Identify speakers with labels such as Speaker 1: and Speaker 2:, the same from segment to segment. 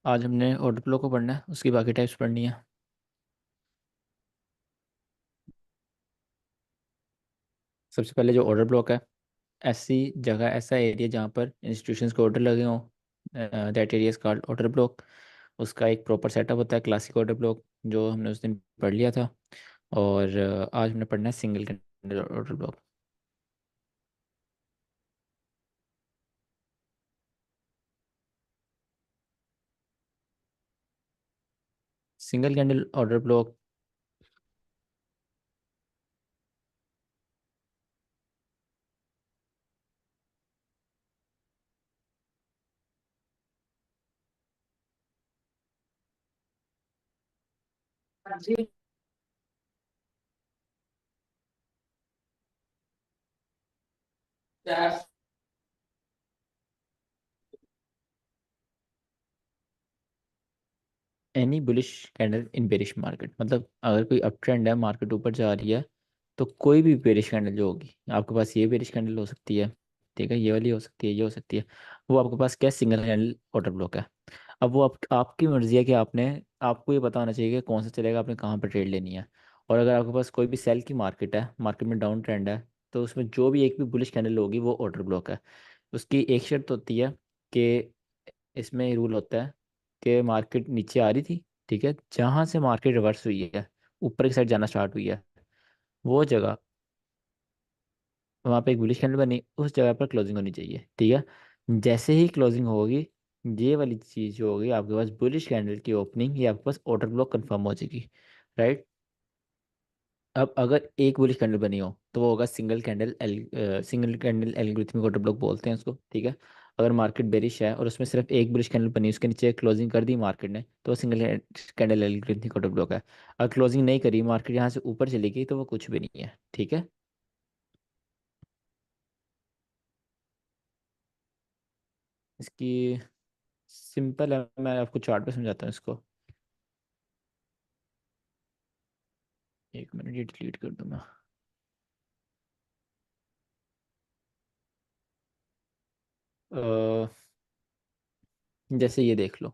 Speaker 1: आज हमने order flow को पढ़ना है, उसकी बाकी टाइप्स पढ़नी है। सबसे पहले जो ऑर्डर ब्लॉक है, ऐसी जगह, ऐसा एरिया जहाँ पर इंस्टीट्यूशंस को ऑर्डर लगे हों, that area is called order block. उसका एक प्रॉपर सेटअप होता है, क्लासिक ऑर्डर ब्लॉक, जो हमने उस दिन पढ़ लिया था। और आज हमने पढ़ना है single candle order block. Single candle order block any bullish candle in bearish market, मतलब अगर कोई अप ट्रेंड है, मार्केट ऊपर जा रही है, तो कोई भी बेरिश कैंडल जो होगी, आपके पास ये बेरिश कैंडल हो सकती है, ठीक है, ये वाली हो सकती है, ये हो सकती है, वो आपके पास क्या सिंगल कैंडल ऑर्डर ब्लॉक है। अब वो आपकी मर्जी है कि आपको ये पता होना चाहिए कि कौन सा चलेगा, आपने कहाँ पर ट्रेड लेनी है। और अगर आपके पास कोई भी सेल की मार्केट है, मार्केट में डाउन ट्रेंड है, तो उसमें जो भी एक भी बुलिश कैंडल होगी वो ऑर्डर ब्लॉक है। उसकी एक शर्त होती है कि इसमें रूल होता है कि मार्केट नीचे आ रही थी, ठीक है, जहां से मार्केट रिवर्स हुई है, ऊपर की साइड जाना स्टार्ट हुई है, वो जगह, वहां पे एक बुलिश कैंडल बनी, उस जगह पर क्लोजिंग होनी चाहिए, ठीक है। जैसे ही क्लोजिंग होगी, ये वाली चीज जो होगी, आपके पास बुलिश कैंडल की ओपनिंग, ये आपके पास ऑर्डर ब्लॉक कंफर्म हो जाएगी, राइट। अब अगर एक बुलिश कैंडल बनी हो तो वो होगा single candle algorithmic order block बोलते हैं उसको, ठीक है। अगर मार्केट बेरिश है और उसमें सिर्फ एक बुलिश कैंडल बनी, उसके नीचे क्लोजिंग कर दी मार्केट ने, तो वो single candle algorithmic order block है। अगर क्लोजिंग नहीं करी, मार्केट यहाँ से ऊपर चली गई, तो वो कुछ भी नहीं है, ठीक है। इसकी सिंपल है, मैं आपको चार्ट पे समझाता हूँ इसको। एक मिनट, ये डिलीट कर दूंगा। अ, जैसे ये देख लो,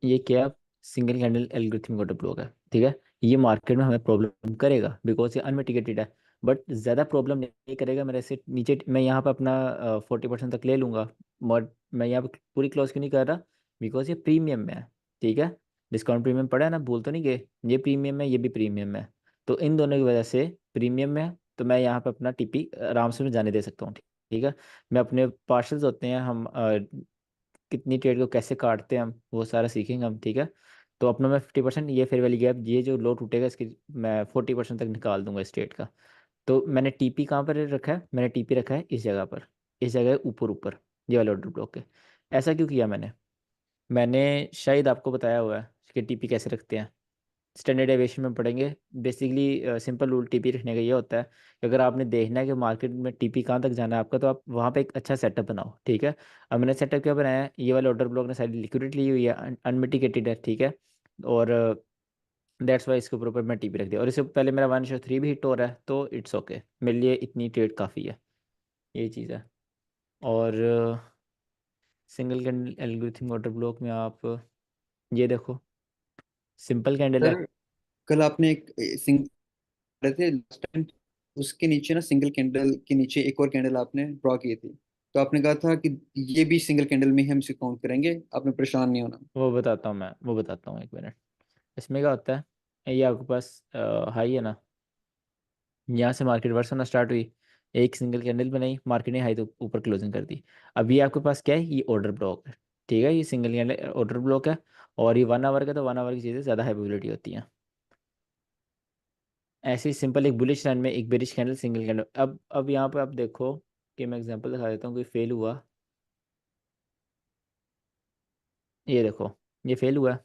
Speaker 1: ये क्या, single candle algorithmic order block है, ठीक है। ये मार्केट में हमें प्रॉब्लम करेगा बिकॉज ये अनमिटिगेटेड है, बट ज़्यादा प्रॉब्लम नहीं करेगा। मेरे से नीचे मैं यहाँ पे अपना 40% तक ले लूँगा, बट मैं यहाँ पे पूरी क्लोज क्यों नहीं कर रहा, बिकॉज ये प्रीमियम में है, ठीक है। डिस्काउंट प्रीमियम पड़ा है ना, भूल तो नहीं गए, ये प्रीमियम है, ये भी प्रीमियम है। तो इन दोनों की वजह से प्रीमियम में है, तो मैं यहाँ पे अपना टीपी आराम से मैं जाने दे सकता हूँ, ठीक है। मैं अपने पार्शल्स होते हैं, हम कितनी ट्रेड को कैसे काटते हैं, हम वो सारा सीखेंगे हम, ठीक है। तो अपना मैं 50%, ये फेयर वैली गैप, ये जो लो टूटेगा, इसकी मैं 40% तक निकाल दूंगा इस ट्रेड का। तो मैंने टीपी कहाँ पर रखा है, मैंने टीपी रखा है इस जगह पर, इस जगह ऊपर ऊपर, ये वाले ऑर्डर ब्लॉक के। ऐसा क्यों किया मैंने, शायद आपको बताया हुआ है कि टीपी कैसे रखते हैं, स्टैंडर्ड एविएशन में पढ़ेंगे। बेसिकली सिंपल रूल टीपी रखने का ये होता है कि अगर आपने देखना है कि मार्केट में टीपी कहाँ तक जाना है आपका, तो आप वहाँ पे एक अच्छा सेटअप बनाओ, ठीक है। अब मैंने सेटअप क्या बनाया है, ये वाले ऑर्डर ब्लॉक ने सारी लिक्विडिटी ली हुई है, अनमिटिगेटेड है, ठीक है। और दैट्स वाई इसके ऊपर मैं टीपी रख दिया, और इससे पहले मेरा 1:3 भी हिट हो रहा है, तो इट्स ओके, मेरे लिए इतनी ट्रेड काफ़ी है, ये चीज़ है। और single candle algorithm order block में आप ये देखो, सिंपल कैंडल है।
Speaker 2: सर, कल आपने एक सिंगल रहे थे लास्ट टाइम, उसके नीचे ना सिंगल कैंडल के नीचे एक और कैंडल आपने ड्रॉ की थी। तो आपने कहा था कि ये भी सिंगल कैंडल में ही हम इसे काउंट करेंगे, आपने परेशान नहीं होना।
Speaker 1: वो बताता हूँ, एक मिनट। इसमें क्या होता है, ये आपके पास हाई है ना, यहाँ से मार्केट वर्स होना स्टार्ट हुई, एक सिंगल कैंडल बनाई, मार्केट ने हाई तो ऊपर क्लोजिंग कर दी। अब ये आपके पास क्या है, ये ऑर्डर ब्लॉक है, ठीक है, ये सिंगल कैंडल ऑर्डर ब्लॉक है। और ये 1 आवर का, तो 1 आवर की चीज़ें ज़्यादा हाई प्रोबेबिलिटी होती हैं। ऐसे ही सिंपल एक बुलिश रन में एक बेरिश कैंडल, सिंगल कैंडल। अब यहाँ पे आप देखो कि मैं एग्जांपल दिखा देता हूँ, कोई फेल हुआ, ये देखो, ये फेल हुआ है,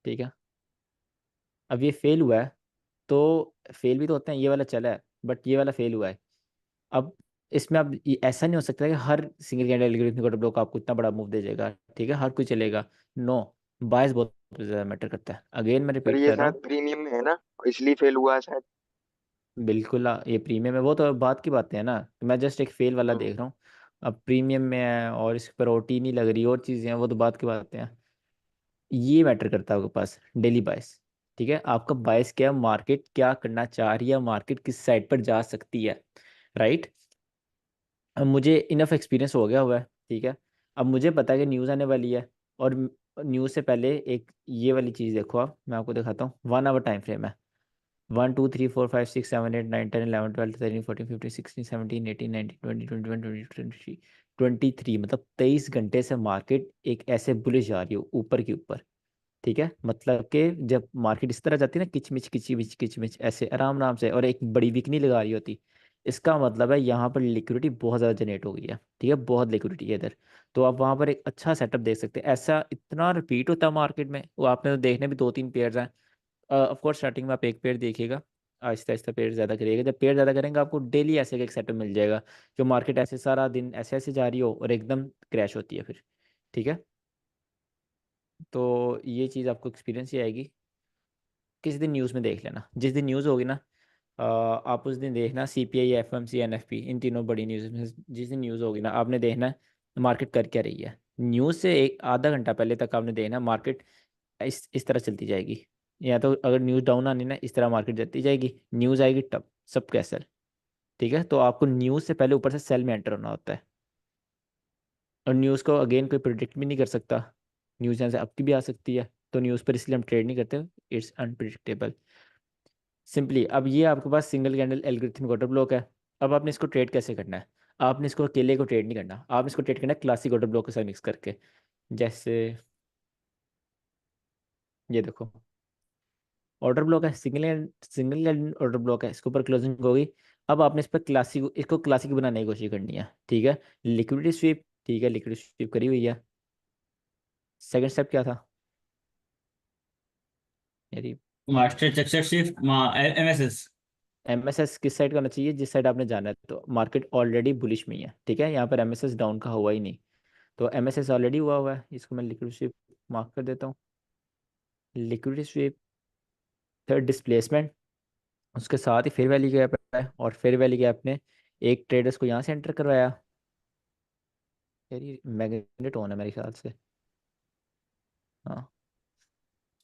Speaker 1: ठीक है। अब ये फेल हुआ है, तो फेल भी तो होते हैं, ये वाला चला है, बट ये वाला फेल हुआ है। अब इसमें अब ऐसा नहीं हो सकता कि हर सिंगल कैंडल एल्गोरिथम का ब्लॉक आपको इतना बड़ा मूव दे जाएगा, ठीक है, हर कोई चलेगा। नो, बायस बहुत ज़्यादा मैटर करता है, अगेन मैं
Speaker 3: पर
Speaker 1: रिपीट
Speaker 3: ये
Speaker 1: कर रहा
Speaker 3: शायद
Speaker 1: हूँ।
Speaker 3: प्रीमियम में है ना, इसलिए फेल हुआ है शायद।
Speaker 1: बिल्कुल ये प्रीमियम है, वो तो बात की बातें हैं ना, मैं जस्ट एक फेल वाला
Speaker 3: हम्म।
Speaker 1: देख रहा हूँ। अब प्रीमियम में है और इस पर ओटी नहीं लग रही और चीज़ें हैं, वो तो बात की बातें हैं। ये मैटर करता है आपके पास डेली बायस। ठीक है, आपका बायस क्या है, मार्केट क्या करना चाह रही है, मार्केट किस साइड पर जा सकती है। राइट। अब मुझे इनफ एक्सपीरियंस हो गया हुआ है। ठीक है, अब मुझे पता है कि न्यूज़ आने वाली है। और न्यूज़ से पहले एक ये वाली चीज़ देखो, आप मैं आपको दिखाता हूँ, 1 आवर टाइम फ्रेम है। 1 2 3 4 5 6 7 8 9 10 11 12 13 14 15 16 17 18 19 20 21 22 23 मतलब 23 घंटे से मार्केट एक ऐसे बुलिश जा रही हो ऊपर के ऊपर। ठीक है, मतलब कि जब मार्केट इस तरह जाती है ना, किचमिच किचमिच किचमिच ऐसे आराम आराम से, और एक बड़ी वीक नहीं लगा रही होती, इसका मतलब है यहाँ पर लिक्विडिटी बहुत ज़्यादा जनरेट हो गई है। ठीक है, बहुत लिक्विडिटी है इधर। तो आप वहाँ पर एक अच्छा सेटअप देख सकते हैं। ऐसा इतना रिपीट होता है मार्केट में, वो आपने तो देखने भी 2 3 पेयर्स हैं। ऑफ कोर्स स्टार्टिंग में आप एक पेयर देखिएगा, आहिस्ता आहिस्ता पेयर ज़्यादा करिएगा। जब पेयर ज़्यादा करेंगे आपको डेली ऐसे का एक सेटअप मिल जाएगा, जो मार्केट ऐसे सारा दिन ऐसे ऐसे जा रही हो और एकदम क्रैश होती है फिर। ठीक है, तो ये चीज़ आपको एक्सपीरियंस ही आएगी। किसी दिन न्यूज़ में देख लेना, जिस दिन न्यूज़ होगी ना, आप उस दिन देखना सीपीआई एफएमसी एनएफपी इन तीनों बड़ी न्यूज़ में जिस दिन न्यूज़ होगी ना, आपने देखना है मार्केट कर क्या रही है। न्यूज़ से एक आधा घंटा पहले तक आपने देखना मार्केट इस तरह चलती जाएगी। या तो अगर न्यूज़ डाउन आनी ना, इस तरह मार्केट जाती जाएगी, न्यूज़ आएगी तब सब कैसल। ठीक है, तो आपको न्यूज़ से पहले ऊपर से सेल में एंटर होना होता है। और न्यूज़ को अगेन कोई प्रिडिक्ट भी नहीं कर सकता, न्यूज़ यहाँ से अब की भी आ सकती है। तो न्यूज़ पर इसलिए हम ट्रेड नहीं करते, इट्स अनप्रिडिक्टेबल सिंपली। अब ये आपके पास single candle algorithmic order block है। अब आपने इसको ट्रेड कैसे करना है, आपने इसको अकेले को ट्रेड नहीं करना, आपने इसको ट्रेड करना है क्लासिक ऑर्डर ब्लॉक के साथ मिक्स करके। जैसे ये देखो, ऑर्डर ब्लॉक है, single single candle order block है, इसके ऊपर क्लोजिंग होगी। अब आपने इस पर क्लासिक, इसको क्लासिक बनाने की कोशिश करनी है। ठीक है, लिक्विडिटी स्वीप, ठीक है लिक्विडिटी स्वीप करी हुई है। सेकंड स्टेप क्या था मेरी,
Speaker 4: मास्टर चक्र शिफ्ट एमएसएस।
Speaker 1: एमएसएस किस साइड का होना चाहिए, जिस साइड आपने जाना है। तो मार्केट ऑलरेडी बुलिश में ही है। ठीक है, यहाँ पर एमएसएस डाउन का हुआ ही नहीं, तो एमएसएस ऑलरेडी हुआ हुआ है, इसको मैं लिक्विड स्वीप मार्क कर देता हूँ। लिक्विडिटी स्वीप, थर्ड डिस्प्लेसमेंट, उसके साथ ही फेयर वैल्यू गैप है, और फेयर वैल्यू गैप ने एक ट्रेडर्स को यहाँ से एंटर करवाया। यार ये मैग्नेट ऑन है मेरे ख्याल से, हाँ।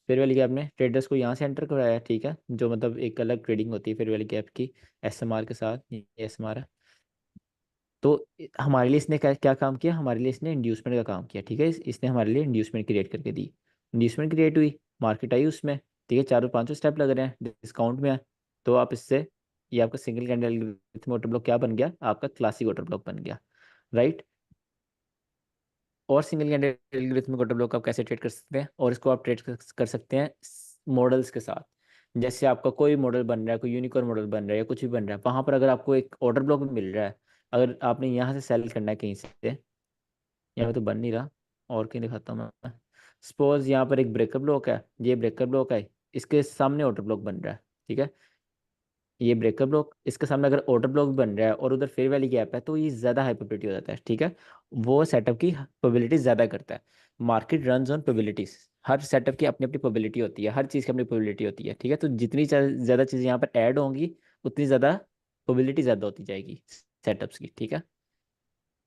Speaker 1: फेयर वैल्यू गैप ने ट्रेडर्स को यहाँ से एंटर करवाया। ठीक है, जो मतलब एक अलग ट्रेडिंग होती है फेयर वैल्यू गैप की, एसएमआर के साथ, ये एसएमआर है। तो हमारे लिए इसने क्या क्या काम किया, हमारे लिए इसने इंड्यूसमेंट का काम किया। ठीक है, इसने हमारे लिए इंड्यूसमेंट क्रिएट करके दी। इंड्यूसमेंट क्रिएट हुई, मार्केट आई उसमें। ठीक है, चारों पांचों स्टेप लग रहे हैं, डिस्काउंट में है। तो आप इससे, ये आपका सिंगल कैंडल ऑर्डर ब्लॉक क्या बन गया, आपका क्लासिक ऑर्डर ब्लॉक बन गया। राइट। और single candle algorithmic order block आप कैसे ट्रेड कर सकते हैं, और इसको आप ट्रेड कर सकते हैं मॉडल्स के साथ। जैसे आपका कोई मॉडल बन रहा है, कोई यूनिकॉर्न मॉडल बन रहा है या कुछ भी बन रहा है, वहां पर अगर आपको एक ऑर्डर ब्लॉक मिल रहा है, अगर आपने यहाँ से सेल करना है कहीं से, यहाँ पे तो बन नहीं रहा, और कहीं दिखाता हूँ मैं। सपोज यहाँ पर एक ब्रेकर ब्लॉक है, ये ब्रेकर ब्लॉक है, इसके सामने ऑर्डर ब्लॉक बन रहा है। ठीक है, ये ब्रेकर ब्लॉक, इसके सामने अगर ऑर्डर ब्लॉक बन रहा है और उधर फेयर वैली गैप है, तो ये ज़्यादा हाई प्रोबेबिलिटी हो जाता है। ठीक है, वो सेटअप की प्रोबेबिलिटी ज़्यादा करता है। Market runs on probabilities, her setup की अपनी अपनी प्रोबेबिलिटी होती है, हर चीज़ की अपनी प्रोबेबिलिटी होती है। ठीक है, तो जितनी ज़्यादा चीज़ें यहाँ पर ऐड होंगी, उतनी ज़्यादा प्रोबेबिलिटी ज़्यादा होती जाएगी सेटअप्स की। ठीक है,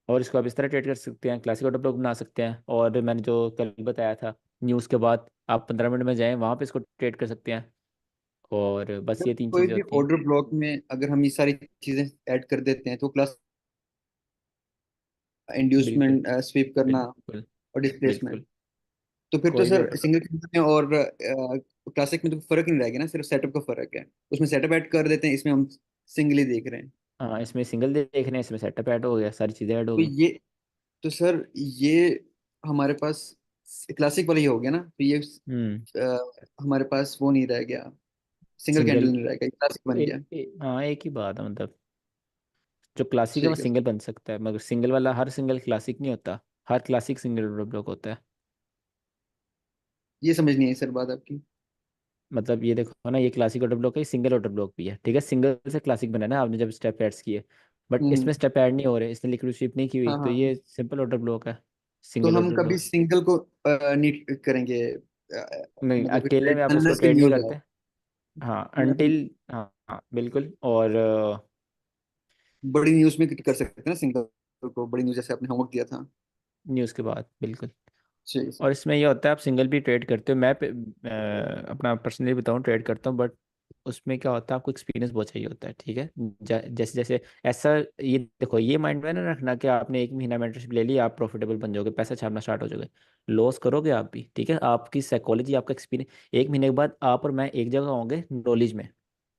Speaker 1: और इसको आप इस तरह ट्रेड कर सकते हैं, क्लासिक ऑर्डर ब्लॉक बना सकते हैं। और मैंने जो कल बताया था, न्यूज़ के बाद आप 15 मिनट में जाएं, वहाँ पे इसको ट्रेड कर सकते हैं। और बस
Speaker 2: जब
Speaker 1: ये तीन
Speaker 2: कोई
Speaker 1: चीज़ें
Speaker 2: भी
Speaker 1: होती हैं।
Speaker 2: ऑर्डर ब्लॉक में अगर हम ये सारी चीजें ऐड कर देते हैं तो क्लास
Speaker 1: बिल्कुल
Speaker 2: इंड्यूसमेंट, स्वीप करना
Speaker 1: बिल्कुल
Speaker 2: और डिस्प्लेसमेंट,
Speaker 1: बिल्कुल।
Speaker 2: तो फिर तो
Speaker 1: कोई भी
Speaker 2: सर
Speaker 1: ऑर्डर,
Speaker 2: सिंगल में और क्लासिक में तो फर्क नहीं रहेगा ना, सिर्फ सेटअप का फर्क है। उसमें सेटअप ऐड कर देते हैं, इसमें हम सिंगली देख रहे हैं।
Speaker 1: हाँ इसमें सिंगल देख रहे हैं, इसमें सेटअप ऐड हो गया, सारी चीज़ें ऐड हो
Speaker 2: तो
Speaker 1: गई।
Speaker 2: ये, तो सर ये हमारे पास क्लासिक वाला ही हो गया ना, तो ये
Speaker 1: हम्म।
Speaker 2: हमारे पास वो नहीं रह गया, सिंगल कैंडल
Speaker 1: सिंगल,
Speaker 2: नहीं रह गया, क्लासिक बन गया।
Speaker 1: हाँ एक ही बात है, मतलब जो क्लासिक है वो
Speaker 2: ठीक है
Speaker 1: सिंगल बन सकता है, मगर सिंगल वाला हर सिंगल क्लासिक नहीं होता, हर क्लासिक सिंगल ब्लॉक होता है।
Speaker 2: ये समझ नहीं आई सर बात आपकी।
Speaker 1: मतलब ये देखो ना, ये क्लासिक ऑर्डर ब्लॉक है, ये सिंगल ऑर्डर ब्लॉक भी है। ठीक है, सिंगल से क्लासिक बना ना आपने जब स्टेप ऐड्स किए, बट
Speaker 2: हम्म।
Speaker 1: इसमें स्टेप ऐड नहीं हो रहे, इसने लिक्विड स्वीप नहीं की हुई,
Speaker 2: हाँ
Speaker 1: तो
Speaker 2: हाँ।
Speaker 1: ये सिंपल ऑर्डर ब्लॉक है,
Speaker 2: तो
Speaker 1: सिंगल
Speaker 2: हम
Speaker 1: ऑर्डर
Speaker 2: कभी
Speaker 1: ब्लॉक।
Speaker 2: सिंगल को नहीं करेंगे,
Speaker 1: नहीं,
Speaker 2: मतलब
Speaker 1: अकेले में आप उसको
Speaker 2: अनलेस ये
Speaker 1: ट्रेड
Speaker 2: नहीं
Speaker 1: नहीं
Speaker 2: हो जाए।
Speaker 1: करते। हाँ
Speaker 2: मैं अपनी
Speaker 1: अनटिल, हाँ हाँ बिल्कुल। और
Speaker 2: बड़ी न्यूज में कर सकते हैं ना सिंगल। को बड़ी न्यूज़ जैसे आपने होमवर्क दिया था।
Speaker 1: न्यूज़ के बाद बिल्कुल।
Speaker 2: ठीक है
Speaker 1: और इसमें ये होता है, आप सिंगल भी ट्रेड करते हो, अपना पर्सनली बताऊँ, ट्रेड करता हूँ, बट उसमें क्या होता है, आपको एक्सपीरियंस बहुत चाहिए होता है, ठीक है। जैसे जैसे ऐसा, ये देखो, ये माइंड में ना रखना कि आपने एक महीना मेंटरशिप ले ली, आप प्रॉफिटेबल बन जाओगे, पैसा छापना स्टार्ट हो जाओगे। लॉस करोगे आप भी, ठीक है। आपकी साइकोलॉजी, आपका एक्सपीरियंस, एक महीने के बाद आप और मैं एक जगह होंगे नॉलेज में,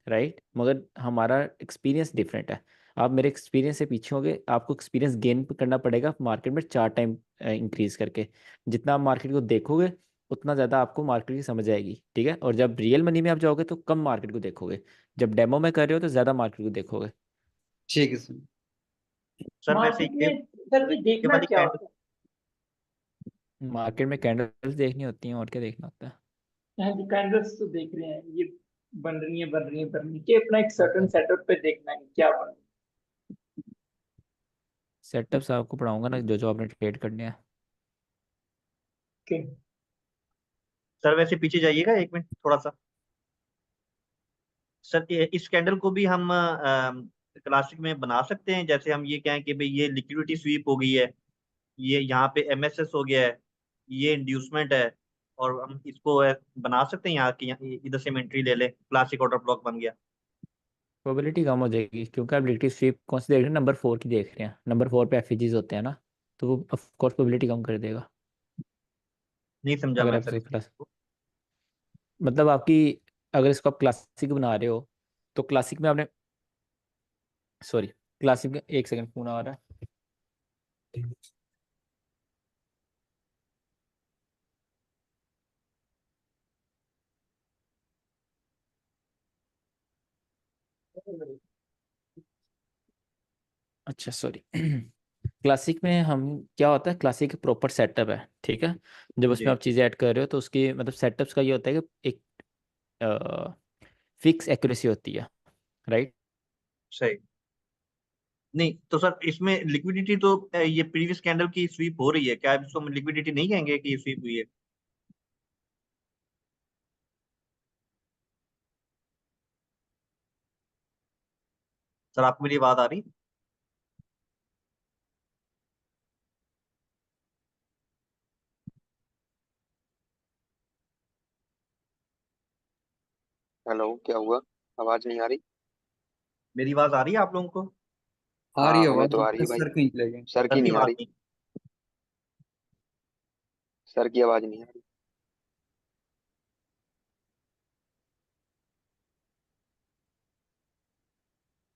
Speaker 1: राइट, मगर हमारा एक्सपीरियंस डिफरेंट है। आप मेरे एक्सपीरियंस से पीछे होंगे, आपको एक्सपीरियंस गेन करना पड़ेगा मार्केट में 4 टाइम इंक्रीज करके। जितना आप मार्केट को देखोगे, उतना ज़्यादा आपको मार्केट की समझ आएगी, ठीक है। और जब रियल मनी में आप जाओगे तो कम मार्केट को देखोगे, जब डेमो में कर रहे हो तो ज़्यादा मार्केट को देखोगे।
Speaker 2: ठीक है सर।
Speaker 5: सर वैसे
Speaker 6: मार्केट में सर भी
Speaker 5: ये
Speaker 6: देखना
Speaker 5: वाली
Speaker 6: क्या
Speaker 5: कैंडल,
Speaker 6: होता
Speaker 1: मार्केट में कैंडल्स देखनी होती हैं, और क्या देखना होता है।
Speaker 6: है? यहाँ कैंडल्स तो देख रहे हैं, ये बन रही है बन रही है बन रही है, कि अपना एक सर्टन सेटअप पे देखना है क्या बन रहा
Speaker 1: सेटअप्स आपको पढ़ाऊंगा ना, जो जो आपने ट्रेड करने हैं।
Speaker 6: है।
Speaker 5: सर वैसे पीछे जाइएगा एक मिनट थोड़ा सा। सर इस कैंडल को भी हम क्लासिक में बना सकते हैं, जैसे हम ये कहें कि भाई ये लिक्विडिटी स्वीप हो गई है, ये यहाँ पे एमएसएस हो गया है, ये इंड्यूसमेंट है, और हम इसको बना सकते हैं यहाँ की, इधर से हम एंट्री ले लें, क्लासिक ऑर्डर ब्लॉक बन गया।
Speaker 1: प्रोबेबिलिटी कम हो जाएगी, क्योंकि आप लिक्विडिटी स्वीप कौन सी देख रहे हैं, नंबर 4 की देख रहे हैं, नंबर 4 पे एफईजीज होते हैं ना, तो वो ऑफकोर्स प्रोबेबिलिटी कम कर देगा।
Speaker 5: नहीं समझा
Speaker 1: अगर
Speaker 5: मैं
Speaker 1: आप
Speaker 5: सर
Speaker 1: इसको
Speaker 5: इस चीज़
Speaker 1: क्लास,
Speaker 5: को।
Speaker 1: मतलब आपकी, अगर इसको आप क्लासिक बना रहे हो, तो क्लासिक में आपने, सॉरी, क्लासिक में, एक सेकंड, फोन आ रहा है। अच्छा, सॉरी। क्लासिक में हम, क्या होता है, क्लासिक प्रॉपर सेटअप है, ठीक है। जब उसमें
Speaker 5: जी
Speaker 1: आप चीज़ें ऐड कर रहे हो तो उसकी मतलब सेटअप्स का ये होता है कि एक फिक्स एक्यूरेसी होती है, राइट।
Speaker 5: सही। नहीं तो सर इसमें लिक्विडिटी तो ये प्रीवियस कैंडल की स्वीप हो रही है, क्या इसको हम लिक्विडिटी नहीं कहेंगे कि स्वीप हुई है? सर आपको मेरी बात आ रही?
Speaker 3: हेलो, क्या हुआ? आवाज नहीं आ रही?
Speaker 5: मेरी आवाज आ रही है आप लोगों को?
Speaker 2: आ रही
Speaker 3: हाँ,
Speaker 2: है
Speaker 3: हमें
Speaker 2: आवाज,
Speaker 3: तो आ रही
Speaker 2: आपका
Speaker 3: है भाई।
Speaker 2: सर कहीं चले गए।
Speaker 3: सर
Speaker 5: सर
Speaker 3: की
Speaker 5: की
Speaker 3: नहीं आ
Speaker 5: आवाज
Speaker 3: रही।
Speaker 5: नहीं।
Speaker 3: सर की आवाज नहीं आ रही।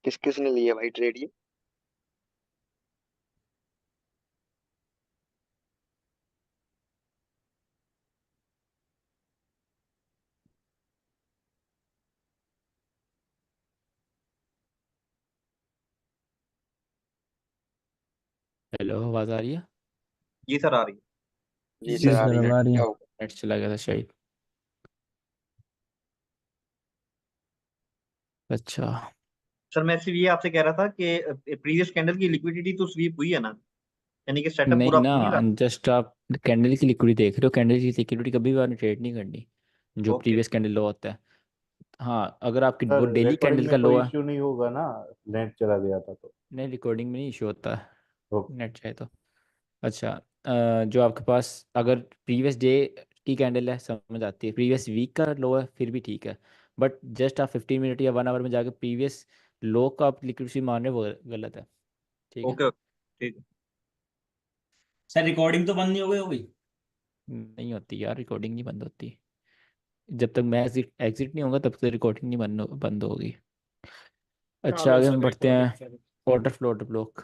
Speaker 3: किस किस ने लिए भाई ट्रेड ये?
Speaker 1: हेलो, आवाज़ आ रही है?
Speaker 5: जी सर आ रही है।
Speaker 3: जी
Speaker 2: जी
Speaker 3: सर, आ
Speaker 2: सर
Speaker 3: रही है।
Speaker 2: अब आ रही है।
Speaker 3: क्या हुआ?
Speaker 1: नेट चला गया था शायद। अच्छा।
Speaker 5: सर मैं सिर्फ ये आपसे कह रहा था कि प्रीवियस कैंडल की लिक्विडिटी तो स्वीप हुई है ना, यानी कि सेटअप
Speaker 1: नहीं
Speaker 5: पूरा
Speaker 1: ना,
Speaker 5: हो नहीं रहा।
Speaker 1: जस्ट आप कैंडल की लिक्विडिटी देख रहे हो, कैंडल की लिक्विडिटी कभी भी आपने ट्रेड नहीं करनी, जो
Speaker 5: ओके।
Speaker 1: प्रीवियस कैंडल लो होता है। हाँ, अगर आपकी वो
Speaker 7: सर
Speaker 1: डेली
Speaker 7: रिकॉर्डिंग
Speaker 1: कैंडल का
Speaker 7: में कोई
Speaker 1: लो है।
Speaker 7: इश्यू नहीं होगा ना? नेट चला गया था तो।
Speaker 1: नहीं, रिकॉर्डिंग में नहीं इशू होता है,
Speaker 7: ओके।
Speaker 1: नेट चाहे तो। अच्छा, जो आपके पास अगर प्रीवियस डे की कैंडल है, समझ आती है, प्रीवियस वीक का लो है, फिर भी ठीक है। बट जस्ट आप 15 मिनट या 1 आवर में जाके प्रीवियस लो का आप लिक्विडिटी मान रहे हो, वो गलत है, ठीक है।
Speaker 5: ओके ठीक है।
Speaker 4: सर रिकॉर्डिंग तो बंद नहीं हो गई होगी?
Speaker 1: नहीं होती यार, रिकॉर्डिंग नहीं बंद होती। जब तक मैं एग्जिट एग्जिट नहीं होगा, तब तक रिकॉर्डिंग नहीं बंद होगी। अच्छा,
Speaker 4: चलो
Speaker 1: आगे हम
Speaker 4: सर,
Speaker 1: बढ़ते
Speaker 4: रिकॉर्डिंग
Speaker 1: हैं।
Speaker 4: Sir.
Speaker 1: Order flow, order block.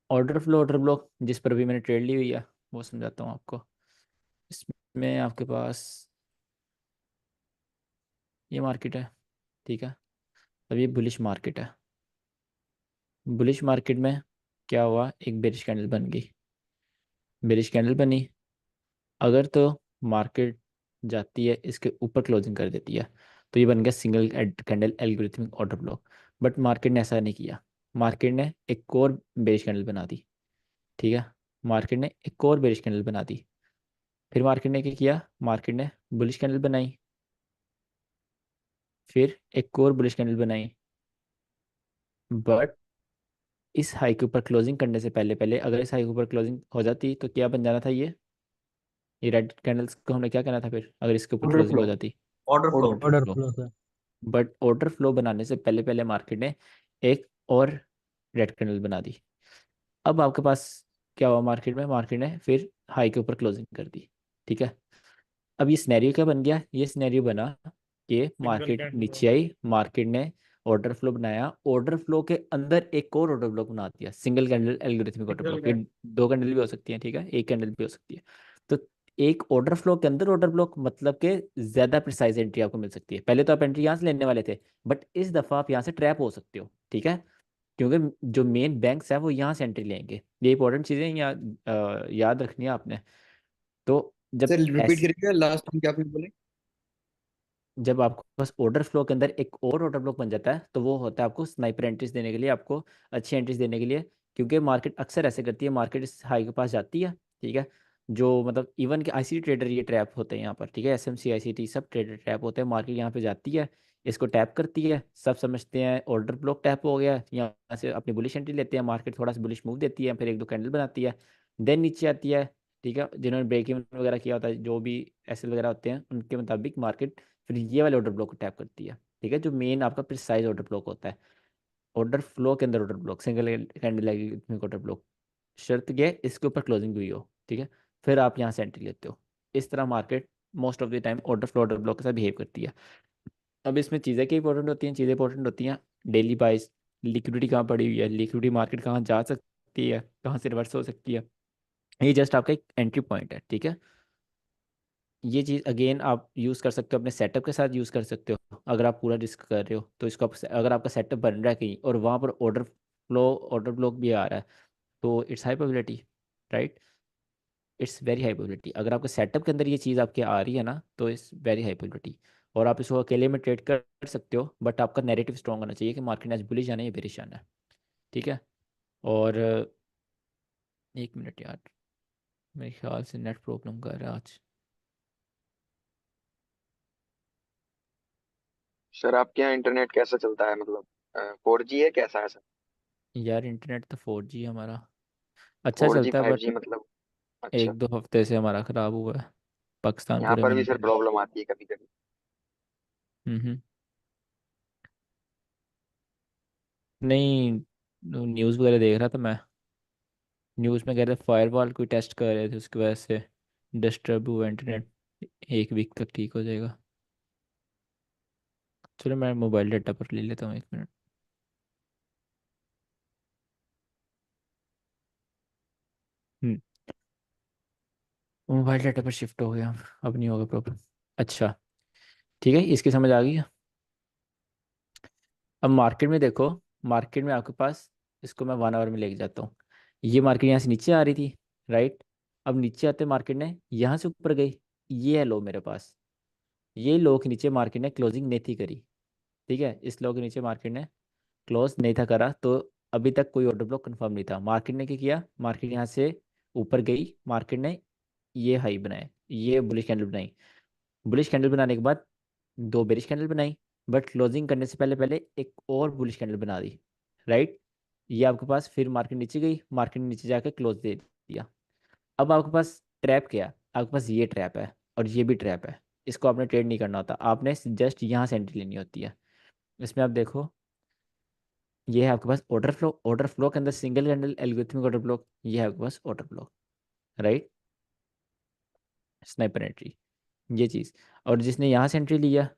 Speaker 1: Order flow, order block जिस पर भी मैंने ट्रेड ली हुई है, वो समझाता हूँ आपको। इसमें आपके पास ये मार्केट है, ठीक है। अब ये बुलिश मार्केट है। बुलिश मार्केट में क्या हुआ, एक बेरिश कैंडल बन गई, बेरिश कैंडल बनी। अगर तो मार्केट जाती है, इसके ऊपर क्लोजिंग कर देती है, तो ये बन गया single candle algorithmic order block. But market ने ऐसा नहीं किया, मार्केट ने एक और बेरिश कैंडल बना दी, ठीक है। मार्केट ने एक और बेरिश कैंडल बना दी। फिर मार्केट ने क्या किया, मार्केट ने बुलिश कैंडल बनाई। फिर एक और बुलिश कैंडल बनाई, बट इस हाई के ऊपर क्लोजिंग करने से पहले पहले अगर इस हाई के ऊपर क्लोजिंग हो जाती तो क्या बन जाना था? ये रेड कैंडल्स को हमने क्या कहना था फिर अगर इसके ऊपर
Speaker 2: ऑर्डर
Speaker 1: क्लोजिंग हो
Speaker 2: फ्लो।
Speaker 1: जाती?
Speaker 5: Order flow.
Speaker 1: Order
Speaker 8: order
Speaker 1: flow.
Speaker 8: Flow था।
Speaker 1: बट ऑर्डर फ्लो बनाने से पहले पहले मार्केट ने एक और रेड कैंडल बना दी। अब आपके पास क्या हुआ? मार्केट ने फिर हाई के ऊपर क्लोजिंग कर दी। ठीक है, अब ये सिनेरियो क्या बन गया? ये सिनेरियो बना कि
Speaker 6: सिंगल
Speaker 1: मार्केट
Speaker 6: कैंडल
Speaker 1: नीचे आई, मार्केट ने ऑर्डर फ्लो बनाया, ऑर्डर फ्लो के अंदर एक और ऑर्डर ब्लॉक बना दिया, single candle algorithmic order
Speaker 6: single
Speaker 1: block. ये
Speaker 6: कैंडल।
Speaker 1: दो कैंडल भी हो सकती है, ठीक है, एक कैंडल भी हो सकती है। तो एक ऑर्डर फ्लो के अंदर ऑर्डर ब्लॉक मतलब के ज्यादा प्रिसाइज एंट्री आपको मिल सकती है। पहले तो आप एंट्री यहाँ से लेने वाले थे, बट इस दफा आप यहाँ से ट्रैप हो सकते हो। ठीक है, क्योंकि जो मेन बैंक्स है वो यहाँ से एंट्री लेंगे। ये इंपॉर्टेंट चीजें याद रखनी है आपने। तो
Speaker 2: सर
Speaker 1: जब
Speaker 2: रिपीट करिएगा लास्ट टाइम क्या आपने बोले?
Speaker 1: जब आपको बस ऑर्डर फ्लो के अंदर एक और ऑर्डर ब्लॉक बन जाता है तो वो होता है आपको स्नाइपर एंट्रीज देने के लिए, आपको अच्छी एंट्रीज देने के लिए। क्योंकि मार्केट अक्सर ऐसे करती है, मार्केट इस हाई के पास जाती है। ठीक है, जो मतलब इवन के आईसीटी ट्रेडर ये ट्रैप होते हैं यहाँ पर। ठीक है, एसएमसी आईसीटी सब ट्रेडर ट्रैप होते हैं। मार्केट यहाँ पे जाती है, इसको टैप करती है, सब समझते हैं ऑर्डर ब्लॉक टैप हो गया, यहाँ से अपनी बुलिश एंट्री लेते हैं, मार्केट थोड़ा सा बुलिश मूव देती है, फिर एक दो कैंडल बनाती है, देन नीचे आती है। ठीक है, जिन्होंने ब्रेक इवन वगैरह किया होता है, जो भी एसएल वगैरह होते हैं, उनके मुताबिक मार्केट फिर ये वाले ऑर्डर ब्लॉक को टैप करती है। ठीक है, जो मेन आपका प्रिसाइज ऑर्डर ब्लॉक होता है, ऑर्डर फ्लो के अंदर order block, single candle order block, शर्त ये इसके ऊपर क्लोजिंग हुई हो। ठीक है, फिर आप यहाँ से एंट्री लेते हो। इस तरह market most of the time order flow order block के साथ बिहेव करती है। अब इसमें चीज़ें क्या इंपॉर्टेंट होती हैं? चीज़ें इंपॉर्टेंट होती हैं डेली बाइस, लिक्विडिटी कहाँ पड़ी हुई है, लिक्विडिटी मार्केट कहाँ जा सकती है, कहाँ से रिवर्स हो सकती है। ये जस्ट आपका एक एंट्री पॉइंट है। ठीक है, ये चीज़ अगेन आप यूज़ कर सकते हो, अपने सेटअप के साथ यूज़ कर सकते हो। अगर आप पूरा रिस्क कर रहे हो तो इसको अगर आपका सेटअप बन रहा है कहीं और वहाँ पर ऑर्डर ब्लॉक भी आ रहा है, तो it's high probability, right? It's very high probability. अगर आपके सेटअप के अंदर ये चीज़ आपके आ रही है ना, तो इट्स वेरी हाई प्रोबेबिलिटी। और आप इसको अकेले में ट्रेड कर सकते हो, बट आपका नैरेटिव स्ट्रॉन्ग होना चाहिए कि मार्केट आज बुलिश जाना है या बेरिश जाना है। ठीक है, और एक मिनट यार, मेरे ख्याल से नेट प्रॉब्लम कर रहा है आज।
Speaker 3: सर आपके यहाँ इंटरनेट कैसा चलता है, मतलब 4G है कैसा है सर?
Speaker 1: यार इंटरनेट तो 4G हमारा अच्छा
Speaker 3: 4G
Speaker 1: चलता है,
Speaker 3: 5G
Speaker 1: बट
Speaker 3: मतलब? अच्छा।
Speaker 1: एक दो हफ्ते से हमारा ख़राब हुआ है, पाकिस्तान
Speaker 3: यहाँ
Speaker 1: पूरे में
Speaker 3: पर भी
Speaker 1: नहीं
Speaker 3: सर
Speaker 1: चल रहा।
Speaker 3: प्रॉब्लम आती है कभी कभी।
Speaker 1: हम्म। नहीं, न्यूज़ वगैरह देख रहा था मैं। न्यूज़ में कह रहे फायरवॉल कोई टेस्ट कर रहे थे, उसकी वजह से डिस्टर्ब हुआ इंटरनेट। एक वीक तक ठीक हो जाएगा। चलो मैं मोबाइल डाटा पर ले लेता हूँ, एक मिनट। हम्म, मोबाइल डाटा पर शिफ्ट हो गया, अब नहीं होगा प्रॉब्लम। अच्छा, ठीक है, इसकी समझ आ गई है। अब मार्केट में देखो, मार्केट में आपके पास, इसको मैं 1 आवर में लेके जाता हूँ। ये मार्केट यहाँ से नीचे आ रही थी, राइट? अब नीचे आते मार्केट ने यहाँ से ऊपर गई, ये है लो मेरे पास। ये लो के नीचे मार्केट ने क्लोजिंग नहीं थी करी। ठीक है, इस लो के नीचे मार्केट ने क्लोज नहीं था करा, तो अभी तक कोई ऑर्डर ब्लॉक कंफर्म नहीं था। मार्केट ने क्या किया? मार्केट यहाँ से ऊपर गई, मार्केट ने ये हाई बनाए, ये बुलिश कैंडल बनाई। बुलिश कैंडल बनाने के बाद दो बेरिश कैंडल बनाई, बट क्लोजिंग करने से पहले पहले एक और बुलिश कैंडल बना दी, राइट? ये आपके पास फिर मार्केट नीचे गई, मार्केट ने नीचे जाकर क्लोज दे दिया। अब आपके पास ट्रैप क्या है? आपके पास ये ट्रैप है और ये भी ट्रैप है। इसको आपने ट्रेड नहीं करना होता, आपने जस्ट यहाँ से एंट्री लेनी होती है। इसमें आप देखो, ये है आपके पास ऑर्डर फ्लो के अंदर single candle algorithmic order block, ये है आपके पास order block, right? Sniper entry, ये चीज़। और जिसने यहाँ से एंट्री लिया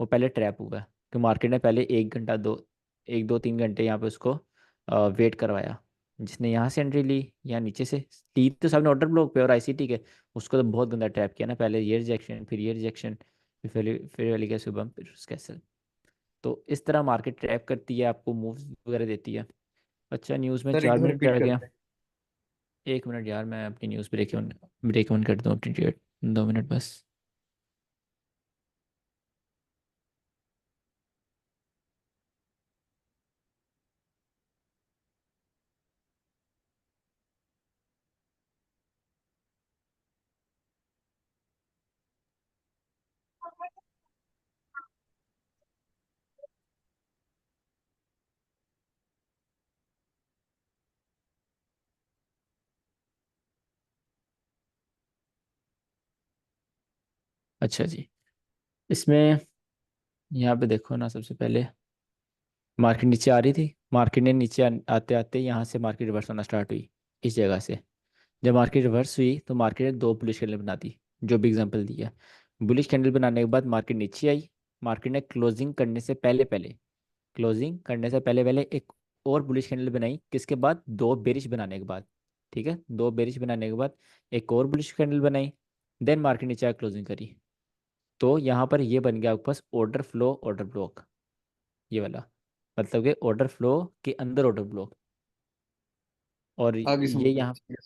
Speaker 1: वो पहले ट्रैप हुआ है, कि मार्केट ने पहले 1 घंटा दो, 1 2 3 घंटे यहाँ पे उसको वेट करवाया। जिसने यहाँ से एंट्री ली, यहाँ नीचे से ली तो सबने ऑर्डर ब्लॉक पे और आईसीटी के, उसको तो बहुत गंदा ट्रैप किया ना। पहले ये रिजेक्शन, फिर ये रिजेक्शन, फिर वाली क्या सुबह, फिर उसका sell। तो इस तरह मार्केट ट्रैप करती है, आपको मूव्स वगैरह देती है। अच्छा, न्यूज़ में
Speaker 2: सर एक
Speaker 1: चार
Speaker 2: दफा
Speaker 1: मिनट
Speaker 2: रिपीट
Speaker 1: रह गया।
Speaker 2: करते हैं।
Speaker 1: एक मिनट यार, मैं अपनी न्यूज़ ब्रेक वन कर दूँ अपनी डेट, 2 मिनट बस। अच्छा जी, इसमें यहाँ पे देखो ना, सबसे पहले मार्केट नीचे आ रही थी, मार्केट ने नीचे आते आते यहाँ से मार्केट रिवर्स होना स्टार्ट हुई, इस जगह से। जब मार्केट रिवर्स हुई तो मार्केट ने दो बुलिश कैंडल बना दी, जो भी एग्जांपल दिया। बुलिश कैंडल बनाने के बाद मार्केट नीचे आई, मार्केट ने क्लोजिंग करने से पहले पहले, क्लोजिंग करने से पहले पहले एक और बुलिश कैंडल बनाई, किसके बाद, दो बेरिश बनाने के बाद। ठीक है, दो बेरिश बनाने के बाद एक और बुलिश कैंडल बनाई, देन मार्केट नीचे आ क्लोजिंग करी। तो यहाँ पर ये बन गया आपके पास ऑर्डर फ्लो ऑर्डर ब्लॉक, ये वाला, मतलब कि ऑर्डर फ्लो के अंदर ऑर्डर ब्लॉक। और
Speaker 2: आगे
Speaker 1: ये
Speaker 2: समझ गया,
Speaker 1: यहाँ,
Speaker 2: ठीक है।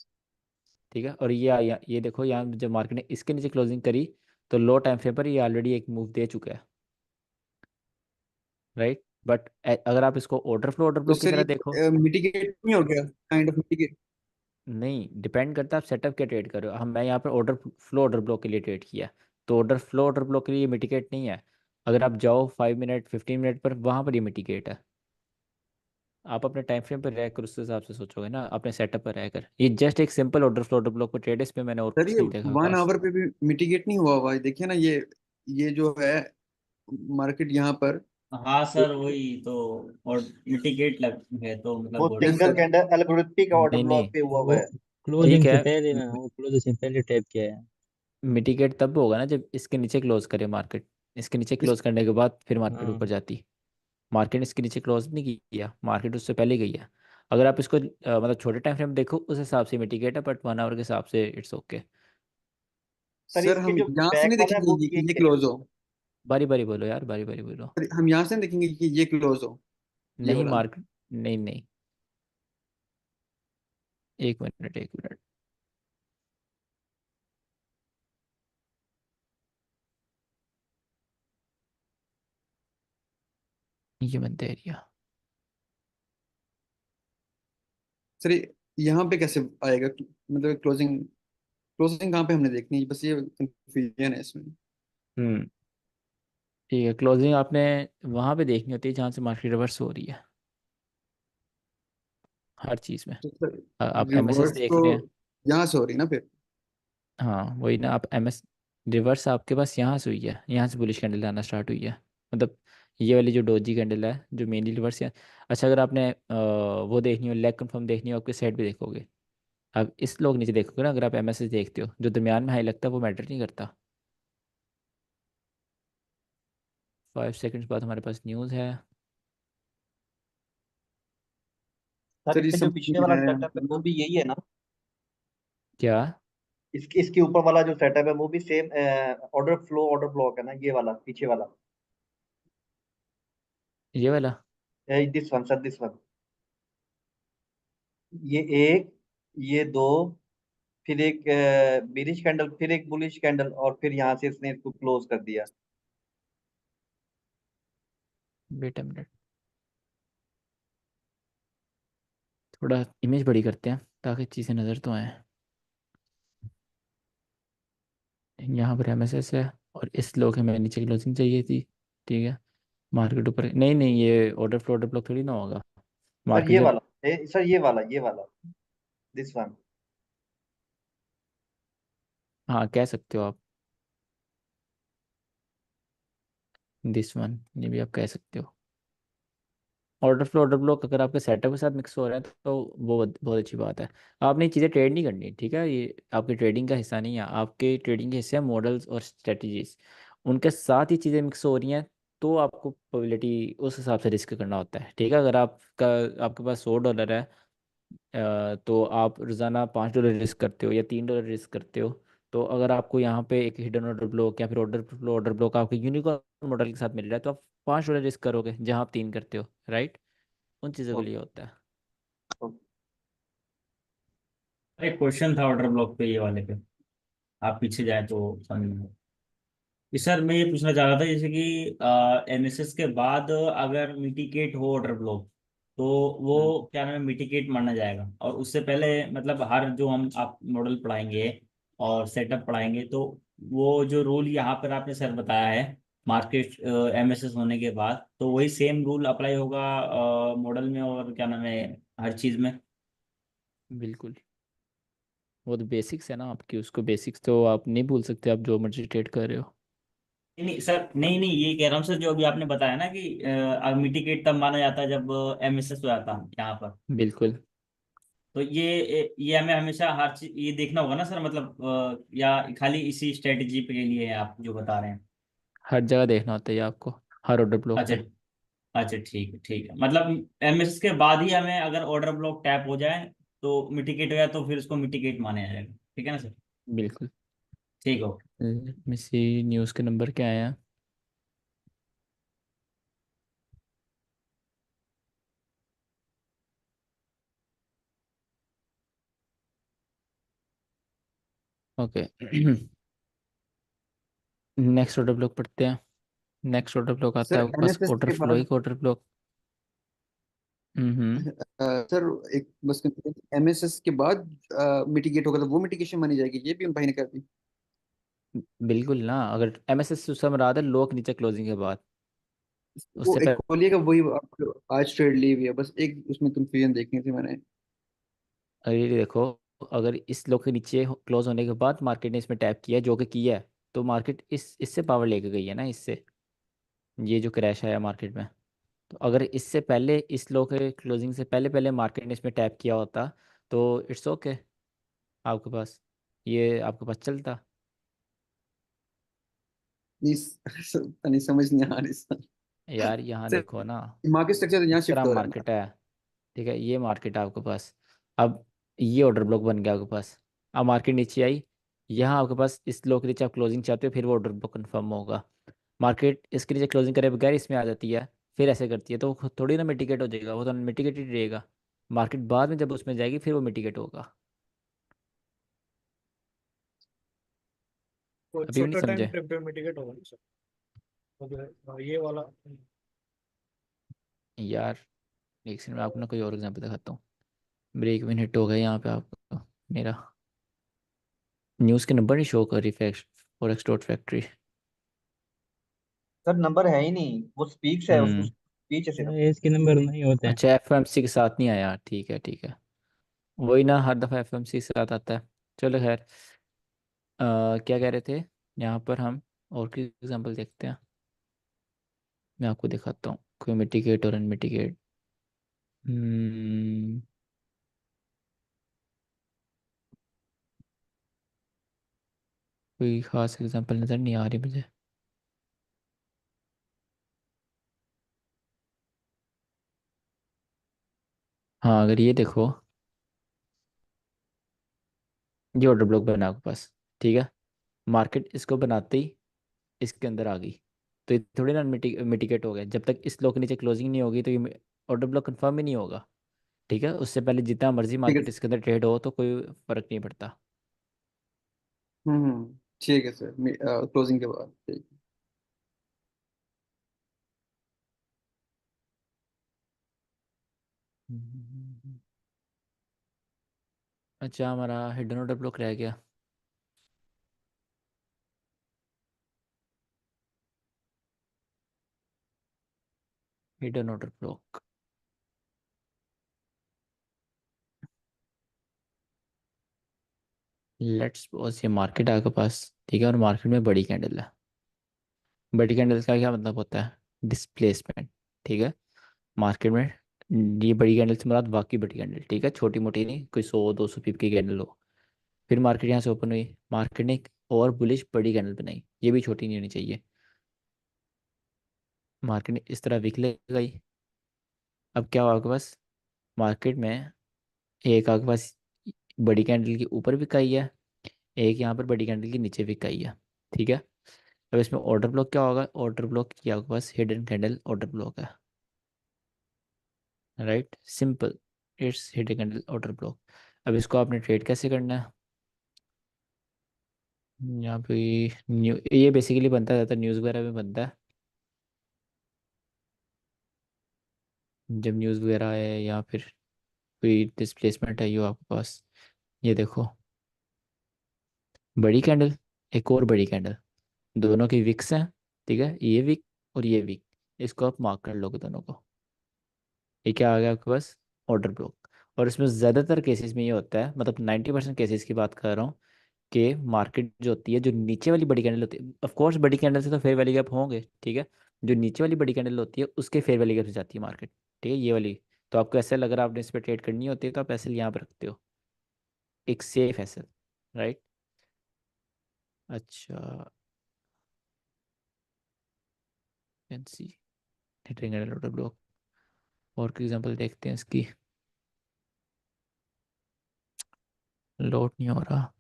Speaker 1: ठीक है, और ये देखो यहाँ जब मार्केट ने इसके नीचे क्लोजिंग करी तो लो टाइम फ्रेम पर ये ऑलरेडी एक मूव दे चुका है, राइट। बट अगर आप इसको ऑर्डर
Speaker 2: तो
Speaker 1: फ्लो की
Speaker 2: सर
Speaker 1: तरह देखो,
Speaker 2: ये मिटिगेट नहीं हो गया, काइंड ऑफ मिटिगेट?
Speaker 1: नहीं, डिपेंड करता है आप सेटअप क्या ट्रेड कर रहे हो। हम मैं यहाँ पर ऑर्डर ब्लॉक के लिए ट्रेड किया, तो ऑर्डर फ्लो के लिए मिटिगेट नहीं है। अगर आप जाओ 5 मिनट 15 मिनट पर, वहाँ पर ये मिटिगेट है। आप अपने टाइम फ्रेम पर रहकर उस हिसाब से सोचोगे ना, अपने सेटअप पर रहकर। ये जस्ट एक सिंपल ऑर्डर ब्लॉक पर ट्रेड है, इस पे मैंने और
Speaker 2: सर
Speaker 1: कुछ
Speaker 2: ये
Speaker 1: नहीं देखा
Speaker 2: 1
Speaker 1: खास।
Speaker 2: आवर पे भी मिटिगेट नहीं हुआ हुआ है, देखिए ना, ये जो है मार्केट यहाँ पर।
Speaker 4: हाँ सर वही तो। और मिटिगेट लग है तो
Speaker 5: वो
Speaker 4: मतलब
Speaker 2: yes
Speaker 5: single
Speaker 2: sir.
Speaker 5: Candle algorithmic order
Speaker 1: नहीं नहीं,
Speaker 5: ब्लॉक पे हुआ हुआ
Speaker 8: वो
Speaker 5: है।
Speaker 1: ठीक
Speaker 8: क्लोजिंग
Speaker 1: है,
Speaker 8: से पहले ना, वो क्लोजिंग से पहले टैप किया है।
Speaker 1: मिटिगेट तब होगा ना जब इसके नीचे क्लोज करे मार्केट। इसके नीचे
Speaker 2: इस
Speaker 1: क्लोज करने के बाद फिर मार्केट ऊपर
Speaker 8: हाँ,
Speaker 1: जाती। मार्केट ने इसके नीचे क्लोज नहीं किया, मार्केट उससे पहले गई है। अगर आप इसको मतलब छोटे टाइम फ्रेम देखो, उस हिसाब से मिटिगेट है, बट 1 आवर के हिसाब से इट्स ओके।
Speaker 5: सर
Speaker 2: सर
Speaker 5: इसके
Speaker 2: हम
Speaker 5: जो
Speaker 2: यहाँ से
Speaker 5: बैक
Speaker 2: नहीं
Speaker 5: वाला है
Speaker 2: देखेंगे
Speaker 5: वो भी
Speaker 2: कि ये
Speaker 5: एक
Speaker 2: क्लोज हो।
Speaker 1: बारी बारी बोलो यार, बारी बारी बोलो।
Speaker 2: सर, हम यहाँ से नहीं देखेंगे कि ये क्लोज हो, ये
Speaker 1: नहीं
Speaker 2: वाला।
Speaker 1: मार्केट, नहीं नहीं, एक मिनट एक मिनट, ये मत एरिया।
Speaker 2: सर यहाँ पे कैसे आएगा, मतलब क्लोजिंग, क्लोजिंग कहाँ पे हमने देखनी है, बस ये कंफ्यूजन है इसमें।
Speaker 1: हम्म, ठीक है, क्लोजिंग आपने वहां पे देखनी होती है जहां से मार्केट रिवर्स हो रही है, हर चीज में।
Speaker 2: तो सर
Speaker 1: आप एमएसएस
Speaker 2: रिवर्स
Speaker 1: देख
Speaker 2: तो
Speaker 1: रहे हैं।
Speaker 2: यहाँ से हो रही ना फिर?
Speaker 1: हाँ वही ना, आप एमएस रिवर्स आपके पास यहाँ से हुई है, यहाँ से बुलिश कैंडल आना स्टार्ट हुई है, मतलब ये वाली जो डोजी कैंडल है जो मेनली रिवर्स है। अच्छा, अगर आपने वो देखनी हो, लेग कंफर्म देखनी हो, आपके साइड पे देखोगे। आप इस लोग नीचे देखोगे ना, अगर आप एमएसएस देखते हो, जो दरमियान में हाई लगता है वो मैटर नहीं करता। 5 सेकंड्स बाद हमारे पास न्यूज़ है।
Speaker 5: सर
Speaker 2: सर ये
Speaker 5: इसमें जो
Speaker 2: समझ
Speaker 5: पीछे
Speaker 2: नहीं
Speaker 5: वाला
Speaker 2: आ रहा है
Speaker 5: सेटअप है
Speaker 2: हमको
Speaker 5: वो
Speaker 2: ना।
Speaker 5: भी यही है ना?
Speaker 1: क्या?
Speaker 5: इसके ऊपर वाला जो सेटअप है वो भी same order flow order block है ना, ये वाला पीछे वाला?
Speaker 1: ये वाला?
Speaker 5: This one sir, this one. ये एक, ये दो, फिर एक बेरिश कैंडल, फिर एक बुलिश कैंडल, और फिर यहाँ से इसने इसको क्लोज कर दिया।
Speaker 1: वेट अ मिनट, थोड़ा इमेज बड़ी करते हैं ताकि चीज़ें नज़र तो आए। यहाँ पर एमएसएस है, और इस लोग हमें नीचे क्लोजिंग चाहिए थी। ठीक है, मार्केट ऊपर, नहीं नहीं, ये ऑर्डर फ्लो थोड़ी ना होगा।
Speaker 5: सर
Speaker 1: मार्केट
Speaker 5: ये
Speaker 1: जब,
Speaker 5: वाला, सर ये वाला दिस वन।
Speaker 1: हाँ कह सकते हो आप, दिस वन, ये भी आप कह सकते हो। ऑर्डर ब्लॉक अगर आपके सेटअप के साथ मिक्स हो रहा है तो वो बहुत अच्छी बात है। आपने ये चीज़ें ट्रेड नहीं करनी, ठीक है, ये आपकी ट्रेडिंग का हिस्सा नहीं है। आपके ट्रेडिंग के हिस्से हैं मॉडल्स और स्ट्रेटजीज, उनके साथ ये चीज़ें मिक्स हो रही हैं, तो आपको प्रोबेबिलिटी उस हिसाब से रिस्क करना होता है। ठीक है, अगर आपके पास $100 है, तो आप रोज़ाना $5 रिस्क करते हो या $3 रिस्क करते हो। तो अगर आपको यहाँ पे एक हिडन ऑर्डर ब्लॉक या फिर ऑर्डर ब्लॉक आपके यूनिकॉर्न मॉडल के साथ मिल रहा है, तो आप $5 रिस्क करोगे जहाँ आप 3 करते हो, राइट। उन चीज़ों के लिए होता है।
Speaker 4: एक क्वेश्चन था ऑर्डर ब्लॉक पे, ये वाले पे आप पीछे जाए तो समझ में। जी सर, मैं ये पूछना चाह रहा था जैसे कि एमएसएस के बाद अगर मिटिगेट हो ऑर्डर ब्लॉक, तो वो क्या नाम है, मिटिगेट माना जाएगा। और उससे पहले मतलब हर जो हम आप मॉडल पढ़ाएंगे और सेटअप पढ़ाएंगे, तो वो जो रूल यहाँ पर आपने सर बताया है मार्केट एमएसएस होने के बाद, तो वही सेम रूल अप्लाई होगा मॉडल में और क्या नाम है हर चीज़ में?
Speaker 1: बिल्कुल, वो तो बेसिक्स है ना आपकी, उसको बेसिक्स तो आप नहीं भूल सकते, आप जो मर्जी ट्रेड कर रहे हो।
Speaker 4: नहीं नहीं सर, नहीं नहीं, ये कह रहा हूँ सर, जो अभी आपने बताया ना कि मिटिगेट तब माना जाता है जब एमएसएस हो जाता है यहाँ पर।
Speaker 1: बिल्कुल।
Speaker 4: तो ये हमें हमेशा हर चीज ये देखना होगा ना सर, मतलब या खाली इसी स्ट्रेटेजी के लिए है आप जो बता रहे हैं?
Speaker 1: हर जगह देखना होता है ये आपको, हर ऑर्डर ब्लॉक
Speaker 4: अच्छा।
Speaker 1: में।
Speaker 4: अच्छा ठीक है ठीक है, मतलब एमएसएस के बाद ही हमें अगर ऑर्डर ब्लॉक टैप हो जाए तो मिटिगेट हो जाए तो फिर उसको मिटिगेट माना जाएगा, ठीक है ना सर?
Speaker 1: बिल्कुल।
Speaker 4: ठीक है ओके।
Speaker 1: लेट मी सी न्यूज़ के नंबर क्या आए हैं। ओके। नेक्स्ट ऑर्डर ब्लॉक पढ़ते हैं। नेक्स्ट ऑर्डर ब्लॉक आता
Speaker 2: सर
Speaker 1: है आपके पास
Speaker 2: एमएसएस
Speaker 1: ऑर्डर
Speaker 2: के बाद
Speaker 1: फ्लोइंग ऑर्डर ब्लॉक। हम्म।
Speaker 2: सर एक बस एमएसएस के बाद मिटिगेट होगा तो वो मिटिगेशन मानी जाएगी, ये भी उन भाई ने कर दी।
Speaker 1: बिल्कुल ना, अगर एमएसएस सिस्टम रहा था लॉक नीचे क्लोजिंग के बाद,
Speaker 2: वो
Speaker 1: उससे
Speaker 2: एक
Speaker 1: पहले।
Speaker 2: खोलिएगा वही आपको आज ट्रेड ली हुई है, बस एक उसमें कंफ्यूजन देखनी थी मैंने।
Speaker 1: अगर ये देखो, अगर इस लॉक के नीचे क्लोज होने के बाद मार्केट ने इसमें टैप किया जो कि किया है, तो मार्केट इससे पावर लेके गई है ना इससे, ये जो क्रैश आया मार्केट में। तो अगर इससे पहले इस लो के क्लोजिंग से पहले पहले मार्केट ने इसमें टैप किया होता, तो इट्स ओके, आपके पास ये आपके पास चलता।
Speaker 2: नहीं नहीं समझ नहीं आ रही सर।
Speaker 1: यार यहाँ
Speaker 2: सर
Speaker 1: देखो ना,
Speaker 2: मार्केट स्ट्रक्चर तो यहाँ
Speaker 1: इस
Speaker 2: शिफ्ट
Speaker 1: तरह
Speaker 2: हो रहा है ना।
Speaker 1: मार्केट है। ठीक है, ये मार्केट है आपके पास। अब ये ऑर्डर ब्लॉक बन गया आपके पास। अब मार्केट नीचे आई, यहाँ आपके पास इस लो के नीचे आप क्लोजिंग चाहते हो, फिर वो ऑर्डर ब्लॉक कन्फर्म होगा। मार्केट इसके नीचे क्लोजिंग करे बगैर इसमें आ जाती है, फिर ऐसे करती है, तो वो खुद थोड़ी ना मिटिगेट हो जाएगा, वो तो मिटिगेटेड रहेगा। मार्केट बाद में जब उसमें जाएगी फिर वो मिटिगेट होगा।
Speaker 9: वो
Speaker 1: अभी भी नहीं
Speaker 9: छोटा टाइम
Speaker 1: समझे?
Speaker 9: फ्रेम पे मिटिगेट होगा ना सर? तो ये वाला।
Speaker 1: यार एक सेकंड में आपको ना कोई और एग्जांपल दिखाता हूँ। ब्रेक इवन हिट हो गया यहाँ पे आपको, मेरा न्यूज़ के नंबर नहीं शो कर रही fact for extort factory.
Speaker 5: Sir number है ही नहीं, वो स्पीच है, उसको
Speaker 1: हम्म।
Speaker 5: स्पीच है सिर्फ।
Speaker 8: एज के नंबर नहीं होते हैं।
Speaker 1: अच्छा, एफएमसी के साथ नहीं आया, ठीक है ठीक है। वही ना, हर दफ़ा एफएमसी के साथ आता है। चलो खैर, क्या कह रहे थे, यहाँ पर हम और की एग्जांपल देखते हैं। मैं आपको दिखाता हूँ कोई मिटिगेट और अनमिटिगेट। हम्म। कोई खास एग्जांपल नज़र नहीं आ रही मुझे। हाँ, अगर ये देखो, ये ऑर्डर ब्लॉक बना आपके पास, ठीक है। मार्केट इसको बनाते ही इसके अंदर आ गई, तो ये थोड़ी ना मिटिगेट हो गया। जब तक इस लो के नीचे क्लोजिंग नहीं होगी तो ये ऑर्डर ब्लॉक कंफर्म ही नहीं होगा। ठीक है, उससे पहले जितना मर्जी
Speaker 2: ठीक है।
Speaker 1: मार्केट इसके अंदर ट्रेड हो तो कोई फर्क नहीं पड़ता।
Speaker 2: ठीक है सर, क्लोजिंग के बाद ठीक है।
Speaker 1: अच्छा, हमारा हिडन ऑर्डर ब्लॉक रह गया। Hidden order block, let's suppose ये मार्केट है आपके पास, ठीक है, और मार्केट में बड़ी कैंडल है। बड़ी कैंडल का क्या मतलब होता है? डिस्प्लेसमेंट। ठीक है, मार्केट में ये बड़ी कैंडल से मुराद वाकई बड़ी कैंडल, ठीक है, छोटी मोटी नहीं, कोई 100 200 पिप की कैंडल हो। फिर मार्केट यहाँ से ओपन हुई, मार्केट ने एक और बुलिश बड़ी कैंडल बनाई, ये भी छोटी नहीं होनी चाहिए। मार्केट ने इस तरह विक ले गई। अब क्या हुआ आपके पास, मार्केट में एक आपके पास बड़ी कैंडल के ऊपर बिकाई है, एक यहाँ पर बड़ी कैंडल के नीचे बिकाई है। ठीक है, अब इसमें ऑर्डर ब्लॉक क्या होगा? ऑर्डर ब्लॉक की आपके पास हिडन कैंडल ऑर्डर ब्लॉक है। Right, simple, it's hidden candle order block. अब इसको आपने ट्रेड कैसे करना है? यहाँ पे ये बेसिकली बनता रहता है, न्यूज़ वगैरह में बनता है। जब न्यूज़ वगैरह है या फिर कोई डिस्प्लेसमेंट है, ये आपके पास, ये देखो, बड़ी कैंडल, एक और बड़ी कैंडल, दोनों की विक्स हैं। ठीक है, ये विक और ये विक, इसको आप मार्क कर लोगे दोनों को। ये क्या आ गया आपके पास? Order block. और इसमें ज़्यादातर केसेस में ये होता है, मतलब 90% केसेस की बात कर रहा हूँ, कि मार्केट जो होती है, जो नीचे वाली बड़ी कैंडल होती है, ऑफ कोर्स बड़ी कैंडल से तो फेयर वैल्यू गैप होंगे, ठीक है, जो नीचे वाली बड़ी कैंडल होती है उसके फेयर वैल्यू गैप से जाती है मार्केट, ठीक है, ये वाली। तो आपको ऐसे लग रहा है आपने इस पर ट्रेड करनी होती है तो आप ऐसे यहाँ पर रखते हो, एक सेफ एसेट, राइट। अच्छा, can see hitting and load block, और एग्जांपल देखते हैं इसकी। लोड नहीं हो रहा।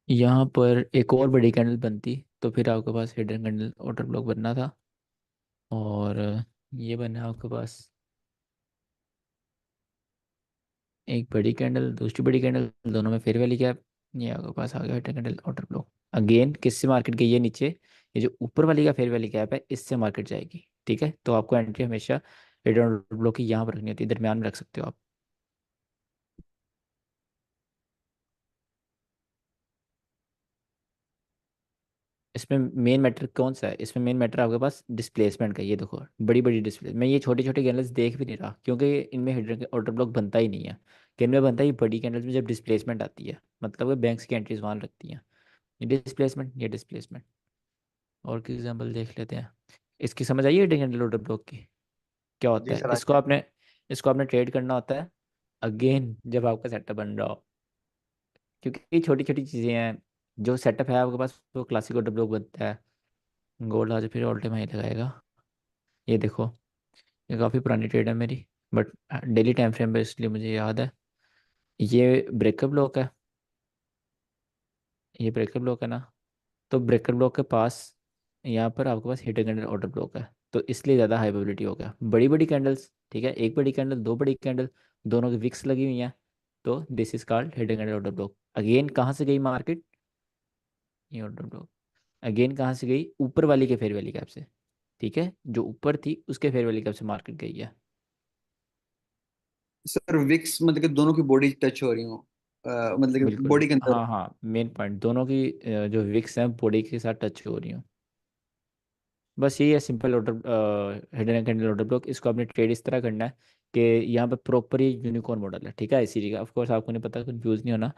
Speaker 1: यहाँ पर एक और बड़ी कैंडल बनती तो फिर आपके पास हिडन कैंडल ऑर्डर ब्लॉक बनना था, और ये बना आपके पास एक बड़ी कैंडल, दूसरी बड़ी कैंडल, दोनों में फेयर वैल्यू गैप, ये आपके पास आ गया hidden candle order block. Again किससे मार्केट गई है नीचे, ये जो ऊपर वाली का फेयर वैल्यू गैप है इससे मार्केट जाएगी, ठीक है। तो आपको एंट्री हमेशा हिडन ऑर्डर ब्लॉक की यहाँ पर रखनी होती है, दरमियान में रख सकते हो आप। इसमें मेन मैटर कौन सा है, इसमें मेन मैटर आपके पास डिस्प्लेसमेंट का, ये देखो बड़ी बड़ी डिस्प्ले, मैं ये छोटी छोटी कैंडल्स देख भी नहीं रहा क्योंकि इनमें हिडन ऑर्डर ब्लॉक बनता ही नहीं है। कि इनमें बनता है ये बड़ी कैंडल्स में जब डिस्प्लेसमेंट आती है, मतलब कि बैंक्स की एंट्रीज वहाँ लगती हैं। ये डिस्प्लेसमेंट, ये डिस्प्लेसमेंट। और की एग्जाम्पल देख लेते हैं। इसकी समझ आई है हिडन कैंडल ऑर्डर ब्लॉक की, क्या होता
Speaker 5: जी
Speaker 1: है।
Speaker 5: सर आ
Speaker 1: इसको
Speaker 5: गया।
Speaker 1: आपने, इसको आपने ट्रेड करना होता है अगेन जब आपका सेटअप बन रहा हो, क्योंकि ये छोटी छोटी चीज़ें हैं। जो सेटअप है आपके पास वो क्लासिक ऑर्डर ब्लॉक बनता है। गोल्ड आज फिर ऑल टाइम हाई लगाएगा, ये देखो, ये काफ़ी पुरानी ट्रेड है मेरी, बट डेली टाइम फ्रेम पे इसलिए मुझे याद है। ये ब्रेकअप ब्लॉक है, ये ब्रेकअप ब्लॉक है ना। तो ब्रेकअप ब्लॉक के पास यहाँ पर आपके पास हिडन कैंडल ऑर्डर ब्लॉक है, तो इसलिए ज़्यादा हाई प्रोबेबिलिटी हो गया। बड़ी बड़ी कैंडल्स, ठीक है, एक बड़ी कैंडल, दो बड़ी कैंडल, दोनों की विक्स लगी हुई हैं, तो this is called hidden candle order block. Again कहाँ से गई मार्केट, ये ऑर्डर ब्लॉक अगेन कहाँ से गई, ऊपर वाली के फेयर वैल्यू गैप से, ठीक है, जो ऊपर थी उसके फेयर वैल्यू गैप से मार्केट गई है।
Speaker 2: सर विक्स मतलब कि दोनों की बॉडी टच हो रही हो, मतलब कि
Speaker 1: बिल्कुल,
Speaker 2: बॉडी के अंदर।
Speaker 1: हाँ हाँ, मेन पॉइंट दोनों की जो विक्स हैं बॉडी के साथ टच हो रही हूँ। बस यही है simple order, hidden candle order block. इसको आपने ट्रेड इस तरह करना है कि यहाँ पे प्रॉपर ही यूनिकॉर्न मॉडल है, ठीक है, आईसीटी का, ऑफ कोर्स आपको नहीं पता, कंफ्यूज नहीं होना।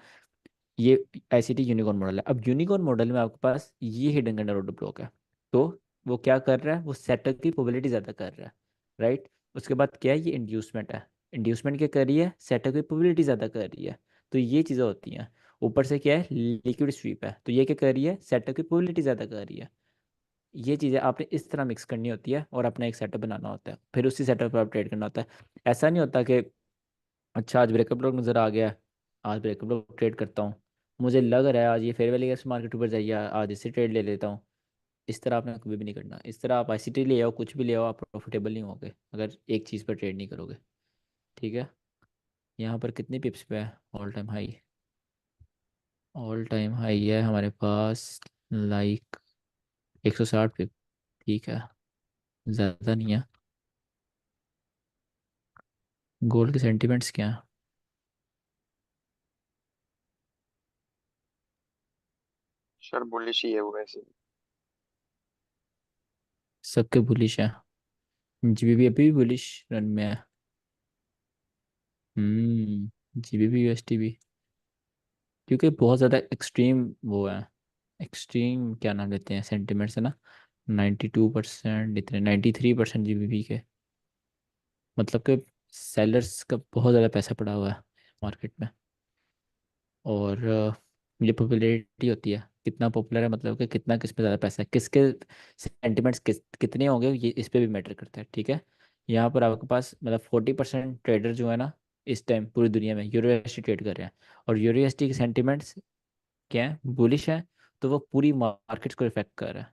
Speaker 1: ये आईसीटी यूनिकॉर्न मॉडल है। अब यूनिकॉर्न मॉडल में आपके पास ये हिडन कैंडल ऑर्डर ब्लॉक है, तो वो क्या कर रहा है, वो सेटअप की प्रोबेबिलिटी ज़्यादा कर रहा है, राइट। उसके बाद क्या है, ये इंड्यूसमेंट है, इंड्यूसमेंट क्या कर रही है, सेटअप की प्रोबेबिलिटी ज़्यादा कर रही है। तो ये चीज़ें होती हैं। ऊपर से क्या है, लिक्विड स्वीप है, तो ये क्या कर रही है, सेटअप की प्रोबेबिलिटी ज़्यादा कर रही है। ये चीज़ें आपने इस तरह मिक्स करनी होती है और अपना एक सेटअप बनाना होता है, फिर उसी सेटअप पर आप ट्रेड करना होता है। ऐसा नहीं होता कि अच्छा आज ब्रेकअप ब्लॉक नज़र आ गया, आज ब्रेकअप ब्लॉक ट्रेड करता हूँ, मुझे लग रहा है आज ये फेयर वैल्यू गैस मार्केट ऊपर जाइए, आज इससे ट्रेड ले लेता हूँ। इस तरह आपने कभी भी नहीं करना। इस तरह आप आईसीटी ले आओ, कुछ भी ले आओ, आप प्रॉफिटेबल नहीं होगे अगर एक चीज़ पर ट्रेड नहीं करोगे, ठीक है। यहाँ पर कितने पिप्स पे है all time high, all time high है हमारे पास लाइक 160 पिप, ठीक है, ज़्यादा नहीं है। गोल्ड के सेंटिमेंट्स क्या हैं,
Speaker 3: सर बुलिश ही है वो वैसे।
Speaker 1: सबके बुलिश है, जीबीबी अभी भी बुलिश रन में है। जीबीबी यूएसटी भी, क्योंकि बहुत ज़्यादा एक्सट्रीम वो है, एक्सट्रीम क्या नाम लेते हैं सेंटिमेंट्स है ना। 92%, इतने 93% जीबीबी के, मतलब कि सेलर्स का बहुत ज़्यादा पैसा पड़ा हुआ है मार्केट में। और ये पॉपुलैरिटी होती है, कितना पॉपुलर है, मतलब कि कितना किस पे ज़्यादा पैसा है, किसके सेंटिमेंट्स कितने होंगे, ये इस पे भी मैटर करता है, ठीक है। यहाँ पर आपके पास मतलब 40% ट्रेडर जो है ना इस टाइम पूरी दुनिया में यूरोएसटी ट्रेड कर रहे हैं, और यूरोएसटी के सेंटिमेंट्स क्या है, बुलिश है, तो वो पूरी मार्केट को इफेक्ट कर रहा है।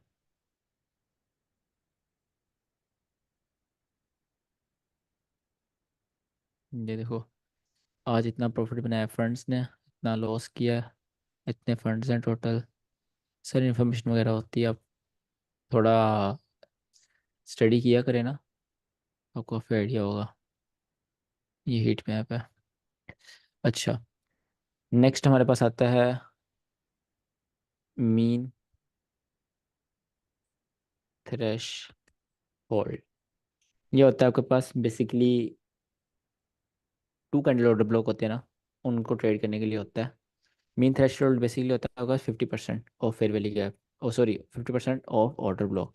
Speaker 1: ये देखो, आज इतना प्रॉफिट बनाया फंड्स ने, इतना लॉस किया, इतने फंड्स हैं टोटल। सारी इन्फॉर्मेशन वगैरह होती है, आप थोड़ा स्टडी किया करें ना, आपको काफ़ी आइडिया होगा। ये हीट मैप है। अच्छा, नेक्स्ट हमारे पास आता है मीन थ्रेश होल्ड। ये होता है आपके पास basically two candle order block होते हैं ना, उनको ट्रेड करने के लिए होता है। मीन थ्रेशोल्ड बेसिकली होता होगा 50% of fair value gap, oh sorry 50% of order block.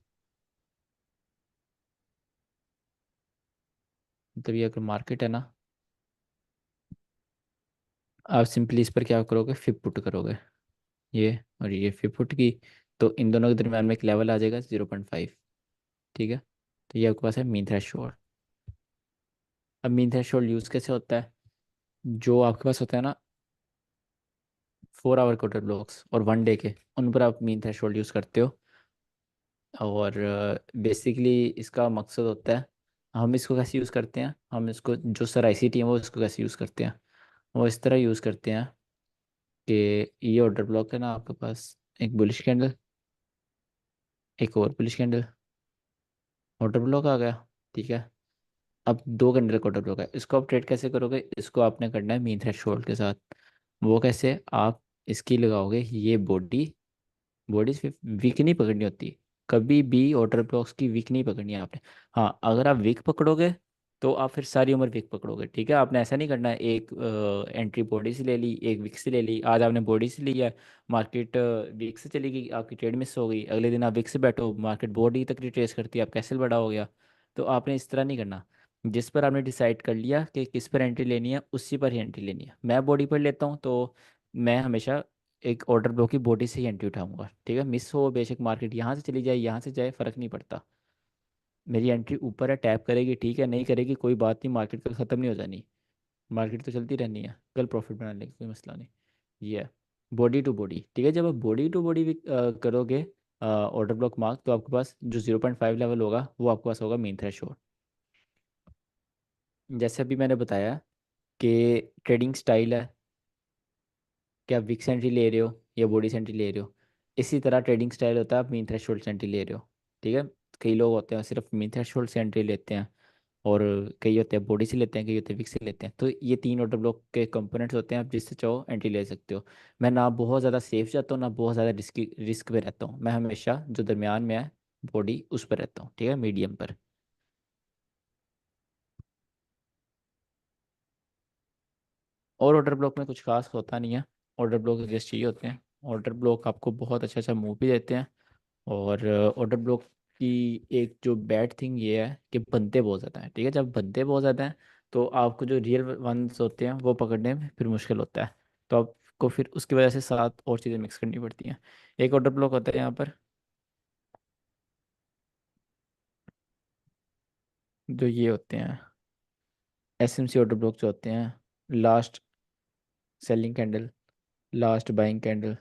Speaker 1: मतलब ये अगर मार्केट है ना, आप सिंपली इस पर क्या करोगे, फिप पुट करोगे ये और ये फिप पुट की, तो इन दोनों के दरम्यान में एक लेवल आ जाएगा 0.5। ठीक है, तो ये आपके पास है मीन थ्रेशोल्ड। अब मीन थ्रेशोल्ड यूज़ कैसे होता है, जो आपके पास होता है ना 4 आवर क्वार्टर ब्लॉक्स और 1 डे के, उन पर आप मीन थ्रेशोल्ड यूज़ करते हो। और बेसिकली इसका मकसद होता है, हम इसको कैसे यूज़ करते हैं, हम इसको जो सर आईसीटी है वो इसको कैसे यूज़ करते हैं, वो इस तरह यूज़ करते हैं कि ये ऑर्डर ब्लॉक है ना आपके पास, एक बुलिश कैंडल, एक और बुलिश कैंडल, ऑर्डर ब्लॉक आ गया। ठीक है, अब 2 कैंडल का ऑर्डर ब्लॉक है, इसको आप ट्रेड कैसे करोगे, इसको आपने करना है मीन थ्रेशोल्ड के साथ। वो कैसे, आप इसकी लगाओगे ये बॉडी, बॉडी सिर्फ वीक नहीं पकड़नी होती, कभी भी ऑर्डर ब्लॉक्स की वीक नहीं पकड़नी है आपने। हाँ, अगर आप वीक पकड़ोगे तो आप फिर सारी उम्र वीक पकड़ोगे। ठीक है, आपने ऐसा नहीं करना है, एक एंट्री बॉडी से ले ली, एक वीक से ले ली, आज आपने बॉडी से लिया, मार्केट वीक से चली गई, आपकी ट्रेड मिस हो गई, अगले दिन आप वीक से बैठो, मार्केट बॉडी तक रिट्रेस करती है, आप कैसल बड़ा हो गया। तो आपने इस तरह नहीं करना। जिस पर आपने डिसाइड कर लिया कि किस पर एंट्री लेनी है, उसी पर ही एंट्री लेनी है। मैं बॉडी पर लेता हूँ तो मैं हमेशा एक ऑर्डर ब्लॉक की बॉडी से ही एंट्री उठाऊंगा। ठीक है, मिस हो बेशक मार्केट यहाँ से चली जाए यहाँ से जाए, फ़र्क नहीं पड़ता, मेरी एंट्री ऊपर है, टैप करेगी ठीक है, नहीं करेगी कोई बात नहीं, मार्केट कल ख़त्म नहीं हो जानी, मार्केट तो चलती रहनी है, कल प्रॉफिट बना लेंगे, कोई मसला नहीं। ये है बॉडी टू बॉडी। ठीक है, जब आप बॉडी टू बॉडी करोगे ऑर्डर ब्लॉक मार्क, तो आपके पास जो 0.5 लेवल होगा वो आपके पास होगा मीन थ्रेशोल्ड। जैसे अभी मैंने बताया कि ट्रेडिंग स्टाइल है कि आप विक सेंट्री ले रहे हो या बॉडी सेंट्री ले रहे हो, इसी तरह ट्रेडिंग स्टाइल होता है, आप मीन थ्रेशोल्ड सेंट्री ले रहे हो। ठीक है, कई लोग होते हैं सिर्फ मीन थ्रेशोल्ड सेंट्री लेते हैं, और कई होते हैं बॉडी से लेते हैं, कई होते हैं विक से लेते हैं। तो ये 3 ऑर्डर ब्लॉक के कंपोनेंट्स होते हैं, आप जिससे चाहो एंट्री ले सकते हो। मैं ना बहुत ज़्यादा सेफ जाता हूँ ना बहुत ज़्यादा रिस्क पे रहता हूँ, मैं हमेशा जो दरमियान में है बॉडी उस पर रहता हूँ। ठीक है, मीडियम पर। और ऑर्डर ब्लॉक में कुछ खास होता नहीं है, ऑर्डर ब्लॉक जस्ट यही होते हैं। ऑर्डर ब्लॉक आपको बहुत अच्छा अच्छा मूव भी देते हैं। और ऑर्डर ब्लॉक की एक जो बैड थिंग ये है कि बनते बहुत ज़्यादा हैं। ठीक है, जब बनते बहुत ज़्यादा हैं तो आपको जो रियल वंस होते हैं वो पकड़ने में फिर मुश्किल होता है, तो आपको फिर उसकी वजह से साथ और चीज़ें मिक्स करनी पड़ती हैं। एक ऑर्डर ब्लॉक होता है यहाँ पर, जो ये होते हैं एसएमसी ऑर्डर ब्लॉक जो होते हैं, last selling candle, last buying candle,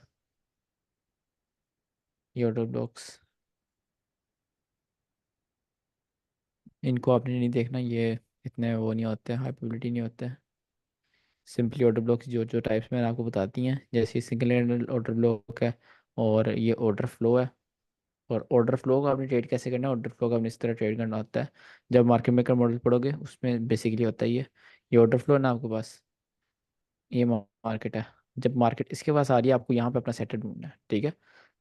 Speaker 1: ये ऑर्डर ब्लॉक्स, इनको आपने नहीं देखना, ये इतने वो नहीं होते हैं, हाई प्रोबेबिलिटी नहीं होते हैं। सिंपली ऑर्डर ब्लॉक जो जो टाइप्स मैंने आपको बताती हैं, जैसे सिंगल हैंडल ऑर्डर ब्लॉक है और ये ऑर्डर फ्लो है। और ऑर्डर फ्लो का आपने ट्रेड कैसे करना है, ऑर्डर फ्लो का आपने इस तरह ट्रेड करना होता है, जब मार्केट मेकर मॉडल पढ़ोगे उसमें बेसिकली होता है ये ऑर्डर फ्लो है ना आपके पास, ये मार्केट है, जब मार्केट इसके पास आ रही है आपको यहाँ पे अपना सेटल ढूंढना है। ठीक है,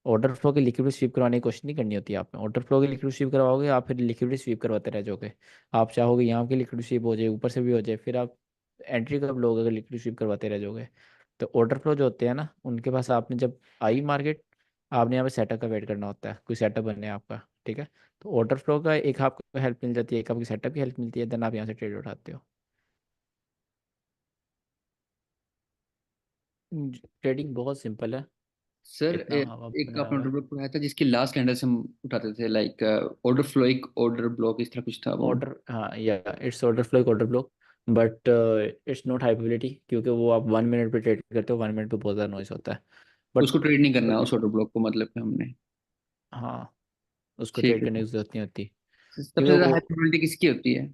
Speaker 1: ऑर्डर फ्लो की लिक्विडिटी स्वीप करवाने की कोशिश नहीं करनी होती है आपने, ऑर्डर फ्लो की लिक्विडिटी स्वीप करवाओगे आप फिर लिक्विडिटी स्वीप करवाते रह जाओगे। आप चाहोगे यहाँ की लिक्विडिटी स्वीप हो जाए, ऊपर से भी हो जाए, फिर आप एंट्री कब लोगे अगर लिक्विडिटी स्वीप करवाते रह जाओगे। तो ऑर्डर फ्लो जो होते हैं ना उनके पास आपने जब आई मार्केट, आपने यहाँ पे सेटअप का वेट करना होता है, कोई सेटअप बनने आपका। ठीक है, तो ऑर्डर फ्लो का एक आपको हेल्प मिल जाती है, एक आपकी सेटअप की हेल्प मिलती है, देन आप यहाँ से ट्रेड उठाते हो। ट्रेडिंग बहुत सिंपल है,
Speaker 2: सर
Speaker 1: इतना आप
Speaker 2: एक
Speaker 1: बनाया
Speaker 2: आपने
Speaker 1: हुआ
Speaker 2: ऑर्डर
Speaker 1: है।
Speaker 2: ब्लॉक पढ़ाया था जिसकी लास्ट कैंडल से हम उठाते थे, लाइक ऑर्डर फ्लो एक ऑर्डर ब्लॉक इस तरह कुछ था वो।
Speaker 1: ऑर्डर, हाँ या इट्स ऑर्डर फ्लो, एक order block, but it's not hypeability, क्योंकि वो आप 1 मिनट पे ट्रेड करते हो, 1 मिनट पे बहुत ज़्यादा नॉइस होता है। बट
Speaker 2: उसको ट्रेड नहीं करना उस ऑर्डर ब्लॉक को, मतलब कि हमने।
Speaker 1: हाँ, उसको
Speaker 2: ठीक
Speaker 1: ट्रेड
Speaker 2: है
Speaker 1: करने
Speaker 2: सर।
Speaker 1: की जरूरत नहीं होती,
Speaker 2: सबसे
Speaker 1: क्योंकि
Speaker 2: ज्यादा हाई
Speaker 1: वो
Speaker 2: प्रोबेबिलिटी किसकी होती है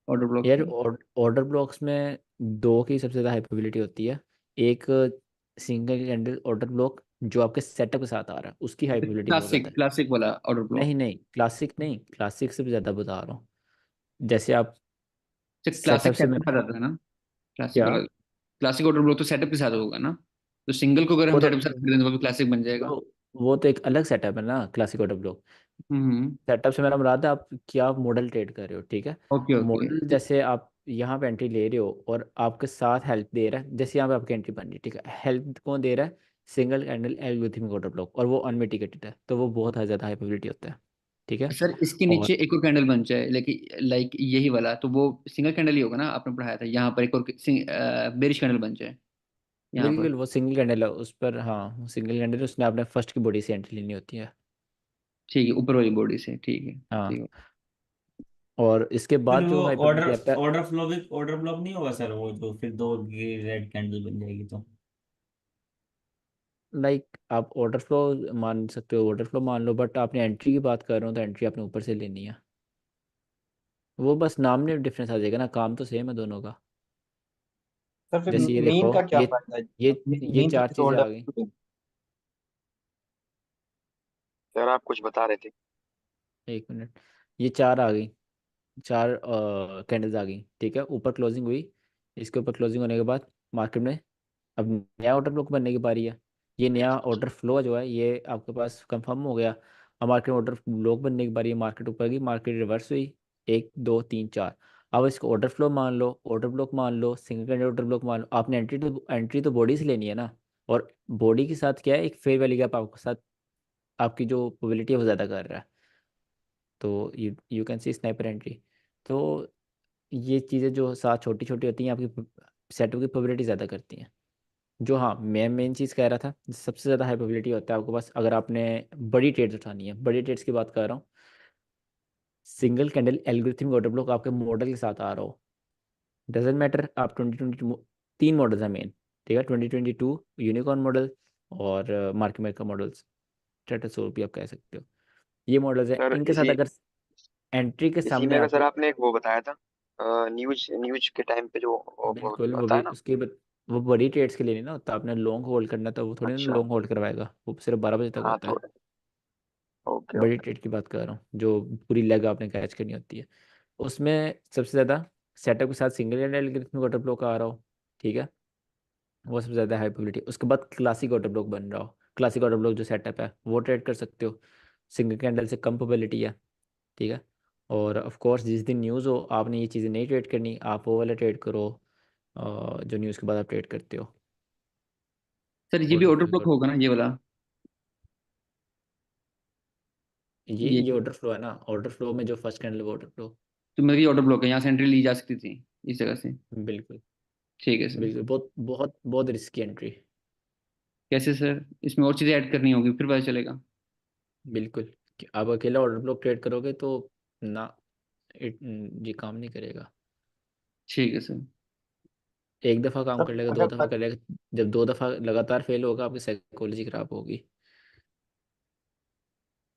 Speaker 2: ऑर्डर ब्लॉक
Speaker 1: यार
Speaker 2: की?
Speaker 1: ऑर्डर ब्लॉक्स में दो की सबसे ज़्यादा हाइपेबिलिटी होती है। एक सिंगल कैंडल ऑर्डर ब्लॉक जो आपके सेटअप के साथ आ रहा है, उसकी हाइपेबिलिटी बहुत ज़्यादा
Speaker 2: क्लासिक
Speaker 1: है।
Speaker 2: क्लासिक वाला ऑर्डर ब्लॉक।
Speaker 1: नहीं नहीं, क्लासिक नहीं, क्लासिक से भी ज़्यादा बता रहा हूँ। जैसे आप सेटअप
Speaker 2: क्लासिक
Speaker 1: से
Speaker 2: सेटअप
Speaker 1: मैंने
Speaker 2: आ जाता है ना, क्लासिक
Speaker 1: क्या,
Speaker 2: वाला। क्लासिक ऑर्डर ब्लॉक तो सेटअप के साथ होगा ना, तो सिंगल को अगर हम
Speaker 1: वो तो
Speaker 2: सेटअप के साथ कर दें तो वो क्लासिक बन जाएगा।
Speaker 1: वो तो एक अलग सेटअप है ना क्लासिक ऑर्डर ब्लॉक। सेटअप से मेरा मुराद है आप क्या मॉडल ट्रेड कर रहे हो, ठीक है।
Speaker 2: Okay okay.
Speaker 1: मॉडल जैसे आप यहाँ पे एंट्री ले रहे हो और आपके साथ हेल्प दे रहा है, जैसे यहाँ पे आपकी एंट्री बन रही है, ठीक है, हेल्प कौन दे रहा है? Single candle algorithmic order block, और वो अनमिटिगेटेड है, तो वो बहुत ज़्यादा हाई प्रोबेबिलिटी होता है, ठीक है।
Speaker 2: सर इसके
Speaker 1: और
Speaker 2: नीचे एक और कैंडल बन जाए, लेकिन लाइक यही वाला, तो वो सिंगल कैंडल ही होगा ना, आपने पढ़ाया था। यहाँ पर एक और बेरिश कैंडल बन जाए यहाँ पर।
Speaker 1: बिल्कुल वो सिंगल कैंडल है उस पर, हाँ सिंगल कैंडल है, उसने आपने फर्स्ट की बॉडी से एंट्री लेनी होती है।
Speaker 2: ठीक है, ऊपर वाली बॉडी से, ठीक है
Speaker 1: हाँ,
Speaker 2: ठीक है।
Speaker 1: और इसके
Speaker 4: फिर
Speaker 1: बाद
Speaker 4: वो
Speaker 1: जो हाई
Speaker 4: ऑर्डर
Speaker 1: प्रोबेबिलिटी आता है,
Speaker 4: ऑर्डर फ्लो भी ऑर्डर ब्लॉक नहीं होगा सर, वो जो फिर दो रेड कैंडल बन जाएगी तो।
Speaker 1: लाइक आप ऑर्डर फ्लो मान सकते हो, ऑर्डर फ्लो मान लो, बट आपने एंट्री की बात कर रहे हो तो एंट्री आपने ऊपर से लेनी है। वो बस नाम में डिफरेंस आ जाएगा ना, काम तो सेम है दोनों का।
Speaker 5: सर फिर
Speaker 1: जैसे ये
Speaker 5: मीन
Speaker 1: देखो,
Speaker 5: का क्या
Speaker 1: ये
Speaker 5: फायदा है?
Speaker 1: ये ये
Speaker 5: मीन
Speaker 1: चार चीजें
Speaker 5: थ्रेशोल्ड
Speaker 1: आ गई।
Speaker 5: है।
Speaker 3: सर आप कुछ बता रहे थे।
Speaker 1: एक मिनट, ये चार आ गई, चार कैंडल्स आ गई, ठीक है, ऊपर क्लोजिंग हुई। इसके ऊपर क्लोजिंग होने के बाद मार्केट में अब नया ऑर्डर ब्लॉक बनने की बारी है। ये नया ऑर्डर फ्लो जो है ये आपके पास कंफर्म हो गया। अब मार्केट में ऑर्डर ब्लॉक बनने की बारी है, मार्केट ऊपर गई, मार्केट रिवर्स हुई, एक दो तीन चार। अब इसको ऑर्डर फ्लो मान लो, ऑर्डर ब्लॉक मान लो, सिंगल कैंडल ऑर्डर ब्लॉक मान लो, आपने एंट्री तो बॉडी से लेनी है ना। और बॉडी के साथ क्या है, एक फेयर वैल्यू गैप आपके साथ, आपकी जो प्रोबेबिलिटी है वो ज़्यादा कर रहा है। तो you can see sniper entry. तो ये चीज़ें जो साथ छोटी छोटी होती हैं आपकी सेटअप की प्रोबेबिलिटी ज़्यादा करती हैं। जो हाँ मैं मेन चीज़ कह रहा था, सबसे ज़्यादा हाई प्रोबेबिलिटी होता है आपके पास अगर आपने बड़ी ट्रेड्स उठानी है, बड़ी ट्रेड्स की बात कर रहा हूँ। Single candle algorithmic order block आपके मॉडल के साथ आ रहा हो, डजेंट मैटर। आप 2022 तीन मॉडल्स हैं मेन, ठीक है, 2022 यूनिकॉर्न मॉडल और मार्केट मेकर मॉडल्स, स्टेटस भी आप कह सकते हो। ये मॉडल्स है,
Speaker 3: सर
Speaker 1: इनके साथ
Speaker 3: इसी
Speaker 1: अगर एंट्री के
Speaker 3: इसी
Speaker 1: सामने
Speaker 3: में का
Speaker 1: आते
Speaker 3: सर
Speaker 1: हो।
Speaker 3: आपने एक वो बताया था, न्यूज न्यूज के टाइम पे जो वो
Speaker 1: बिल्कुल वो
Speaker 3: आता
Speaker 1: भी
Speaker 3: है ना।
Speaker 1: वो बड़ी ट्रेड्स के लिए नहीं ना होता, आपने लॉन्ग होल्ड करना तो वो थोड़ी ना
Speaker 3: अच्छा।
Speaker 1: लॉन्ग होल्ड करवाएगा, वो सिर्फ 12 बजे तक
Speaker 3: हाँ
Speaker 1: होता है।
Speaker 3: थोड़ा। ओके
Speaker 1: बड़ी
Speaker 3: ओके।
Speaker 1: ट्रेड की बात कर रहा हूँ जो पूरी लेग आपने कैच करनी होती है, उसमें सबसे ज़्यादा सेटअप के साथ single hand algorithmic order block आ रहा हो, ठीक है, वो सबसे ज़्यादा हाई प्रोबेबिलिटी। उसके बाद क्लासिक ऑर्डर ब्लॉक बन रहा हो, क्लासिक ऑर्डर ब्लॉक जो सेटअप है वो ट्रेड कर सकते हो, सिंगल कैंडल से कम प्रोबेबिलिटी है, ठीक है। और ऑफ कोर्स जिस दिन न्यूज़ हो आपने ये चीज़ें नहीं ट्रेड करनी, आप वो वाला ट्रेड करो जो न्यूज़ के बाद आप ट्रेड करते हो।
Speaker 2: सर ये भी
Speaker 1: ऑर्डर
Speaker 2: ऑर्डर
Speaker 1: फ्लो,
Speaker 2: ब्लॉक होगा ना, ये वाला? ये
Speaker 1: ये ऑर्डर फ्लो है ना, ऑर्डर फ्लो में जो फर्स्ट कैंडल वो ऑर्डर फ्लो।
Speaker 2: तो मतलब ये ऑर्डर ब्लॉक है, यहाँ से एंट्री ली जा सकती थी इस जगह से?
Speaker 1: बिल्कुल,
Speaker 2: ठीक है सर।
Speaker 1: बिल्कुल बहुत बहुत बहुत रिस्की एंट्री।
Speaker 2: कैसे सर? इसमें और चीज़ें ऐड करनी होगी फिर पता चलेगा?
Speaker 1: बिल्कुल, कि आप अकेला ऑर्डर ब्लॉक ट्रेड करोगे तो ना, ये काम नहीं करेगा।
Speaker 2: ठीक है सर।
Speaker 1: एक दफ़ा काम
Speaker 5: सर
Speaker 1: कर लेगा, दो
Speaker 5: अगर
Speaker 1: दफ़ा कर लेगा, जब दो दफ़ा लगातार फेल होगा आपकी साइकोलॉजी खराब होगी।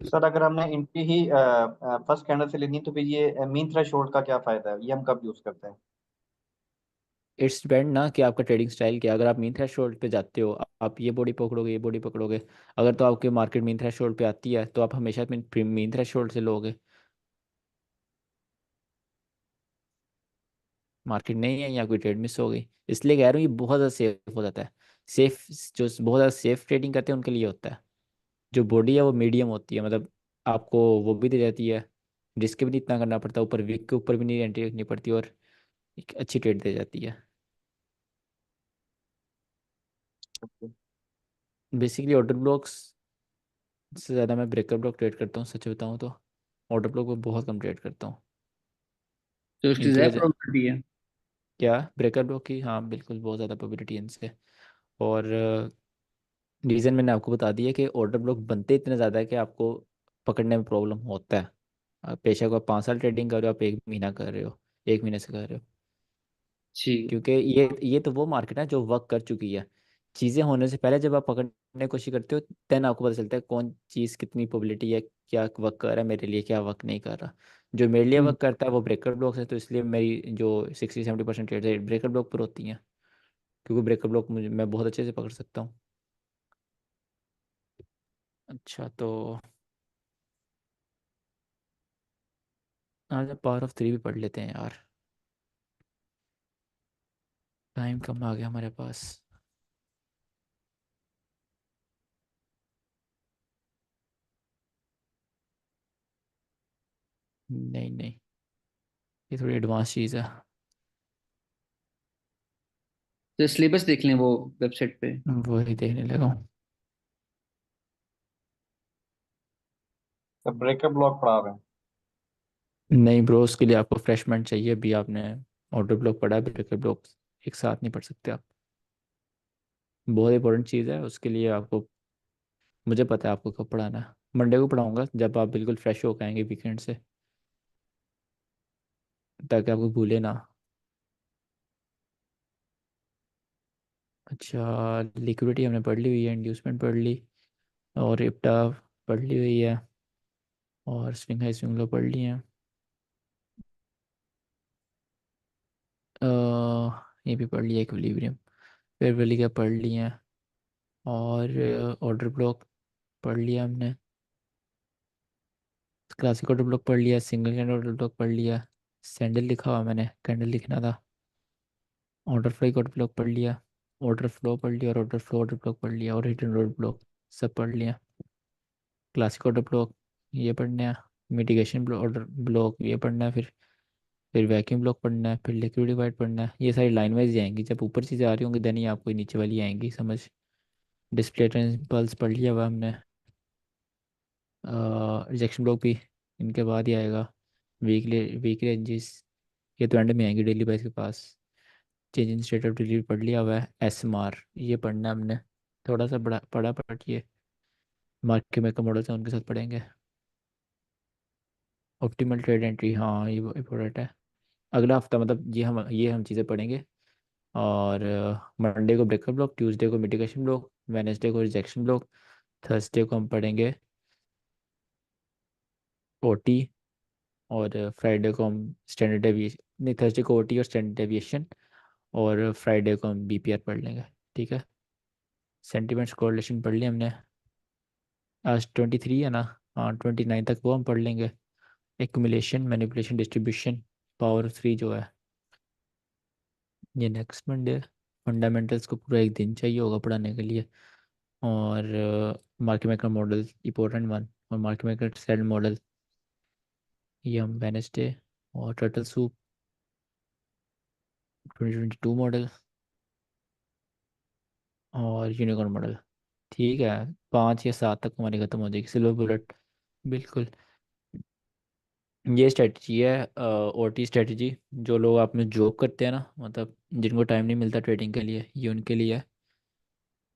Speaker 5: सर अगर हमने एंट्री ही फर्स्ट कैंडल से लेनी है, तो फिर ये मीन थ्रेशोल्ड का क्या फायदा है? ये हम कब यूज करते हैं?
Speaker 1: इट्स डिपेंड ना कि आपका ट्रेडिंग स्टाइल क्या है। अगर आप मीन थ्रेशोल्ड पे जाते हो, आप ये बॉडी पकड़ोगे, ये बॉडी पकड़ोगे, अगर तो आपके मार्केट मीन थ्रेशोल्ड पे आती है तो आप हमेशा मीन थ्रेशोल्ड से लोगे। मार्केट नहीं है या कोई ट्रेड मिस हो गई, इसलिए कह रहा हूँ ये बहुत ज़्यादा सेफ हो जाता है। सेफ, जो बहुत ज़्यादा सेफ ट्रेडिंग करते हैं उनके लिए होता है। जो बॉडी है वो मीडियम होती है, मतलब आपको वो भी दे जाती है, रिस्क भी नहीं इतना करना पड़ता, ऊपर वीक के ऊपर भी नहीं एंट्री रखनी पड़ती, और एक अच्छी ट्रेड दे जाती है। बेसिकली ऑर्डर ब्लॉक्स से ज़्यादा मैं ब्रेकर ब्लॉक ट्रेड करता हूँ, सच बताऊँ तो ऑर्डर ब्लॉक में बहुत कम ट्रेड करता हूँ।
Speaker 2: तो इसकी
Speaker 1: इनकी
Speaker 2: ज़्यादा
Speaker 1: वजह
Speaker 2: प्रोबेबिलिटी है?
Speaker 1: क्या, ब्रेकर ब्लॉक की, हाँ बिल्कुल बहुत ज़्यादा प्रोबेबिलिटी है इनसे। और रीज़न मैंने आपको बता दिया कि ऑर्डर ब्लॉक बनते इतने ज़्यादा है कि आपको पकड़ने में प्रॉब्लम होता है। पेशा को आप 5 साल ट्रेडिंग कर रहे हो, आप एक महीना कर रहे हो, एक महीने से कर रहे हो,
Speaker 2: ठीक।
Speaker 1: क्योंकि ये तो वो मार्केट है जो वर्क कर चुकी है। चीज़ें होने से पहले जब आप पकड़ने की कोशिश करते हो, देन आपको पता चलता है कौन चीज़ कितनी प्रोबेबिलिटी है, क्या वर्क कर रहा है मेरे लिए, क्या वर्क नहीं कर रहा। जो मेरे लिए
Speaker 2: हम्म।
Speaker 1: वर्क करता है वो ब्रेकर ब्लॉक है, तो इसलिए मेरी जो 60-70% ट्रेड है ब्रेकर ब्लॉक पर होती हैं, क्योंकि ब्रेकर ब्लॉक मुझे मैं बहुत अच्छे से पकड़ सकता हूँ। अच्छा, तो आज पावर ऑफ 3 भी पढ़ लेते हैं यार, टाइम कम आ गया हमारे पास। नहीं नहीं, ये थोड़ी एडवांस चीज़ है।
Speaker 2: तो सिलेबस देख लें वो वेबसाइट पे।
Speaker 1: वही देखने लगा हूँ।
Speaker 7: तो ब्रेकअप ब्लॉक पढ़ा रहे हैं।
Speaker 1: नहीं ब्रो, उसके लिए आपको फ्रेशमेंट चाहिए। अभी आपने ऑर्डर ब्लॉक पढ़ा है, ब्रेकर ब्लॉक एक साथ नहीं पढ़ सकते आप। बहुत इंपॉर्टेंट चीज़ है उसके लिए आपको। मुझे पता है आपको कब पढ़ाना है। मंडे को पढ़ाऊंगा जब आप बिल्कुल फ्रेश हो के आएंगे वीकेंड से, ताकि आपको भूले ना। अच्छा, लिक्विडिटी हमने पढ़ ली हुई है, इंड्यूसमेंट पढ़ ली, और इप्टा पढ़ ली हुई है, और स्विंग हाई स्विंग लो पढ़ ली है। अ, ये भी पढ़ लिया, इक्विलिब्रियम फेयर वैल्यू क्या पढ़ लिए हैं, और ऑर्डर ब्लॉक पढ़ लिया हमने। क्लासिक ऑर्डर ब्लॉक पढ़ लिया, सिंगल कैंडल ऑर्डर ब्लॉक पढ़ लिया। सैंडल लिखा हुआ मैंने, कैंडल लिखना था। ऑर्डर फ्लो ऑर्डर ब्लॉक पढ़ लिया, ऑर्डर फ्लो पढ़ लिया, और ऑर्डर फ्लो ऑर्डर ब्लॉक पढ़ लिया, और हिडन ऑर्डर ब्लॉक सब पढ़ लिया। क्लासिक ऑर्डर ब्लॉक ये पढ़ना है, मिटिगेशन ऑर्डर ब्लॉक ये पढ़ना है, फिर वैक्यूम ब्लॉक पढ़ना है, फिर लिक्विड डिवाइड पढ़ना है। ये सारी लाइन वाइज आएंगी। जब ऊपर चीज़ें आ रही होंगी देन ही आपको ये नीचे वाली आएंगी समझ। डिस्प्ले पल्स पढ़ लिया हुआ हमने। रिजेक्शन ब्लॉक भी इनके बाद ही आएगा। वीकली वीकली रेंजेस ये तो एंड में आएंगे। डेली प्राइस के पास change in state of delivery पढ़ लिया हुआ है। एसएमआर ये पढ़ना है हमने, थोड़ा सा बड़ा पढ़ा पढ़िए। मार्केट मेकर मॉडल्स हैं उनके साथ पढ़ेंगे। ऑप्टिमल ट्रेड एंट्री, हाँ ये इम्पोर्टेंट है। अगला हफ्ता मतलब ये हम चीज़ें पढ़ेंगे। और मंडे को ब्रेकअप ब्लॉक, ट्यूसडे को मिटिगेशन ब्लॉक, वेनेसडे को रिजेक्शन ब्लॉक, थर्सडे को हम पढ़ेंगे ओटी, और फ्राइडे को हम स्टैंडर्ड डेविएशन, नहीं थर्सडे को ओटी और स्टैंडर्ड डेविएशन, और फ्राइडे को हम बीपीआर पढ़ लेंगे। ठीक है। सेंटिमेंट्स कोरिलेशन पढ़ लिया हमने। आज 23 है ना, हाँ 29 तक वो हम पढ़ लेंगे। Accumulation, manipulation, distribution, power three जो है ये नेक्स्ट मंडे। फंडामेंटल्स को पूरा एक दिन चाहिए होगा पढ़ाने के लिए। और market maker model important one, और मार्केट मेकर सेल मॉडल ये हम वेनेसडे। और टर्टल सूप 2022 मॉडल, और यूनिकॉर्न मॉडल। ठीक है, 5 या 7 तक हमारी ख़त्म हो जाएगी। सिल्वर बुलेट बिल्कुल। ये स्ट्रेटजी है ओटी स्ट्रेटजी। जो लोग आप में जॉब करते हैं ना, मतलब जिनको टाइम नहीं मिलता ट्रेडिंग के लिए, ये उनके लिए है।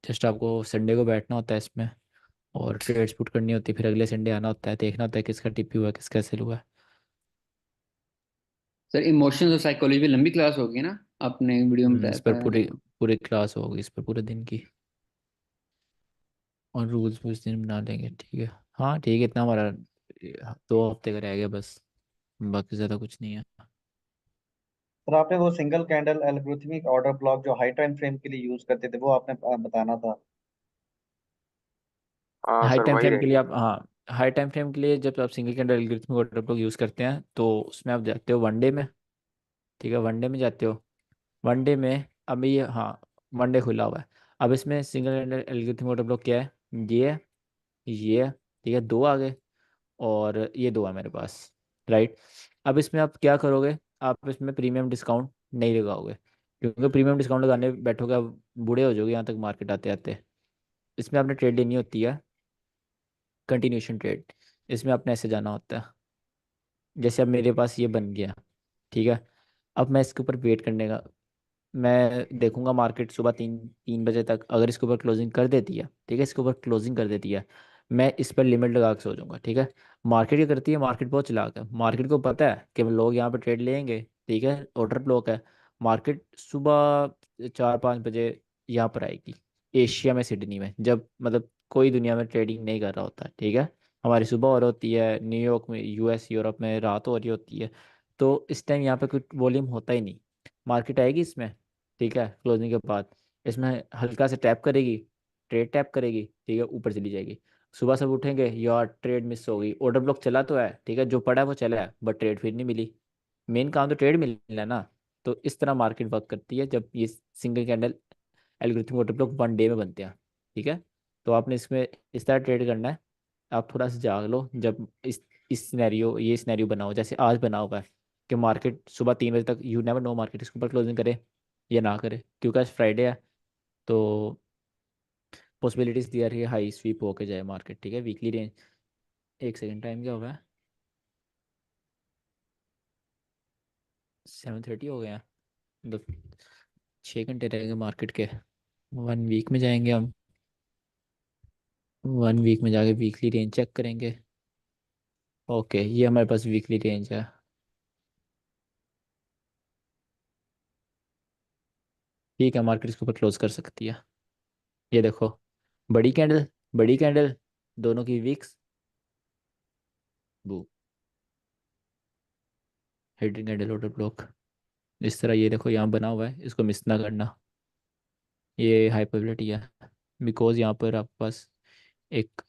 Speaker 1: जस्ट आपको संडे को बैठना होता है इसमें, और ट्रेड्स पुट करनी होती है। फिर अगले संडे आना होता है, देखना होता है किसका टिपी हुआ है, किसका सेल हुआ है।
Speaker 2: सर इमोशंस और साइकोलॉजी लंबी क्लास होगी ना, आपने वीडियो में बताया
Speaker 1: इस पर
Speaker 2: था।
Speaker 1: पूरी पूरी क्लास होगी, इस पर पूरे दिन की। और रूल्स भी उस दिन बना देंगे। ठीक है। हाँ ठीक है, इतना हमारा 2 हफ्ते का रह गया बस, बाकी ज़्यादा कुछ नहीं है।
Speaker 5: सर आपने वो single candle algorithmic order block जो हाई टाइम फ्रेम के लिए यूज करते थे वो आपने बताना था।
Speaker 3: हाँ
Speaker 1: हाई
Speaker 3: सर
Speaker 1: टाइम
Speaker 3: वही
Speaker 1: फ्रेम
Speaker 3: रह
Speaker 1: के लिए
Speaker 3: गया।
Speaker 1: आप, हाँ हाई टाइम फ्रेम के लिए जब आप single candle algorithm order block use करते हैं तो उसमें आप जाते हो वनडे में। ठीक है, वनडे में जाते हो। वनडे में अभी ये, हाँ वनडे खुला हुआ है। अब इसमें single candle algorithm order block क्या है, ये है, ये है। ठीक है, दो आ गए, और ये दो है मेरे पास। राइट। अब इसमें आप क्या करोगे, आप इसमें प्रीमियम डिस्काउंट नहीं लगाओगे, क्योंकि प्रीमियम डिस्काउंट लगाने बैठोगे आप बूढ़े हो जाओगे यहाँ तक मार्केट आते आते। इसमें आपने ट्रेड लेनी होती है कंटिन्यूशन ट्रेड। इसमें आपने ऐसे जाना होता है, जैसे अब मेरे पास ये बन गया। ठीक है। अब मैं इसके ऊपर वेट करने का, मैं देखूंगा मार्केट सुबह 3 बजे तक अगर इसके ऊपर क्लोजिंग कर देती है। ठीक है, इसके ऊपर क्लोजिंग कर देती है, मैं इस पर लिमिट लगा के सो जाऊंगा। ठीक है। मार्केट क्या करती है, मार्केट बहुत चालाक है। मार्केट को पता है कि लोग यहाँ पे ट्रेड लेंगे। ठीक है, ऑर्डर ब्लॉक है। मार्केट सुबह 4-5 बजे यहाँ पर आएगी, एशिया में सिडनी में, जब मतलब कोई दुनिया में ट्रेडिंग नहीं कर रहा होता। ठीक है। हमारी सुबह और होती है, न्यूयॉर्क में, यूएस यूरोप में रात हो रही होती है। तो इस टाइम यहाँ पे कुछ वॉल्यूम होता ही नहीं। मार्केट आएगी इसमें। ठीक है, क्लोजिंग के बाद इसमें हल्का से टैप करेगी, ट्रेड टैप करेगी। ठीक है, ऊपर चली जाएगी। सुबह सब उठेंगे, यार ट्रेड मिस हो गई, ऑर्डर ब्लॉक चला तो है। ठीक है, जो पड़ा है वो चला है, बट ट्रेड फिर नहीं मिली। मेन काम तो ट्रेड मिलना है ना। तो इस तरह मार्केट वर्क करती है जब ये single candle algorithm order block 1 day में बनते हैं। ठीक है। तो आपने इसमें इस तरह ट्रेड करना है। आप थोड़ा सा जाग लो, जब इस ये सिनेरियो बनाओ जैसे आज बना हुआ है कि मार्केट सुबह 3 बजे तक, यू नेवर नो मार्केट इसके ऊपर क्लोजिंग करे या ना करे, क्योंकि आज फ्राइडे है। तो पॉसिबिलिटीज दियर है हाई स्वीप होके जाए मार्केट, ठीक है। वीकली रेंज, एक सेकंड, टाइम क्या हुआ है? 7:30 हो गया है। मतलब 6 घंटे रहेंगे मार्केट के। 1 वीक में जाएंगे हम। 1 वीक में जाके वीकली रेंज चेक करेंगे। ओके, ये हमारे पास वीकली रेंज है। ठीक है, मार्केट इसके ऊपर क्लोज कर सकती है। ये देखो, बड़ी कैंडल, बड़ी कैंडल, दोनों की वीक्स, वो हिडन कैंडल, ऑर्डर ब्लॉक, इस तरह। ये देखो यहाँ बना हुआ है, इसको मिस ना करना। ये हाई प्रोबेबिलिटी है बिकॉज यहाँ पर आपके पास एक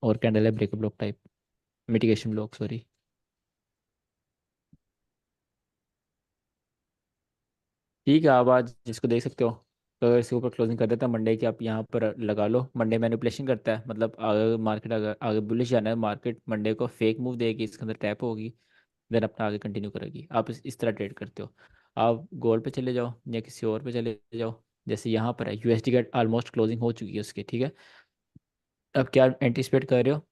Speaker 1: और कैंडल है breakup block type, mitigation block, sorry. ठीक है, आप आज इसको देख सकते हो। तो अगर इसके ऊपर क्लोजिंग कर देता है मंडे की, आप यहाँ पर लगा लो। मंडे मैनिपुलेशन करता है, मतलब अगर मार्केट, अगर आगे बुलिश जाना है, मार्केट मंडे को फेक मूव देगी, इसके अंदर टैप होगी, देन अपना आगे कंटिन्यू करेगी। आप इस तरह ट्रेड करते हो। आप गोल्ड पे चले जाओ या किसी और पे चले जाओ। जैसे यहाँ पर है यूएसडी का ऑलमोस्ट क्लोजिंग हो चुकी है उसकी, ठीक है। अब क्या एंटिसिपेट कर रहे हो?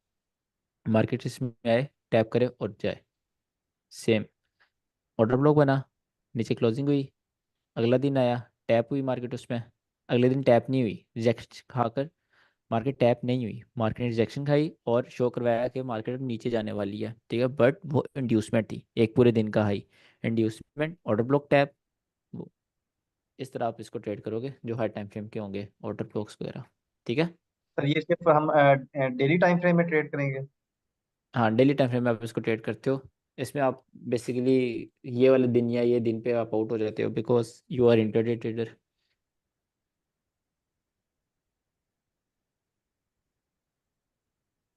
Speaker 1: मार्केट इसमें आए, टैप करे और जाए। सेम ऑर्डर ब्लॉक बना, नीचे क्लोजिंग हुई, अगला दिन आया, टैप हुई मार्केट उसमें, अगले दिन टैप नहीं हुई, रिजेक्शन खाकर मार्केट टैप नहीं हुई, मार्केट ने रिजेक्शन खाई और शो करवाया कि मार्केट अब नीचे जाने वाली है, ठीक है। बट वो इंड्यूसमेंट थी, एक पूरे दिन का high inducement, order block tap. वो इस तरह आप इसको ट्रेड करोगे जो हाई टाइम फ्रेम के होंगे, ऑर्डर ब्लॉक्स वगैरह, ठीक है।
Speaker 7: सर ये सिर्फ हम डेली टाइम फ्रेम में ट्रेड करेंगे?
Speaker 1: हाँ, डेली टाइम फ्रेम में आप इसको ट्रेड करते हो। इसमें आप बेसिकली ये वाले दिन या ये दिन पे आप आउट हो जाते हो because you are intraday trader.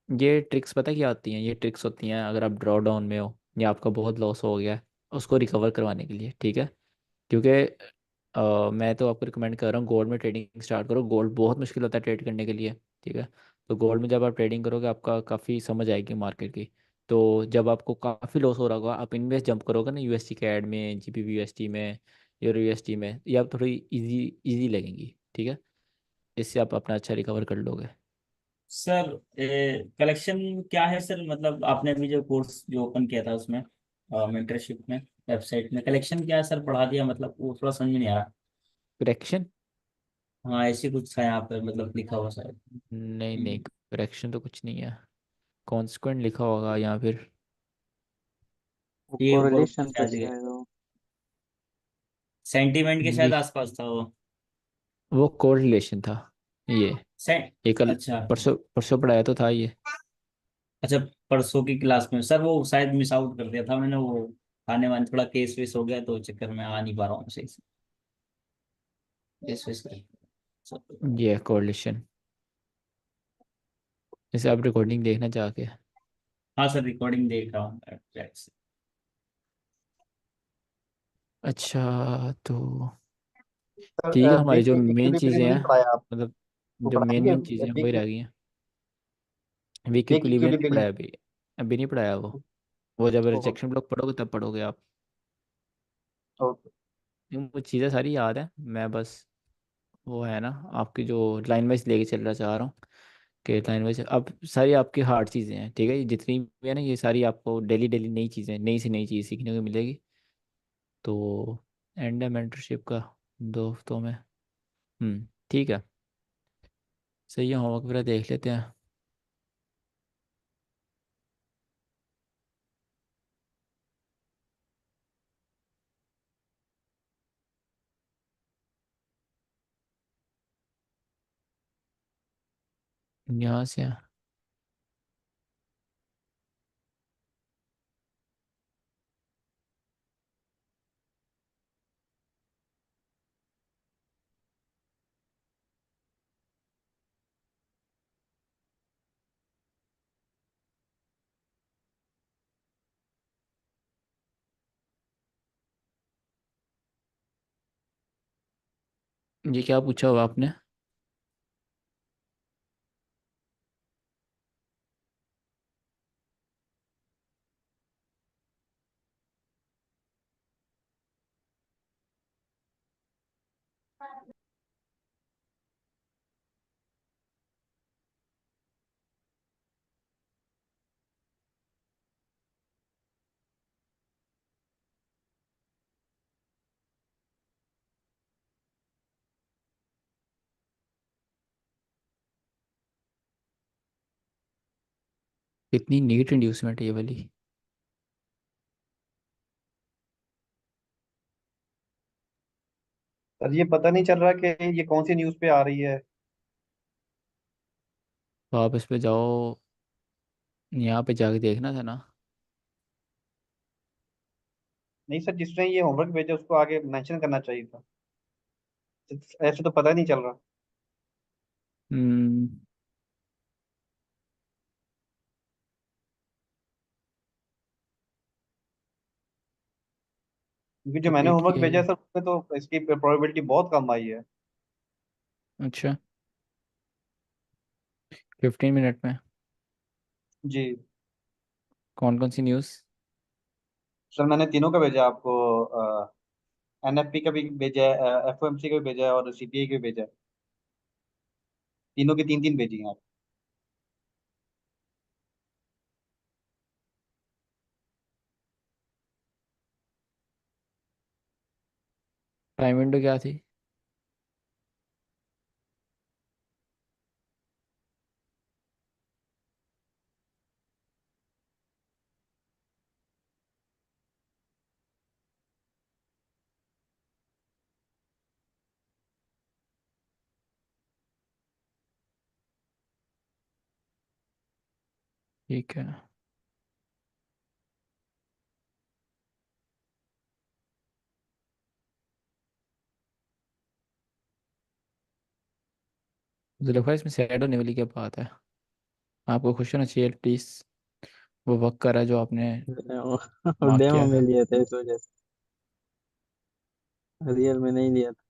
Speaker 1: ये ट्रिक्स पता क्या आती हैं? ये ट्रिक्स होती हैं अगर आप ड्रॉ डाउन में हो या आपका बहुत लॉस हो गया है, उसको रिकवर करवाने के लिए, ठीक है। क्योंकि मैं तो आपको रिकमेंड कर रहा हूँ गोल्ड में ट्रेडिंग स्टार्ट करो। गोल्ड बहुत मुश्किल होता है ट्रेड करने के लिए, ठीक है। तो गोल्ड में जब आप ट्रेडिंग करोगे आपका काफ़ी समझ आएगी मार्केट की। तो जब आपको काफ़ी लॉस हो रहा होगा, आप इनमें जंप करोगे ना यूएसटी कैड में, जीबीपी यूएसटी में, यूरो यूएसटी में, ये आप थोड़ी इजी इजी लगेंगी, ठीक है। इससे आप अपना अच्छा रिकवर कर लोगे।
Speaker 4: सर कलेक्शन क्या है सर? मतलब आपने अभी जो कोर्स जो ओपन किया था उसमें, मेंटरशिप में, वेबसाइट में, कलेक्शन क्या है सर? बढ़ा दिया मतलब, वो थोड़ा समझ में नहीं आ रहा।
Speaker 1: करेक्शन?
Speaker 4: हाँ, ऐसे कुछ था यहाँ पे, मतलब लिखा हुआ शायद।
Speaker 1: नहीं नहीं, करेक्शन तो कुछ नहीं है। कॉन्सिक्वेंट लिखा होगा या फिर
Speaker 8: वो
Speaker 4: ये ऊपर
Speaker 8: कोरिलेशन था
Speaker 4: शायद
Speaker 8: शायद वो।
Speaker 4: सेंटीमेंट के शायद
Speaker 1: ये
Speaker 4: आसपास था वो।
Speaker 1: वो कोरिलेशन था। ये
Speaker 4: सेंट
Speaker 1: ये कल
Speaker 4: अच्छा।
Speaker 1: परसों परसों पढ़ाया तो था ये।
Speaker 4: अच्छा, परसों की क्लास में सर वो शायद मिस आउट कर दिया था मैंने, वो खाने वाने थोड़ा केस वेस हो गया तो उस चक्कर में आ नहीं पा रहा हूँ सही से। केस वेस कर
Speaker 1: ये कोरिलेशन, जैसे आप रिकॉर्डिंग देखना चाह के।
Speaker 4: हाँ सर, रिकॉर्डिंग देख रहा हूँ बैक से।
Speaker 1: अच्छा, तो ठीक है,
Speaker 7: सर
Speaker 1: हमारी
Speaker 7: बिग
Speaker 1: जो मेन चीज़ें
Speaker 7: इक्विलिब्रियम
Speaker 1: हैं,
Speaker 7: नहीं पढ़ाया आप?
Speaker 1: मतलब
Speaker 7: वो
Speaker 1: जो मेन
Speaker 7: पढ़ाएंगे?
Speaker 1: मेन चीज़ें हैं वही
Speaker 7: बिग
Speaker 1: रह गई हैं। वीक
Speaker 7: बिग
Speaker 1: इक्विलिब्रियम नहीं
Speaker 7: इक्विलिब्रियम।
Speaker 1: पढ़ाया अभी। अभी नहीं पढ़ाया वो जब रिजेक्शन ब्लॉक पढ़ोगे तब पढ़ोगे आप।
Speaker 7: ओके।
Speaker 1: वो चीज़ें सारी याद है, मैं बस वो है ना, आपकी जो लाइन वाइज लेके चल रहा चाह रहा हूँ कि लाइन वाइज अब सारी आपकी हार्ड चीज़ें हैं, ठीक है। ये जितनी भी है ना, ये सारी आपको डेली डेली नई चीज़ें, नई से नई चीज़ सीखने को मिलेगी। तो एंड है मेंटरशिप का 2 हफ्तों में। ठीक है, सही है। होमवर्क वगैरह देख लेते हैं। यहाँ से ये क्या पूछा हुआ आपने? कितनी नीट इंड्यूसमेंट है ये वाली।
Speaker 7: सर ये पता नहीं चल रहा कि ये कौन सी न्यूज़ पे आ रही है।
Speaker 1: तो आप इस पे जाओ, यहाँ पे जाके देखना था ना।
Speaker 7: नहीं सर, जिसने ये होमवर्क भेजा उसको आगे मेंशन करना चाहिए था। ऐसे तो पता नहीं चल रहा।
Speaker 1: हम्म।
Speaker 7: क्योंकि जो मैंने
Speaker 1: रिपीट
Speaker 7: होमवर्क
Speaker 1: किया
Speaker 7: भेजा है
Speaker 1: है।
Speaker 7: सर उसमें तो इसकी प्रोबेबिलिटी बहुत कम आई है।
Speaker 1: अच्छा, 15 मिनट में।
Speaker 7: जी।
Speaker 1: कौन कौन सी न्यूज़?
Speaker 7: सर मैंने तीनों का भेजा आपको। एनएफपी का भी भेजा है, एफओएमसी का भी भेजा है और सीपीआई का भी भेजा है। तीनों की तीन तीन भेजी हैं आप।
Speaker 1: टाइम विंडो क्या थी? ठीक है। मुझे लगता है इसमें सैड होने वाली क्या बात है। आपको खुश होना चाहिए प्लीज। वो वक्त करा जो आपने मार्क
Speaker 8: डेमो
Speaker 1: किया
Speaker 8: में
Speaker 1: था।
Speaker 8: लिए थे इस वजह से, रियल में नहीं लिया था।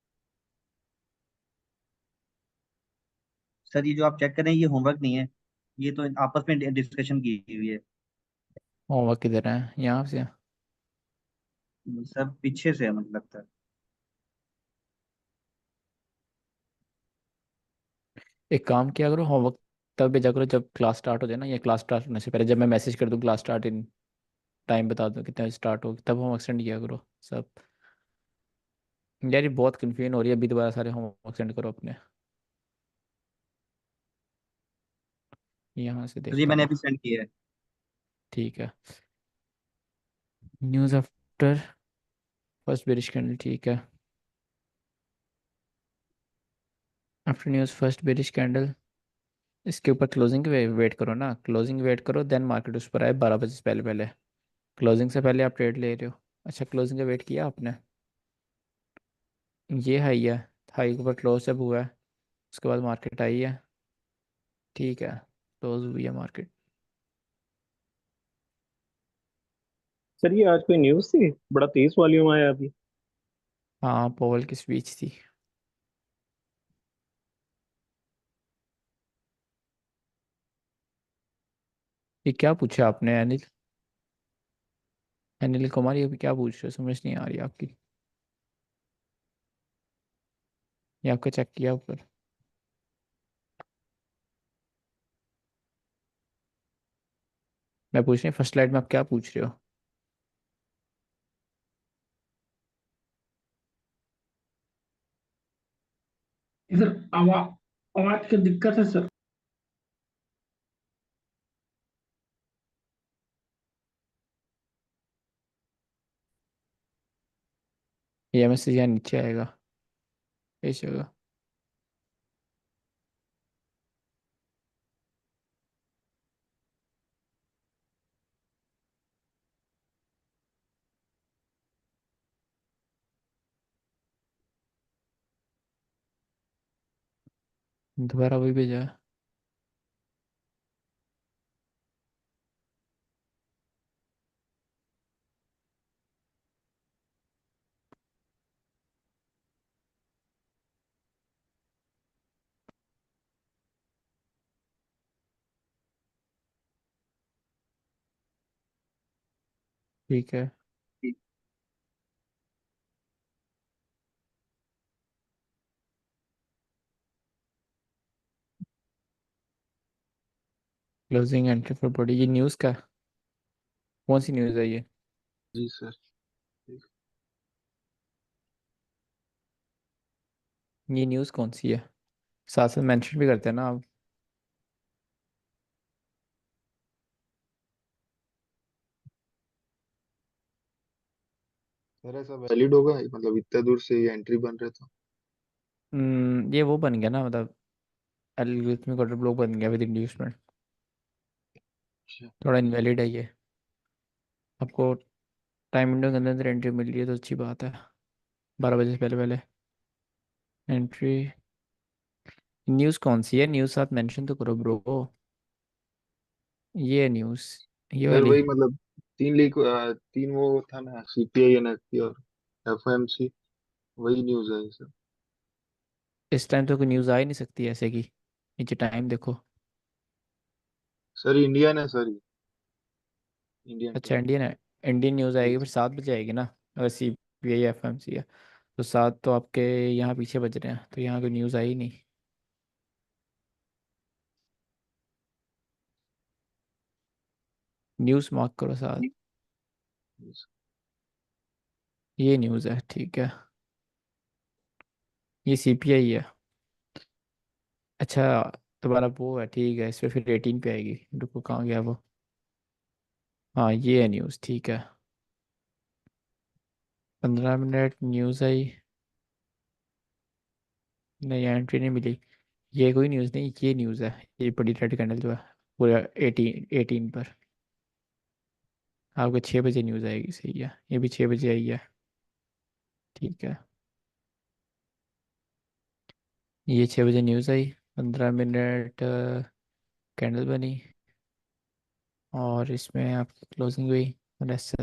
Speaker 5: सर ये जो आप चेक कर रहे हैं ये होमवर्क नहीं है, ये तो आपस में डिस्कशन की हुई है।
Speaker 1: होमवर्क किधर है, यहाँ से?
Speaker 5: सर पीछे से है मुझे लगता है।
Speaker 1: एक काम किया करो, होमवर्क तब भेजा करो जब क्लास स्टार्ट हो जाए ना, या क्लास स्टार्ट होने से पहले, जब मैं मैसेज कर दूँ क्लास स्टार्ट इन टाइम बता दूँ कितने बजे स्टार्ट होगी, तब होमवर्क सेंड किया करो सब। यार ये बहुत कन्फ्यूजन हो रही है, अभी दोबारा सारे होमवर्क सेंड करो अपने। यहाँ से
Speaker 5: सर ये
Speaker 1: देखता
Speaker 5: मैंने
Speaker 1: हूँ।
Speaker 5: अभी सेंड किया है।
Speaker 1: ठीक है। News after first bearish candle, ठीक है। After news first bearish candle, इसके ऊपर क्लोजिंग वेट करो ना, क्लोजिंग वेट करो, देन मार्केट उस पर आए 12 बजे से पहले पहले। क्लोजिंग से पहले आप ट्रेड ले रहे हो? अच्छा, क्लोजिंग का वेट किया आपने? ये हाई है, हाई के ऊपर क्लोज जब हुआ है उसके बाद मार्केट आई है। ठीक है, क्लोज हुई है मार्केट।
Speaker 9: सर ये आज कोई न्यूज़ थी, बड़ा तेज वॉल्यूम आया अभी।
Speaker 1: हाँ, पोवल की स्पीच थी। ये क्या पूछा आपने अनिल? अनिल कुमार, ये क्या पूछ रहे हो, समझ नहीं आ रही आपकी। ये आपका चेक किया ऊपर? मैं पूछ रही हूँ फर्स्ट स्लाइड में आप क्या पूछ रहे हो?
Speaker 6: इधर आवाज आवाज की दिक्कत है सर।
Speaker 1: ये मैसेज यहाँ नीचे आएगा इस जगह। दोबारा वही भेजा है। ठीक है। क्लोजिंग एंट्री फॉर बॉडी, ये न्यूज़ का कौन सी न्यूज़ है ये?
Speaker 8: जी सर।
Speaker 1: ये न्यूज़ कौन सी है? साथ साथ मेंशन भी करते हैं ना आप।
Speaker 8: सर ऐसा वैलिड होगा, मतलब इतने दूर से ये एंट्री बन रहे तो।
Speaker 1: ये वो बन गया ना, मतलब एल्गोरिथमिक ऑर्डर ब्लॉक बन गया विद इंड्यूसमेंट।
Speaker 8: अच्छा।
Speaker 1: थोड़ा इनवैलिड है ये। आपको टाइम विंडो के अंदर अंदर एंट्री मिल रही है तो अच्छी बात है। 12 बजे से पहले पहले एंट्री। न्यूज़ कौन सी है? न्यूज़ साथ मेंशन तो करो ब्रो। ये न्यूज़, ये
Speaker 8: सर
Speaker 1: वाली।
Speaker 8: वही मतलब तीन लीक, तीन वो था ना, सीपीआई, एनएफपी और एफओएमसी, वही न्यूज़ है ये सब।
Speaker 1: इस टाइम तो कोई न्यूज़ आ ही नहीं सकती ऐसे की। नीचे टाइम देखो।
Speaker 8: सर इंडियन है सर, इंडियन
Speaker 1: अच्छा
Speaker 8: टाइम।
Speaker 1: इंडियन है। इंडियन न्यूज़
Speaker 8: जी
Speaker 1: आएगी फिर
Speaker 8: सर।
Speaker 1: 7 बजे आएगी ना। अगर C P I F M C है तो 7 तो आपके यहाँ पीछे बज रहे हैं, तो यहाँ कोई न्यूज़ आई नहीं। न्यूज़ मार्क करो 7।
Speaker 8: जी सर।
Speaker 1: ये न्यूज़ है, ठीक है। ये सी पी आई है। अच्छा, तुम्हारा वो है, ठीक है। इस पर फिर 18 पे आएगी। रुको, कहाँ गया वो? हाँ, ये है न्यूज़, ठीक है। 15 मिनट न्यूज़ आई। नहीं, एंट्री नहीं मिली। ये कोई न्यूज़ नहीं, ये न्यूज़ है। ये बड़ी रेड कैंडल जो है, पूरा 18 पर। आपको 6 बजे न्यूज़ आएगी, सही है। ये भी 6 बजे आई है, ठीक है। ये 6 बजे न्यूज़ आई। 15 मिनट कैंडल बनी। और इसमें आपकी क्लोजिंग हुई। और एस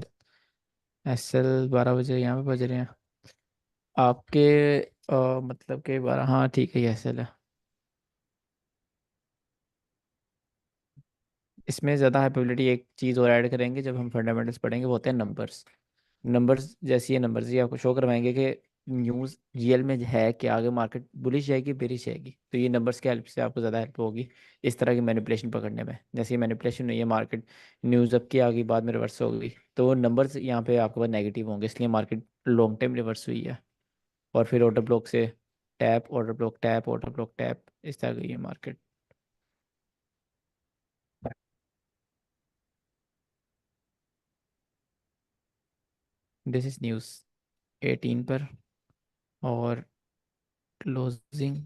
Speaker 1: एल 12 बजे यहाँ पे बज रहे हैं आपके। मतलब के 12, हाँ ठीक है, ये एस एल है। इसमें ज़्यादा हाइपेबिलिटी एक चीज़ और ऐड करेंगे जब हम फंडामेंटल्स पढ़ेंगे, वो होते हैं नंबर्स। नंबर्स जैसी ये नंबर्स ही आपको शो करवाएंगे कि न्यूज़ रियल में है कि आगे मार्केट बुलिश जाएगी बेरिश जाएगी, तो ये नंबर्स की हेल्प से आपको ज़्यादा हेल्प होगी इस तरह की मैनिपुलेशन पकड़ने में। जैसे ये मैनिपुलेशन हुई है, मार्केट न्यूज़ अप की आ गई, बाद में रिवर्स हो गई, तो वो नंबर्स यहाँ पे आपके पास नेगेटिव होंगे, इसलिए मार्केट लॉन्ग टाइम रिवर्स हुई है। और फिर ऑर्डर ब्लॉक से tap, order block tap, order block tap, इस तरह गई है मार्केट। दिस इज न्यूज़ 18 पर। और क्लोजिंग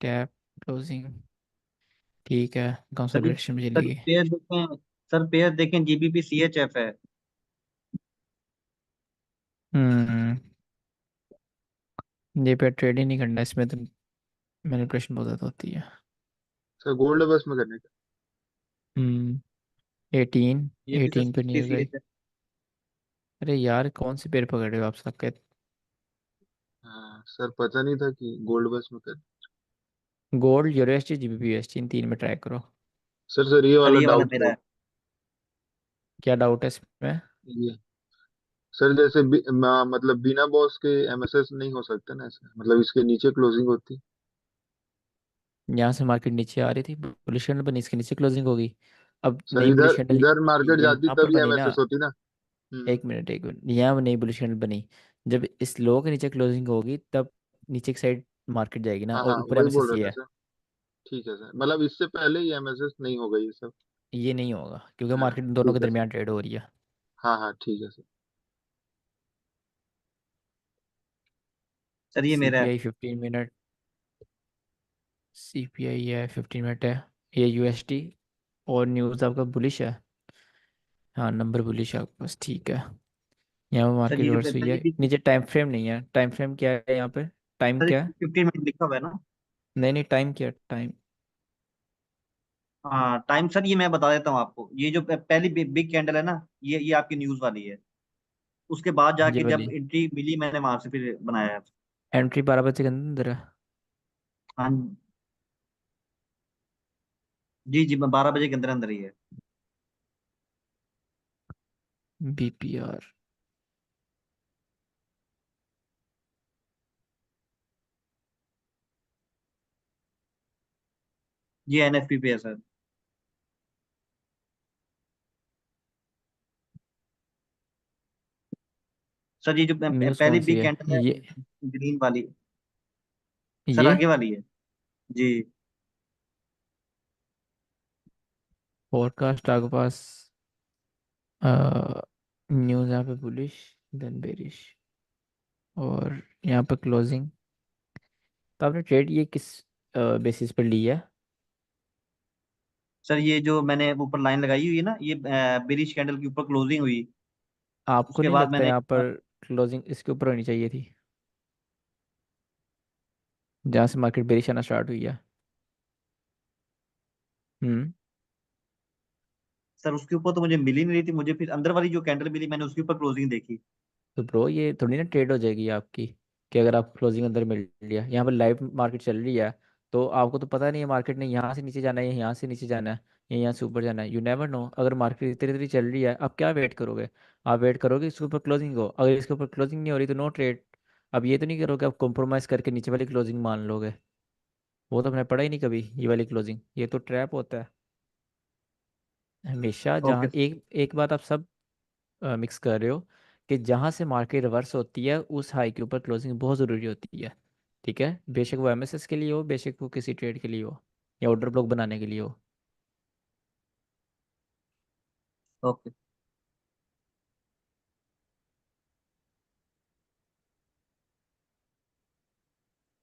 Speaker 1: टैप, क्लोजिंग, ठीक है।
Speaker 5: सर
Speaker 1: कंसोलिडेशन में
Speaker 5: सर
Speaker 1: चली गई।
Speaker 5: पेयर देखें, सर पेयर देखें, जीबीपी सीएचएफ है।
Speaker 1: हम्म ये पे ट्रेड ही नहीं करना, इसमें तो मैनिपुलेशन बहुत ज़्यादा होती है।
Speaker 8: सर गोल्ड बस में करने का।
Speaker 1: 18,
Speaker 5: ये भी सर
Speaker 1: 18 पे न्यूज़ आई।
Speaker 5: सीएचएफ।
Speaker 1: अरे यार, कौन सी पेड़ पकड़ रहे हो आप सबके?
Speaker 8: हाँ सर, पता नहीं था कि गोल्ड बस में कर।
Speaker 1: Gold, euro S T, G B P S T, इन तीन में ट्राई करो।
Speaker 8: सर ये
Speaker 5: सर
Speaker 8: वाला
Speaker 5: ये वाला
Speaker 8: डाउट
Speaker 5: मेरा
Speaker 8: है।
Speaker 5: है।
Speaker 1: क्या डाउट है इसमें?
Speaker 8: ये सर जैसे मतलब बिना बॉस के एमएसएस नहीं हो सकते ना ऐसे, मतलब इसके नीचे क्लोजिंग होती।
Speaker 1: यहाँ से मार्केट नीचे आ रही थी, बुलिश कैंडल बनी, इसके नीचे क्लोजिंग होगी। अब
Speaker 8: सर
Speaker 1: नई बुलिश
Speaker 8: इधर
Speaker 1: कैंडल
Speaker 8: इधर मार्केट जाती
Speaker 1: यहाँ पर
Speaker 8: तभी
Speaker 1: बनी ना।
Speaker 8: एमएसएस होती ना।
Speaker 1: एक मिनट, एक मिनट, यहाँ नई बुलिश कैंडल बनी। जब इस लो के नीचे क्लोजिंग होगी तब नीचे की साइड मार्केट जाएगी ना,
Speaker 8: हाँ
Speaker 1: और
Speaker 8: हाँ,
Speaker 1: ऊपर
Speaker 8: वही बोल
Speaker 1: एमएसएस
Speaker 8: रहा
Speaker 1: ये
Speaker 8: था
Speaker 1: है।
Speaker 8: सर। ठीक है सर, मतलब इससे पहले ही एमएसएस नहीं होगा ये सब।
Speaker 1: ये नहीं होगा क्योंकि
Speaker 8: हाँ
Speaker 1: मार्केट इन दोनों के
Speaker 8: ठीक है सर।
Speaker 1: दरमियान ट्रेड हो रही है।
Speaker 8: हाँ हाँ ठीक है सर।
Speaker 5: सर ये
Speaker 1: सी
Speaker 5: मेरा
Speaker 1: पी
Speaker 5: है।
Speaker 1: आई 15 मिनट, सी पी आई है 15 मिनट है। ये यू एस टी। और न्यूज़ आपका बुलिश है। हाँ, नंबर बुलिश है आपके पास, ठीक है। यहाँ पे
Speaker 5: सर
Speaker 1: मार्केट
Speaker 5: ये जो
Speaker 1: रिवर्स हुई
Speaker 5: सर ये
Speaker 1: है।
Speaker 5: भी
Speaker 1: नीचे टाइम फ्रेम नहीं है। टाइम फ्रेम क्या है यहाँ पे? टाइम
Speaker 5: सर
Speaker 1: क्या है?
Speaker 5: 15 मिनट लिखा हुआ है ना।
Speaker 1: नहीं नहीं, टाइम क्या है? टाइम।
Speaker 5: हाँ टाइम सर ये मैं बता देता हूँ आपको, ये जो पहली बिग कैंडल है ना, ये आपकी न्यूज वाली है। उसके बाद
Speaker 1: ये
Speaker 5: जाके जब
Speaker 1: वाली
Speaker 5: एंट्री मिली मैंने वहां से फिर बनाया है।
Speaker 1: एंट्री 12 बजे के अंदर है।
Speaker 5: हाँ जी जी, 12 बजे के अंदर अंदर ही है।
Speaker 1: B P R.
Speaker 5: ये एनएफपी पे है सर। सर ये जो
Speaker 1: न्यूज़
Speaker 5: पहली
Speaker 1: कौन सी
Speaker 5: बिग
Speaker 1: है
Speaker 5: कैंडल है, ग्रीन वाली, सर
Speaker 1: ये
Speaker 5: आगे वाली है जी।
Speaker 1: पॉडकास्ट आपके पास? न्यूज़ यहाँ पे बुलिश, देन बेरिश, और यहाँ पे क्लोजिंग। तो आपने ट्रेड ये किस बेसिस पर ली है?
Speaker 5: सर ये जो मैंने ऊपर लाइन लगाई हुई है ना, ये बेरिश कैंडल के ऊपर क्लोजिंग हुई,
Speaker 1: आपको
Speaker 5: उसके
Speaker 1: नहीं
Speaker 5: बाद
Speaker 1: लगता
Speaker 5: मैंने
Speaker 1: यहाँ पर क्लोजिंग इसके ऊपर होनी चाहिए थी, जहाँ से मार्केट बेरिश आना स्टार्ट हुई है? हम्म।
Speaker 5: सर उसके ऊपर तो मुझे मिल ही नहीं रही थी, मुझे फिर अंदर वाली जो कैंडल मिली मैंने उसके ऊपर क्लोजिंग देखी।
Speaker 1: तो ब्रो ये थोड़ी ना ट्रेड हो जाएगी आपकी, कि अगर आप क्लोजिंग अंदर मिल लिया, यहाँ पर लाइव मार्केट चल रही है, तो आपको तो पता नहीं है मार्केट ने यहाँ से नीचे जाना है या यहाँ से नीचे जाना है या यहाँ से ऊपर जाना है। You never know. अगर मार्केट इतनी इतनी चल रही है, आप क्या वेट करोगे? आप वेट करोगे इसके ऊपर क्लोजिंग हो, अगर इसके ऊपर क्लोजिंग नहीं हो रही तो नो ट्रेड। अब ये तो नहीं करोगे आप कॉम्प्रोमाइज़ करके नीचे वाली क्लोजिंग मान लोगे। वो तो हमने पढ़ा ही नहीं कभी, ये वाली क्लोजिंग, ये तो ट्रैप होता है हमेशा।
Speaker 5: ओके।
Speaker 1: जहाँ एक एक बात आप सब मिक्स कर रहे हो, कि जहाँ से मार्केट रिवर्स होती है उस हाई के ऊपर क्लोजिंग बहुत ज़रूरी होती है। ठीक है, बेशक वो एमएसएस के लिए हो, बेशक वो किसी ट्रेड के लिए हो, या ऑर्डर ब्लॉक बनाने के लिए हो।
Speaker 5: ओके।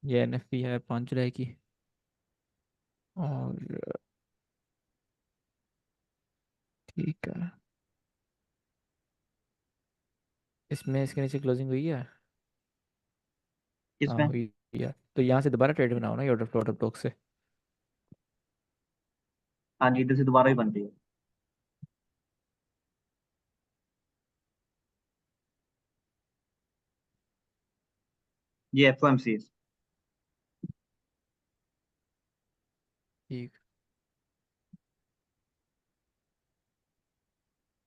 Speaker 1: ये एनएफपी है 5 जुलाई की, और ठीक है, इसमें इसके नीचे क्लोजिंग हुई है। हाँ
Speaker 5: किसमें?
Speaker 1: हुई है, तो यहाँ से दोबारा ट्रेड बनाओ ना ये ऑर्डर ब्लॉक से।
Speaker 5: हाँ जी, इधर से दोबारा ही बन रही है। ये एफओएमसी।
Speaker 1: ठीक।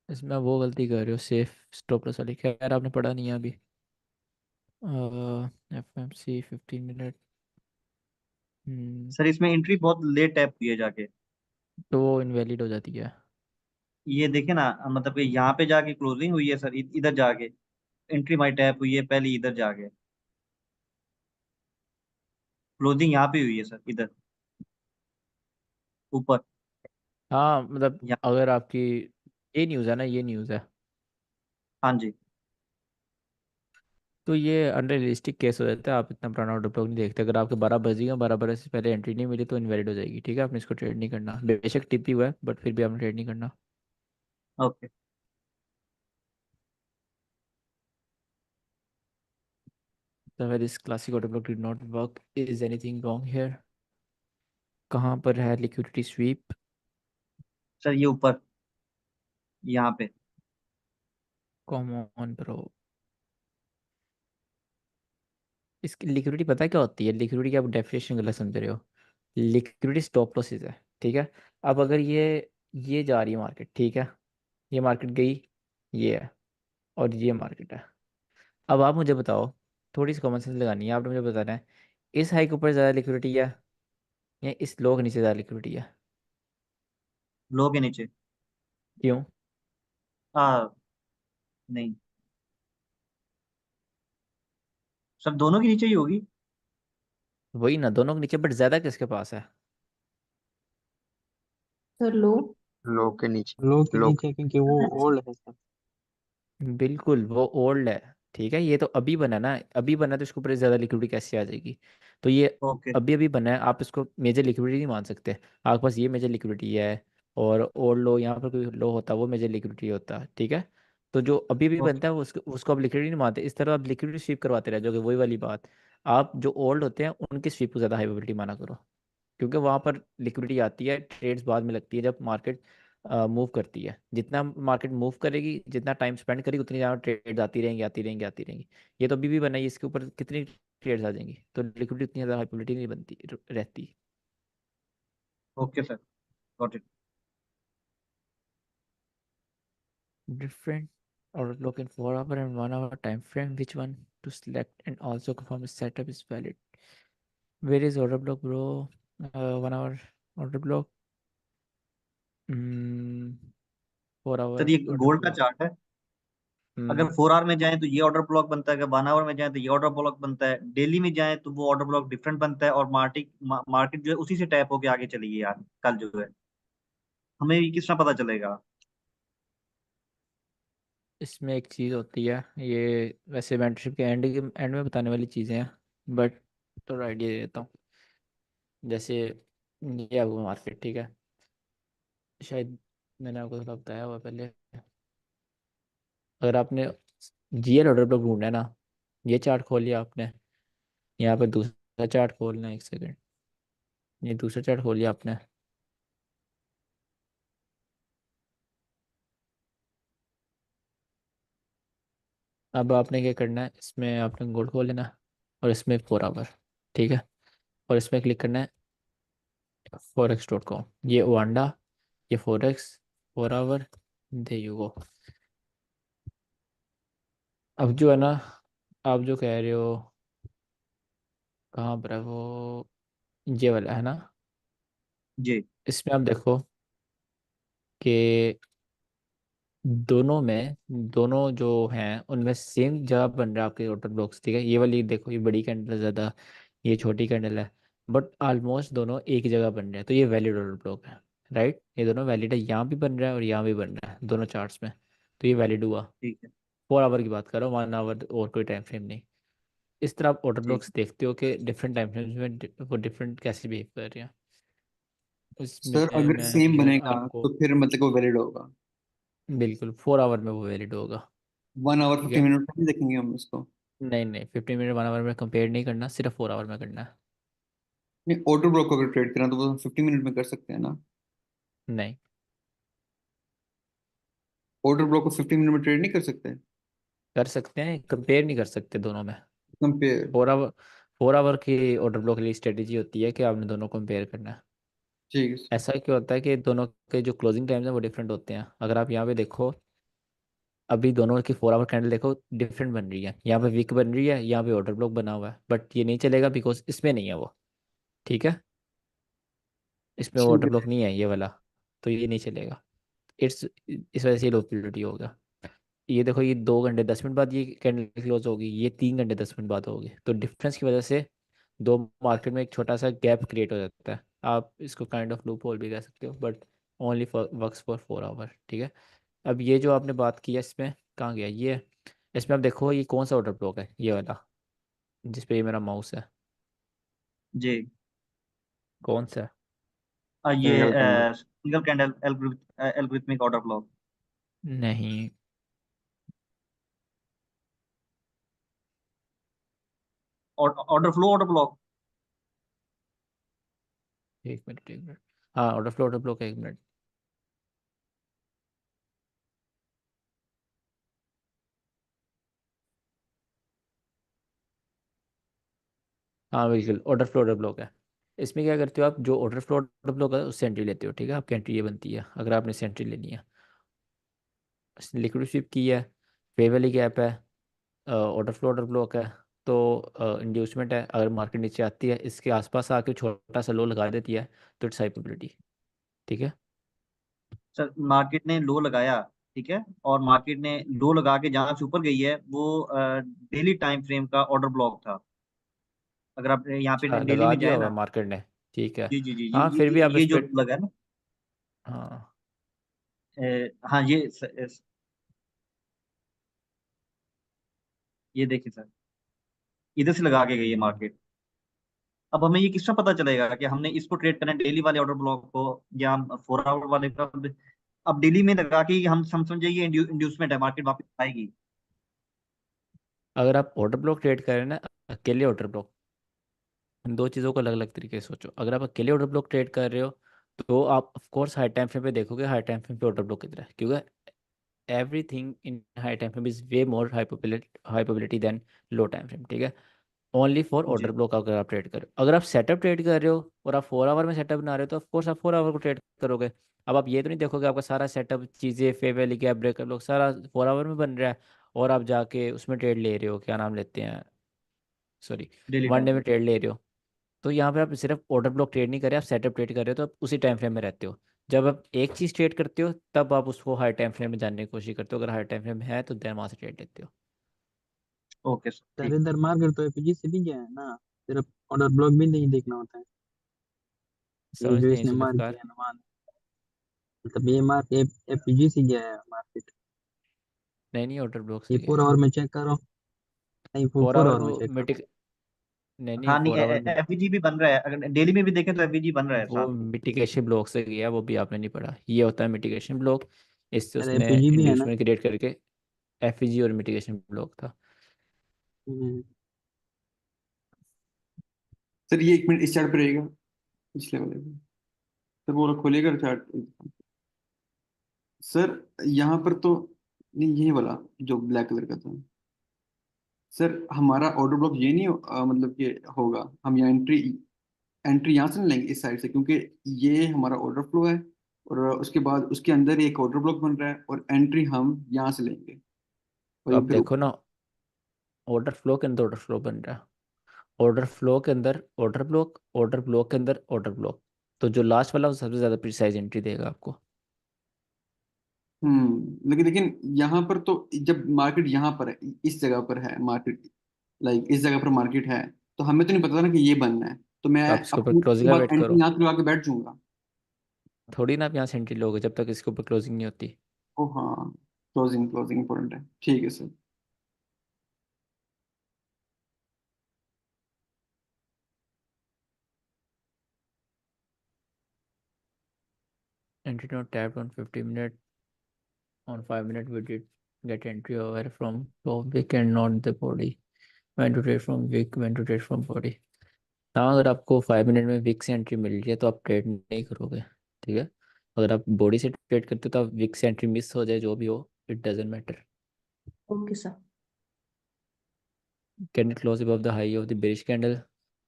Speaker 1: इसमें आप वो गलती कर रहे हो सेफ स्टॉप लॉस वाली, खैर आपने पढ़ा नहीं है अभी। FMC 15 minute.
Speaker 5: सर इसमें एंट्री बहुत लेट टैप हुई है जाके।
Speaker 1: तो वो इनवैलिड हो जाती है।
Speaker 5: ये देखे ना, मतलब कि यहाँ पे जाके क्लोजिंग हुई है सर, इधर जाके एंट्री माई टैप हुई है पहले, इधर जाके क्लोजिंग यहाँ पे हुई है सर, इधर ऊपर।
Speaker 1: हाँ मतलब
Speaker 5: यहाँ।
Speaker 1: अगर आपकी ये न्यूज़ है ना, ये न्यूज़ है,
Speaker 5: हाँ जी।
Speaker 1: तो ये अनरियलिस्टिक केस हो जाता है। आप इतना पुराना ऑर्डर ब्लॉक नहीं देखते। अगर आपके 12 बजेगा, 12 बजे से पहले एंट्री नहीं मिली तो इनवैलिड हो जाएगी। ठीक है, आपने इसको ट्रेड नहीं करना, बेशक टिप ही हुआ है बट फिर भी आपने ट्रेड नहीं करना।
Speaker 5: ओके।
Speaker 1: तो this classic order block did not work, is anything wrong here? कहाँ पर है लिक्विडिटी स्वीप?
Speaker 5: सर ये ऊपर, यहाँ पे।
Speaker 1: Come on bro. इसकी लिक्विडिटी पता है क्या होती है? लिक्विडिटी की आप डेफिनेशन गलत समझ रहे हो। लिक्विडिटी स्टॉप लॉसेस है। ठीक है, अब अगर ये जा रही है मार्केट, ठीक है, ये मार्केट गई, ये है, और ये मार्केट है। अब आप मुझे बताओ, थोड़ी सी कॉमन सेंस लगानी है, आपने मुझे बताना है इस हाई के ऊपर ज़्यादा लिक्विडिटी है या इस लो के नीचे ज़्यादा लिक्विडिटी है?
Speaker 5: लो के नीचे।
Speaker 1: क्यों?
Speaker 5: नहीं सर, दोनों के नीचे ही होगी।
Speaker 1: वही ना, दोनों के नीचे, बट ज़्यादा किसके पास है?
Speaker 10: सर लो।
Speaker 3: लो के नीचे।
Speaker 9: लो के
Speaker 3: लो।
Speaker 9: नीचे क्योंकि वो ओल्ड है सर।
Speaker 1: बिल्कुल वो ओल्ड है। ठीक है, ये तो अभी बना ना, अभी बना तो इसके ऊपर ज़्यादा लिक्विडिटी कैसे आ जाएगी? तो ये
Speaker 5: ओके।
Speaker 1: अभी अभी बना है, आप इसको मेजर लिक्विडिटी नहीं मान सकते। आपके पास ये मेजर लिक्विडिटी है, और ओल्ड लो यहाँ पर कोई लो होता वो मेजर लिक्विडिटी होता। ठीक है, तो जो अभी अभी
Speaker 5: ओके।
Speaker 1: बनता है उसको आप लिक्विडिटी नहीं मानते। इस तरह आप लिक्विडिटी स्वीप करवाते रह जाओगे, वही वाली बात। आप जो ओल्ड होते हैं उनकी स्वीप को ज़्यादा हाई प्रोबेबिलिटी माना करो, क्योंकि वहाँ पर लिक्विडिटी आती है, ट्रेड्स बाद में लगती है जब मार्केट मूव करती है। जितना मार्केट मूव करेगी, जितना टाइम स्पेंड करेगी, उतनी ज़्यादा ट्रेड्स आती रहेंगी, आती रहेंगी, आती रहेंगी। ये तो अभी भी बनाई, इसके ऊपर कितनी ट्रेड्स आ जाएंगी, तो लिक्विडिटी उतनी ज़्यादा हाइपिलिटी नहीं बनती रहती।
Speaker 5: Okay sir, got it.
Speaker 1: Different और look in 4 hour and 1 hour time frame, which one to select, and also confirm the setup is valid. Where is order block bro? 1 hour order block, mm, 4 hour
Speaker 5: sir ये
Speaker 1: order
Speaker 5: gold का
Speaker 1: block.
Speaker 5: Chart है। अगर 4 our में जाए तो ये order block बनता है, अगर 1 आवर में जाए तो ये ऑर्डर ब्लॉक बनता है, डेली में जाए तो वो ऑर्डर ब्लॉक डिफरेंट बनता है, और मार्केट जो है उसी से टैप होके आगे चलेगी यार कल जो है। हमें ये किस तरह पता चलेगा?
Speaker 1: इसमें एक चीज़ होती है, ये वैसे मेंटरशिप के एंड में बताने वाली चीज़ें हैं, बट थोड़ा आइडिया दे देता हूँ। जैसे ये आपको मार्केट, ठीक है, शायद मैंने आपको थोड़ा बताया हुआ पहले। अगर आपने जीएल ऑर्डर ब्लॉक ढूंढना है ना, ये चार्ट खोल लिया आपने, यहाँ पे दूसरा चार्ट खोलना है, एक सेकंड, ये दूसरा चार्ट खोल लिया आपने। अब आपने क्या करना है, इसमें आपने गोल्ड खोल लेना और इसमें 4 आवर, ठीक है, और इसमें क्लिक करना है forex.com, ये वांडा, ये forex, 4 hour, there you go. अब जो है ना, आप जो कह रहे हो कहाँ पर है वो, ये वाला है ना,
Speaker 5: जी
Speaker 1: इसमें आप देखो कि दोनों में, दोनों जो हैं उनमें सेम जगह बन रहा है आपके ऑर्डर ब्लॉक्स, ठीक है। ये वाली देखो, ये बड़ी कैंडल है ज़्यादा, ये छोटी कैंडल है, बट ऑलमोस्ट दोनों एक जगह बन रहे हैं, तो ये वैलिड ऑर्डर ब्लॉक है, राइट। ये दोनों वैलिड है, यहाँ भी बन रहा है और यहाँ भी बन रहा है दोनों चार्ट्स में, तो ये वैलिड हुआ।
Speaker 5: ठीक है।
Speaker 1: 4 आवर की बात करो, 1 आवर और कोई टाइम फ्रेम नहीं। इस तरह आप ऑर्डर
Speaker 5: ठीक
Speaker 1: ब्लॉक्स देखते हो कि डिफरेंट टाइम फ्रेम्स में वो डिफरेंट कैसे बिहेव कर रहे हैं। इसमें
Speaker 2: सर अगर
Speaker 1: मैं
Speaker 2: सेम
Speaker 1: अगेन
Speaker 2: बनेगा
Speaker 1: आपको,
Speaker 2: तो फिर मतलब वो वैलिड होगा।
Speaker 1: बिल्कुल 4 आवर में वो वैलिड होगा,
Speaker 2: 1 आवर
Speaker 1: ठीक
Speaker 2: 50
Speaker 1: है।
Speaker 2: मिनट में नहीं देखेंगे हम इसको?
Speaker 1: नहीं नहीं, 15 मिनट 1 आवर में कंपेयर नहीं करना, सिर्फ 4 आवर में करना है।
Speaker 2: नहीं, ऑर्डर ब्लॉक को अगर ट्रेड करना तो वो 50 मिनट में कर सकते हैं ना?
Speaker 1: नहीं,
Speaker 2: ऑर्डर ब्लॉक को 50 मिनट में ट्रेड नहीं कर सकते?
Speaker 1: कर सकते हैं, कंपेयर नहीं कर सकते दोनों में।
Speaker 2: कंपेयर।
Speaker 1: 4 आवर, 4 आवर की ऑर्डर ब्लॉक के लिए स्ट्रेटेजी होती है कि आपने दोनों कंपेयर करना है।
Speaker 2: ठीक है सर।
Speaker 1: ऐसा क्यों होता है कि दोनों के जो क्लोजिंग टाइम्स हैं वो डिफरेंट होते हैं। अगर आप यहाँ पे देखो, अभी दोनों की 4 आवर कैंडल देखो डिफरेंट बन रही है, यहाँ पे वीक बन रही है, यहाँ पे ऑर्डर ब्लॉक बना हुआ है, बट ये नहीं चलेगा बिकॉज इसमें नहीं है वो, ठीक है, इसमें वो
Speaker 2: ठीक
Speaker 1: ऑर्डर
Speaker 2: है।
Speaker 1: ब्लॉक नहीं है ये वाला, तो ये नहीं चलेगा। इस वजह से लो प्रियोरिटी होगा। ये देखो, ये 2 घंटे 10 मिनट बाद ये कैंडल क्लोज होगी, ये 3 घंटे 10 मिनट बाद होगी, तो डिफरेंस की वजह से दो मार्केट में एक छोटा सा गैप क्रिएट हो जाता है। आप इसको काइंड ऑफ लूप होल भी कह सकते हो, but only for works for 4 hour, ठीक है। अब ये जो आपने बात की है, इसमें कहाँ गया ये, इसमें आप देखो ये कौन सा ऑर्डर ब्लॉक है, ये वाला जिस पे ये मेरा माउस है,
Speaker 5: जी।
Speaker 1: कौन सा है?
Speaker 5: ये
Speaker 3: single candle.
Speaker 5: Single candle algorithmic order block.
Speaker 1: नहीं,
Speaker 5: order flow order block.
Speaker 1: 1 minute 1 minute, हाँ ऑर्डर ब्लॉक है, 1 मिनट। हाँ बिल्कुल, ऑर्डर ब्लॉक है। इसमें क्या करते हो आप, जो ऑर्डर ब्लॉक है उससे एंट्री लेते हो, ठीक है। आपकी एंट्री ये बनती है, अगर आपने से एंट्री लेनी है, लिक्विड स्विप की है, फेयर वैली गैप है, ऑर्डर ब्लॉक है, तो इंड्यूसमेंट है, अगर मार्केट नीचे आती है इसके आसपास आके छोटा सा लो लगा देती है, तो इट्स हाई प्रोबेबिलिटी, ठीक है।
Speaker 5: सर मार्केट ने लो लगाया, ठीक है, और मार्केट ने लो लगा के जहां से ऊपर गई है वो डेली टाइम फ्रेम का ऑर्डर ब्लॉक था। अगर आप यहाँ पे
Speaker 1: अच्छा,
Speaker 5: डेली
Speaker 1: लगा
Speaker 5: में
Speaker 1: दिया
Speaker 5: जाए
Speaker 1: होगा
Speaker 5: ना।
Speaker 1: मार्केट ने, ठीक है।
Speaker 5: जी जी जी,
Speaker 1: हाँ फिर भी आप
Speaker 5: ये
Speaker 1: इस
Speaker 5: जो
Speaker 1: पे,
Speaker 5: लगा है ना।
Speaker 1: हाँ
Speaker 5: हाँ ये देखिए सर, इधर से लगा के गई है मार्केट। अब हमें ये किस तरह पता चलेगा कि हमने इसको ट्रेड करना है, डेली वाले ऑर्डर ब्लॉक को या 4 आवर वाले का? अब डेली में लगा के हम समझे ये इंड्यूसमेंट है, मार्केट वापस आएगी।
Speaker 1: अगर आप ऑर्डर ब्लॉक ट्रेड कर रहे हैं ना, अकेले ऑर्डर ब्लॉक, इन दो चीज़ों को अलग अलग तरीके से सोचो। अगर आप अकेले ऑर्डर ब्लॉक ट्रेड कर रहे हो, तो आप of course high time frame पे देखोगे, हाई टाइम फ्रेम पे ऑर्डर ब्लॉक कितना है, क्योंकि everything in high time frame is way more high probability than low time frame, ठीक है। ओनली फॉर ऑर्डर
Speaker 5: जी
Speaker 1: ब्लॉक अगर आप ट्रेड कर रहे हो। अगर आप सेटअप ट्रेड कर रहे हो और आप 4 आवर में सेटअप बना रहे हो, तो ऑफकोर्स आप 4 आवर को ट्रेड करोगे। अब आप ये तो नहीं देखोगे आपका सारा सेटअप चीज़ें फेयर वैली गैप ब्रेकर लोग सारा 4 आवर में बन रहा है, और आप जाके उसमें ट्रेड ले रहे हो, क्या नाम लेते हैं, sorry,
Speaker 5: daily
Speaker 1: one
Speaker 5: time
Speaker 1: day में
Speaker 5: फ्रेम।
Speaker 1: ट्रेड ले रहे हो। तो यहाँ पे आप सिर्फ ऑर्डर ब्लॉक ट्रेड नहीं कर रहे, आप सेटअप ट्रेड कर रहे हो, तो आप उसी टाइम फ्रेम में रहते हो। जब आप एक चीज ट्रेड करते हो तब आप उसको हाई टाइम फ्रेम में जानने की कोशिश करते हो, अगर हाई टाइम फ्रेम है तो देन वहां से ट्रेड लेते हो।
Speaker 5: ओके सर,
Speaker 10: सर
Speaker 5: ठीक।
Speaker 10: इधर मार्केट तो एपीजी से भी गया है ना, सिर्फ ऑर्डर ब्लॉक भी नहीं देखना होता है। ये
Speaker 1: समझ
Speaker 10: जो
Speaker 1: नहीं
Speaker 10: इसने मार
Speaker 1: जुल्फकार।
Speaker 10: किया नुमान, मतलब ये मार्क एपीजी से गया है मार्केट।
Speaker 1: नहीं नहीं, ऑर्डर ब्लॉक
Speaker 10: ये
Speaker 1: से गया
Speaker 10: 4 आवर
Speaker 1: ये।
Speaker 10: में चेक कर रहा हूँ। नहीं,
Speaker 1: 4
Speaker 10: 4
Speaker 1: आवर
Speaker 10: आवर में
Speaker 1: वो
Speaker 10: चेक कर रहा हूँ।
Speaker 1: मिटिक नहीं नहीं,
Speaker 5: हाँ नहीं,
Speaker 1: 4 आवर
Speaker 5: एफवीजी भी बन रहा है, अगर डेली में भी देखें तो एफवीजी बन रहा है
Speaker 1: वो
Speaker 5: साथ में।
Speaker 1: मिटिगेशन ब्लॉक से गया, वो भी आपने नहीं पढ़ा। ये होता है मिटिगेशन ब्लॉक, इससे
Speaker 10: अरे
Speaker 1: उसने
Speaker 10: एपीजी भी है ना।
Speaker 1: इंड्यूसमेंट क्रिएट करके एफईजी और मिटिगेशन ब्लॉक था।
Speaker 10: हम्म,
Speaker 2: सर ये 1 मिनट इस चार्ट पे रहेगा, पिछले वाले पे। सर वो खोलेगा चार्ट। सर यहाँ पर तो नहीं, ये वाला जो ब्लैक कलर का था। सर हमारा ऑर्डर ब्लॉक ये नहीं मतलब कि होगा, हम यहाँ एंट्री एंट्री यहाँ से नहीं लेंगे इस साइड से, क्योंकि ये हमारा ऑर्डर फ्लो है, और उसके बाद उसके अंदर एक ऑर्डर ब्लॉक बन रहा है, और एंट्री हम यहाँ से लेंगे, और
Speaker 1: तो
Speaker 2: ये
Speaker 1: अब
Speaker 2: फिर।
Speaker 1: देखो ना, ऑर्डर फ्लो के अंदर ऑर्डर फ्लो बन रहा है, ऑर्डर फ्लो के अंदर ऑर्डर ब्लॉक, ऑर्डर ब्लॉक के अंदर ऑर्डर ब्लॉक। तो जो लास्ट वाला वो सबसे ज़्यादा प्रिसाइज एंट्री देगा आपको।
Speaker 2: लेकिन लेकिन यहाँ पर तो जब मार्केट यहाँ पर है, इस जगह पर है मार्केट, लाइक इस जगह पर मार्केट है, तो हमें तो नहीं पता था ना कि ये बनना है, तो मैं
Speaker 1: तो आप इसके ऊपर
Speaker 2: अपनी उसके
Speaker 1: क्लोजिंग का
Speaker 2: बाद
Speaker 1: वेट
Speaker 2: एंट्री
Speaker 1: करो।
Speaker 2: यहाँ लगा के बैठ जाऊंगा।
Speaker 1: थोड़ी ना आप यहाँ से एंट्री लोगे जब तक इसके ऊपर क्लोजिंग नहीं होती।
Speaker 2: ओ हाँ, क्लोजिंग क्लोजिंग इंपॉर्टेंट है, ठीक है sir.
Speaker 1: Entry not tapped on 50 minute, on 5 minute we did get entry over from top wick and not the body. When to trade from wick, when to trade from body. हाँ, अगर आपको 5 minute में Wick से entry मिल रही है तो आप trade नहीं करोगे, ठीक है। अगर आप बॉडी से ट्रेड करते हो तो आप विक से एंट्री मिस हो जाए जो भी हो, it doesn't matter.
Speaker 11: Okay sir.
Speaker 1: Candle close above the high of the bearish candle,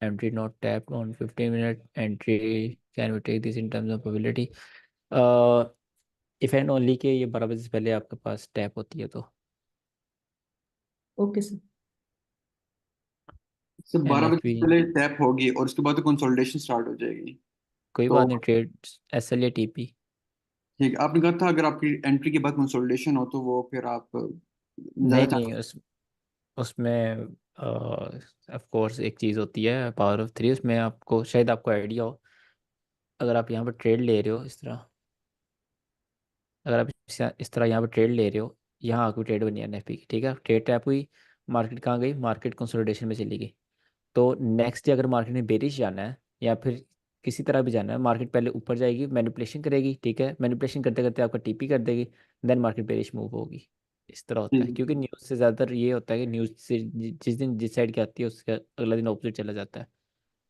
Speaker 1: entry not tapped on 15 minute, entry can we take this in terms of probability? If and only के ये 12 बजे से पहले आपके पास tap होती है तो।
Speaker 11: Okay sir.
Speaker 2: Sir
Speaker 1: N
Speaker 2: 12
Speaker 1: F
Speaker 2: बजे
Speaker 1: पी
Speaker 2: से पहले टैप होगी, और उसके बाद तो कंसोलिडेशन स्टार्ट हो जाएगी।
Speaker 1: कोई
Speaker 2: तो
Speaker 1: बात नहीं, ट्रेड एस एल या टी पी।
Speaker 2: ठीक, आपने कहा था अगर आपकी एंट्री के बाद कंसोलिडेशन हो तो वो फिर आप ज्यादा
Speaker 1: नहीं नहीं,
Speaker 2: चांस।
Speaker 1: उसमें ऑफ कोर्स एक चीज़ होती है पावर ऑफ 3, उसमें आपको शायद आपको आइडिया हो। अगर आप यहाँ पर ट्रेड ले रहे हो इस तरह, अगर आप इस तरह यहाँ पर ट्रेड ले रहे हो, यहाँ आके ट्रेड बनी एन एफ पी की, ठीक है, ट्रेड टैप हुई, मार्केट कहाँ गई, मार्केट कंसोलिडेशन में चली गई। तो नेक्स्ट डे अगर मार्केट ने बेरिश जाना है या फिर किसी तरह भी जाना है, मार्केट पहले ऊपर जाएगी, मैनिपुलेशन करेगी, ठीक है, मैनिपुलेशन करते करते आपका टीपी कर देगी, देन मार्केट बेरिश मूव होगी। इस तरह होता है,
Speaker 2: ठीक
Speaker 1: क्योंकि न्यूज़ से ज़्यादातर ये होता है कि न्यूज़ से जिस दिन जिस साइड की आती है उसका अगला दिन ऑपोजिट चला जाता है।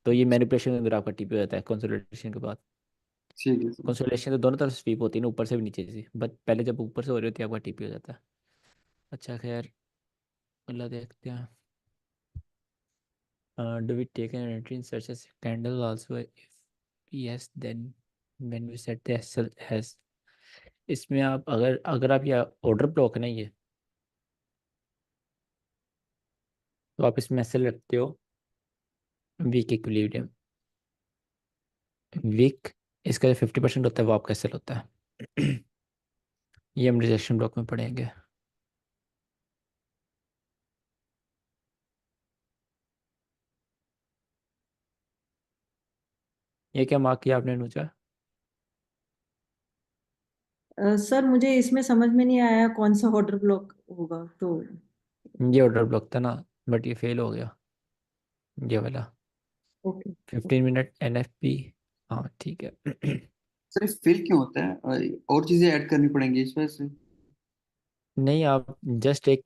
Speaker 1: तो ये मैनिपुलेशन के अंदर आपका टीपी हो जाता है कंसोलिडेशन के बाद।
Speaker 2: ठीक है सर।
Speaker 1: कंसोलिडेशन तो दोनों तरफ स्वीप होती है ना, ऊपर से भी नीचे से, बट पहले जब ऊपर से हो रही होती है आपका टीपी हो जाता है। अच्छा खैर, अगला देखते हैं। Do we take an entry in such as candle also? If yes, then when we set the SL as, इसमें आप अगर अगर आप ये ऑर्डर ब्लॉक है ना ये, तो आप इसमें SL रखते हो वीक इक्विलिब्रियम। वीक इसका जो 50% होता है वो आपका SL होता है। ये हम रिजेक्शन ब्लॉक में पढ़ेंगे। ये क्या मार्क किया आपने नूचा?
Speaker 11: सर मुझे इसमें समझ में नहीं आया कौन सा ऑर्डर ब्लॉक होगा तो।
Speaker 1: ये ऑर्डर ब्लॉक था ना, बट ये फेल हो गया, ये वाला
Speaker 11: ओके।
Speaker 1: 15 minute NFP। हाँ ठीक है।
Speaker 2: सर इस फेल क्यों होता है, और चीजें ऐड करनी पड़ेंगी इस वजह से?
Speaker 1: नहीं, आप जस्ट एक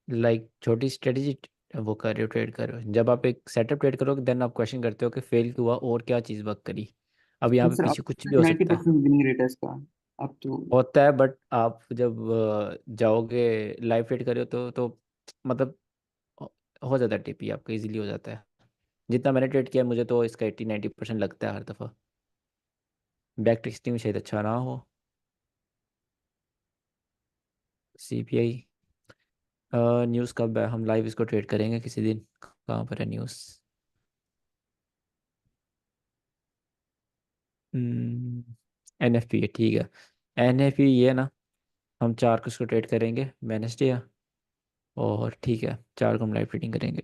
Speaker 1: लाइक छोटी स्ट्रेटेजी वो कर रहे हो, ट्रेड कर रहे हो। जब आप एक सेटअप ट्रेड करोगे देन आप क्वेश्चन करते हो कि फेल क्यों हुआ और क्या चीज़ वर्क करी। अब यहाँ
Speaker 2: नहीं
Speaker 1: पे
Speaker 2: सर, अब
Speaker 1: पीछे कुछ भी हो
Speaker 2: नाइन्टी
Speaker 1: सकता है,
Speaker 2: परसेंट विनिंग रेट है इसका। अब तो
Speaker 1: होता है, बट आप जब जाओगे लाइव ट्रेड करो तो मतलब हो हो जाता है, टीपी आपका इजीली हो जाता है। जितना मैंने ट्रेड किया मुझे तो इसका 80-90% लगता है हर दफ़ा। बैक टेस्टिंग में शायद अच्छा ना हो। CPI न्यूज़ कब है, हम लाइव इसको ट्रेड करेंगे किसी दिन, कहाँ पर है न्यूज़? NFP है, ठीक है। NFP ये है ना, हम 4 को इसको ट्रेड करेंगे वेडनेसडे, और ठीक है 4 को हम लाइव ट्रेडिंग करेंगे।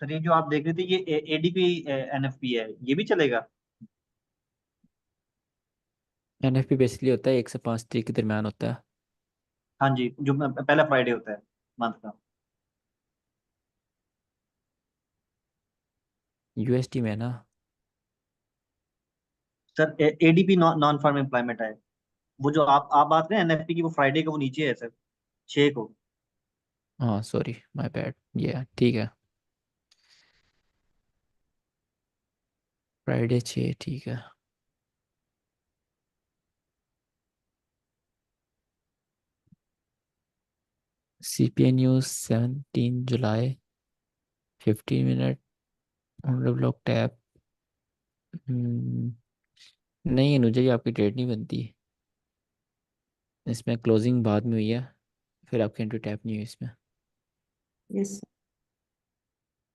Speaker 5: सर ये जो आप देख रहे थे ये ADP NFP है, ये भी चलेगा?
Speaker 1: NFP बेसिकली होता है 1 से 5 तारीख के दरमियान होता है।
Speaker 5: हाँ जी, जो पहला फ्राइडे होता है मंथ का।
Speaker 1: USD में है ना।
Speaker 5: Sir ADP non farm employment है, वो जो आप बात करें NFP की, वो फ्राइडे को वो नीचे है सर, 6 को।
Speaker 1: हाँ सॉरी माय बैड, ये ठीक है फ्राइडे 6, ठीक है। CPI न्यूज़ 17 जुलाई, 15 मिनट ब्लॉक टैप। नहीं अनुजा जी, आपकी ट्रेड नहीं बनती इसमें, क्लोजिंग बाद में हुई है, फिर आपकी एंट्री टैप नहीं हुई इसमें।
Speaker 11: Yes.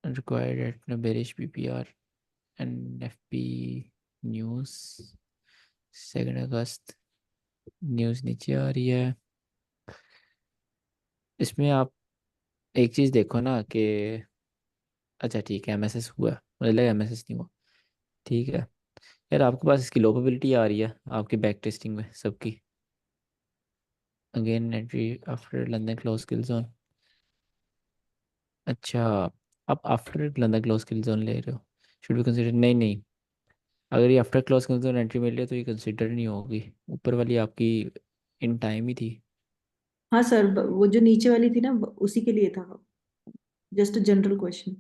Speaker 1: Required at bearish PPR NFP news 2 August, news नीचे आ रही है। इसमें आप एक चीज़ देखो ना कि, अच्छा ठीक है MSS हुआ, मुझे लगा MSS नहीं हुआ, ठीक है। यार आपके पास इसकी लोपेबिलिटी आ रही है आपकी बैक टेस्टिंग में सबकी। Again entry after London close kill zone. अच्छा, आप after London close kill zone ले रहे हो, शुड बी कंसिडर, नहीं नहीं, अगर ये after close kill zone entry मिल रही है तो ये कंसिडर नहीं होगी, ऊपर वाली आपकी इन टाइम ही थी।
Speaker 11: हाँ सर, वो जो नीचे वाली थी ना, उसी के लिए था, जस्ट जनरल क्वेश्चन।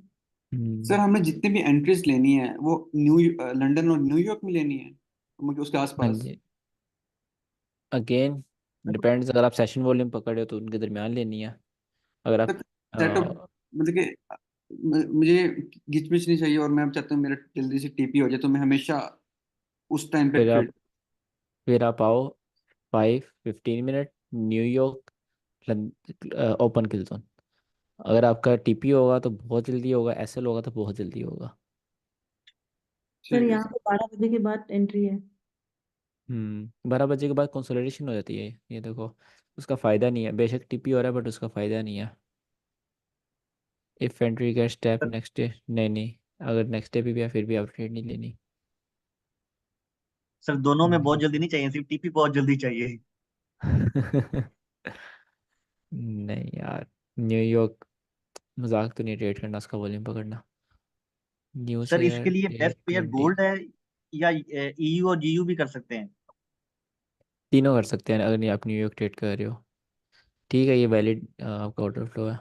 Speaker 2: सर
Speaker 1: हम्म,
Speaker 2: हमें जितने भी एंट्रीज लेनी है वो लंदन और न्यूयॉर्क में लेनी है, मतलब उसके
Speaker 1: हाँ
Speaker 2: आसपास।
Speaker 1: जी, अगेन डिपेंड्स, अगर आप सेशन वॉल्यूम पकड़े हो तो उनके दरमियान लेनी है, अगर आप
Speaker 2: सेटअप मतलब कि मुझे गिचमिच नहीं चाहिए, और मैं चाहता हूँ मेरा जल्दी से टीपी हो जाए, तो मैं हमेशा उस टाइम पे
Speaker 1: फिर आप
Speaker 2: ट्रेड।
Speaker 1: फिर आप आओ 5-15 मिनट न्यूयॉर्क ओपन किल जोन। अगर आपका TP होगा तो बहुत जल्दी होगा, SL होगा तो बहुत जल्दी होगा।
Speaker 11: सर
Speaker 2: ठीक है
Speaker 11: यहाँ
Speaker 2: सर।
Speaker 11: पे 12 बजे के बाद एंट्री है।
Speaker 1: 12 बजे के बाद कंसोलिडेशन हो जाती है, ये देखो, उसका फ़ायदा नहीं है, बेशक TP हो रहा है बट उसका फ़ायदा नहीं है। इफ एंट्री का स्टेप
Speaker 5: सर
Speaker 1: नेक्स्ट डे, नहीं नहीं, अगर नेक्स्ट डे भी है फिर भी आप ट्रेड नहीं लेनी।
Speaker 5: सर दोनों में बहुत
Speaker 1: हम्म।
Speaker 5: जल्दी नहीं चाहिए, सिर्फ TP बहुत जल्दी चाहिए।
Speaker 1: नहीं यार, न्यूयॉर्क मजाक तो नहीं ट्रेड करना, उसका वॉल्यूम पकड़ना। न्यू
Speaker 5: सर इसके
Speaker 1: शेयर
Speaker 5: लिए बेस्ट पेयर
Speaker 1: 820,
Speaker 5: गोल्ड है, या EU और GU भी कर सकते हैं?
Speaker 1: तीनों कर सकते हैं अगर नहीं आप न्यूयॉर्क ट्रेड कर रहे हो, ठीक है, ये वैलिड आपका ऑर्डर फ्लो है।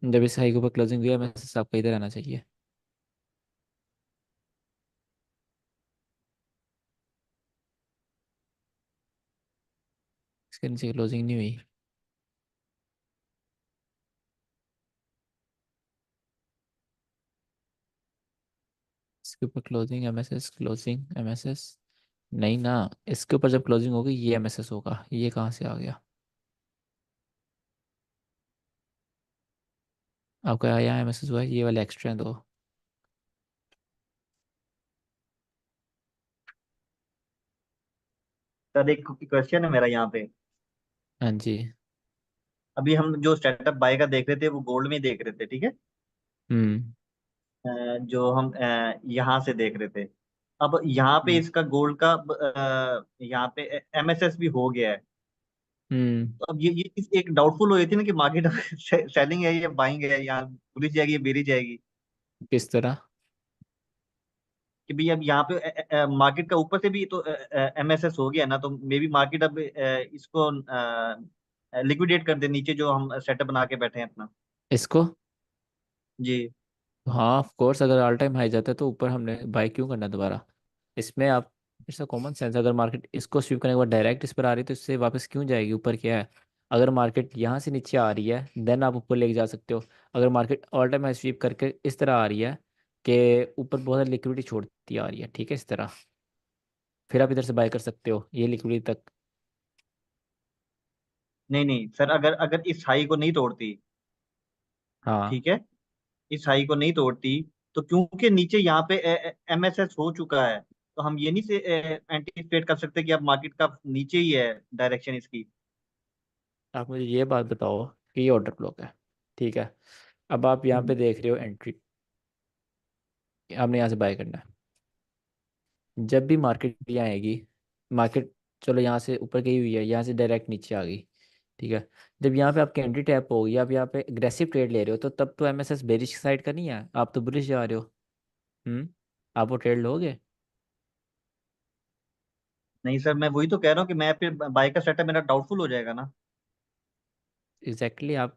Speaker 1: जब इस हाई के ऊपर क्लोजिंग हुई है मैसेज आपका इधर आना चाहिए, इसके नीचे क्लोजिंग नहीं हुई। इसके ऊपर क्लोजिंग MSS, क्लोजिंग MSS, नहीं ना, इसके ऊपर जब क्लोजिंग होगी ये MSS होगा, ये कहाँ से आ गया आपका, यहाँ MSS हुआ है, ये वाले एक्स्ट्रा हैं दो।
Speaker 5: सर एक क्वेश्चन है मेरा यहाँ पे।
Speaker 1: हाँ जी।
Speaker 5: अभी हम जो सेटअप बाय का देख रहे थे वो गोल्ड में देख रहे थे, ठीक है?
Speaker 1: हम्म
Speaker 5: जो हम यहाँ से देख रहे थे, अब यहाँ पे
Speaker 1: हम्म
Speaker 5: इसका गोल्ड का यहाँ पे MSS भी हो गया है।
Speaker 1: हम्म,
Speaker 5: तो अब ये चीज एक डाउटफुल हो रही थी ना कि मार्केट सेलिंग है या बाइंग है, या बुलिश जाएगी या बेरी जाएगी।
Speaker 1: किस तरह।
Speaker 5: कि भाई अब यहाँ पे मार्केट का ऊपर से भी तो MSS हो गया ना, तो मे बी मार्केट अब इसको लिक्विडेट कर दे नीचे, जो हम सेटअप बना के बैठे हैं अपना।
Speaker 1: इसको,
Speaker 5: जी।
Speaker 1: हाँ ऑफ कोर्स, अगर ऑल टाइम हाई जाता है तो ऊपर हमने बाई क्यों करना दोबारा, इसमें आप, इट्स अ कॉमन सेंस, अगर मार्केट इसको स्वीप करने के बाद डायरेक्ट इस पर आ रही है तो इससे वापस क्यों जाएगी, ऊपर क्या है। अगर मार्केट यहाँ से नीचे आ रही है देन आप ऊपर लेके जा सकते हो, अगर market all time high sweep करके इस तरह आ रही है कि ऊपर बहुत लिक्विडिटी छोड़ती आ रही है, ठीक है, इस तरह फिर आप इधर से बाय कर सकते हो ये लिक्विडिटी तक।
Speaker 5: नहीं नहीं सर, अगर अगर इस हाई को नहीं तोड़ती,
Speaker 1: हाँ
Speaker 5: ठीक है, इस हाई को नहीं तोड़ती, तो क्योंकि नीचे यहाँ पे एमएसएस हो चुका है, तो हम ये नहीं से एंटिसिपेट कर सकते कि अब मार्केट का नीचे ही है डायरेक्शन इसकी।
Speaker 1: आप मुझे ये बात बताओ कि ये ऑर्डर ब्लॉक है, ठीक है। अब आप यहाँ पे
Speaker 5: हम्म।
Speaker 1: देख रहे हो एंट्री, आपने यहाँ से बाय करना है। जब भी मार्केट यहाँ आएगी, मार्केट चलो यहाँ से ऊपर गई हुई है, यहाँ से डायरेक्ट नीचे आ गई, ठीक है। जब यहाँ पे आपकी एंट्री टैप होगी, आप यहाँ पे एग्रेसिव ट्रेड ले रहे हो, तो तब तो एमएसएस बेरिश साइड का नहीं है, आप तो बुलिश जा रहे हो। हम्म, आप वो ट्रेड लोगे?
Speaker 5: नहीं सर, मैं वही तो कह रहा हूँ कि मैं फिर बाय का सेटअप मेरा डाउटफुल हो जाएगा ना।
Speaker 1: एग्जैक्टली आप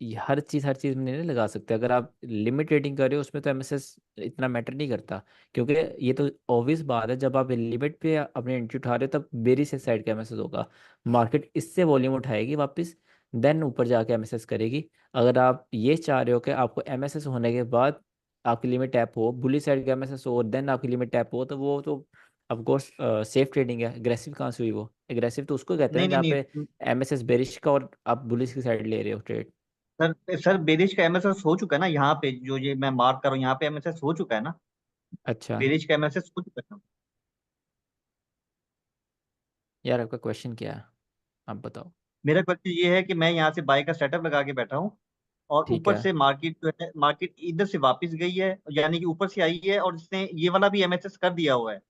Speaker 1: ये हर चीज़ में नहीं लगा सकते। अगर आप लिमिट ट्रेडिंग कर रहे हो उसमें तो एमएसएस इतना मैटर नहीं करता, क्योंकि ये तो ऑब्वियस बात है, जब आप लिमिट पे अपने एंट्री उठा रहे हो तब बेरिश साइड का एमएसएस होगा। मार्केट इससे वॉल्यूम उठाएगी वापस, देन ऊपर जाके एमएसएस करेगी। अगर आप ये चाह रहे हो कि आपको एमएसएस होने के बाद आपकी लिमिट टैप हो, बुली साइड का एमएसएस हो और देन आपकी लिमिट टैप हो, तो वो तो ऑफ कोर्स सेफ ट्रेडिंग है। एग्रेसिव कहाँ से हुई? वो एग्रेसिव तो उसको कहते हैं
Speaker 5: नहीं
Speaker 1: ना
Speaker 5: नहीं
Speaker 1: जहाँ पे
Speaker 5: नहीं
Speaker 1: एमएसएस बेरिश का और आप बुलिश की साइड ले रहे हो ट्रेड।
Speaker 5: सर, सर बेरिश का एमएसएस हो चुका है ना, यहाँ पे जो ये मैं मार्क कर रहा हूँ यहाँ पे एमएसएस हो चुका है ना।
Speaker 1: अच्छा
Speaker 5: बेरिश का एमएसएस हो चुका है ना।
Speaker 1: यार, आपका क्वेश्चन क्या है, आप बताओ।
Speaker 5: मेरा क्वेश्चन ये है कि मैं यहाँ से बाय का सेटअप लगा के बैठा हूँ, और
Speaker 1: ठीक
Speaker 5: ऊपर
Speaker 1: है।
Speaker 5: से मार्केट जो है, मार्केट इधर से वापस गई है, यानी कि ऊपर से आई है, और इसने ये वाला भी एमएसएस कर दिया हुआ है।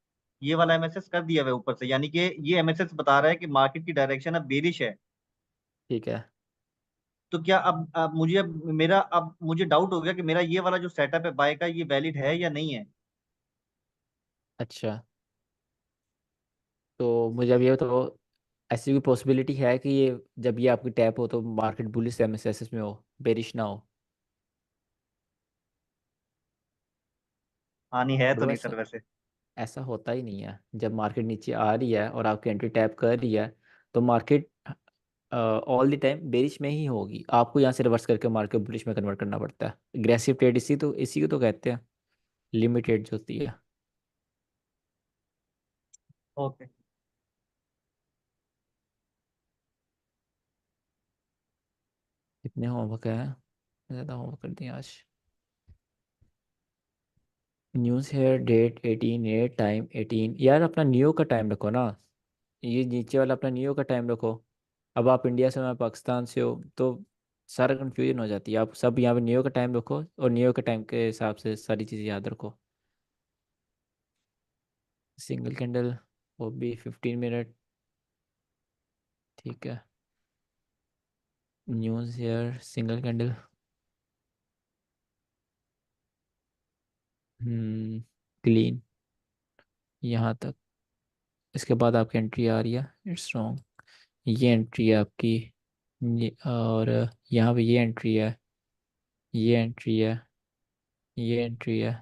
Speaker 5: ये वाला एमएसएस कर दिया हुआ है ऊपर से, यानी कि ये एमएसएस बता रहा है कि मार्केट की डायरेक्शन अब बेरिश है।
Speaker 1: ठीक है।
Speaker 5: तो क्या अब मुझे डाउट हो गया कि मेरा ये वाला जो सेटअप है बाय का, ये वैलिड है या नहीं है।
Speaker 1: अच्छा, तो मुझे अब ये बताओ, ऐसी कोई पॉसिबिलिटी है कि ये जब ये आपकी टैप हो तो मार्केट बुलिश एमएसएस में हो, बेरिश ना हो?
Speaker 5: हानि है तो
Speaker 1: ब्रो
Speaker 5: नहीं
Speaker 1: ऐसा
Speaker 5: सर वैसे।
Speaker 1: ऐसा होता ही नहीं है। जब मार्केट नीचे आ रही है और आपकी एंट्री टैप कर रही है, तो market all the time bearish में ही होगी। आपको यहाँ से रिवर्स करके मार्केट बुलिश में कन्वर्ट करना पड़ता है। एग्रेसिव ट्रेड इसी को तो कहते हैं लिमिटेड जो होती है।
Speaker 5: ओके।
Speaker 1: कितने होमवर्क है? ज़्यादा होमवर्क कर दिया आज। न्यूज़ है, डेट 18/8, टाइम 18। यार अपना न्यू का टाइम रखो ना, ये नीचे वाला अपना न्यू का टाइम रखो। अब आप इंडिया से हो, मैं पाकिस्तान से हो, तो सारा कंफ्यूजन हो जाती है। आप सब यहाँ पे न्यू का टाइम रखो और न्यू के टाइम के हिसाब से सारी चीज़ें याद रखो। सिंगल कैंडल, वो भी 15 मिनट, ठीक है। News here, single candle, clean यहाँ तक। इसके बाद आपकी एंट्री आ रही है, इट्स रॉन्ग। ये एंट्री है आपकी, ये और यहाँ पे ये एंट्री है, ये एंट्री है, ये एंट्री है।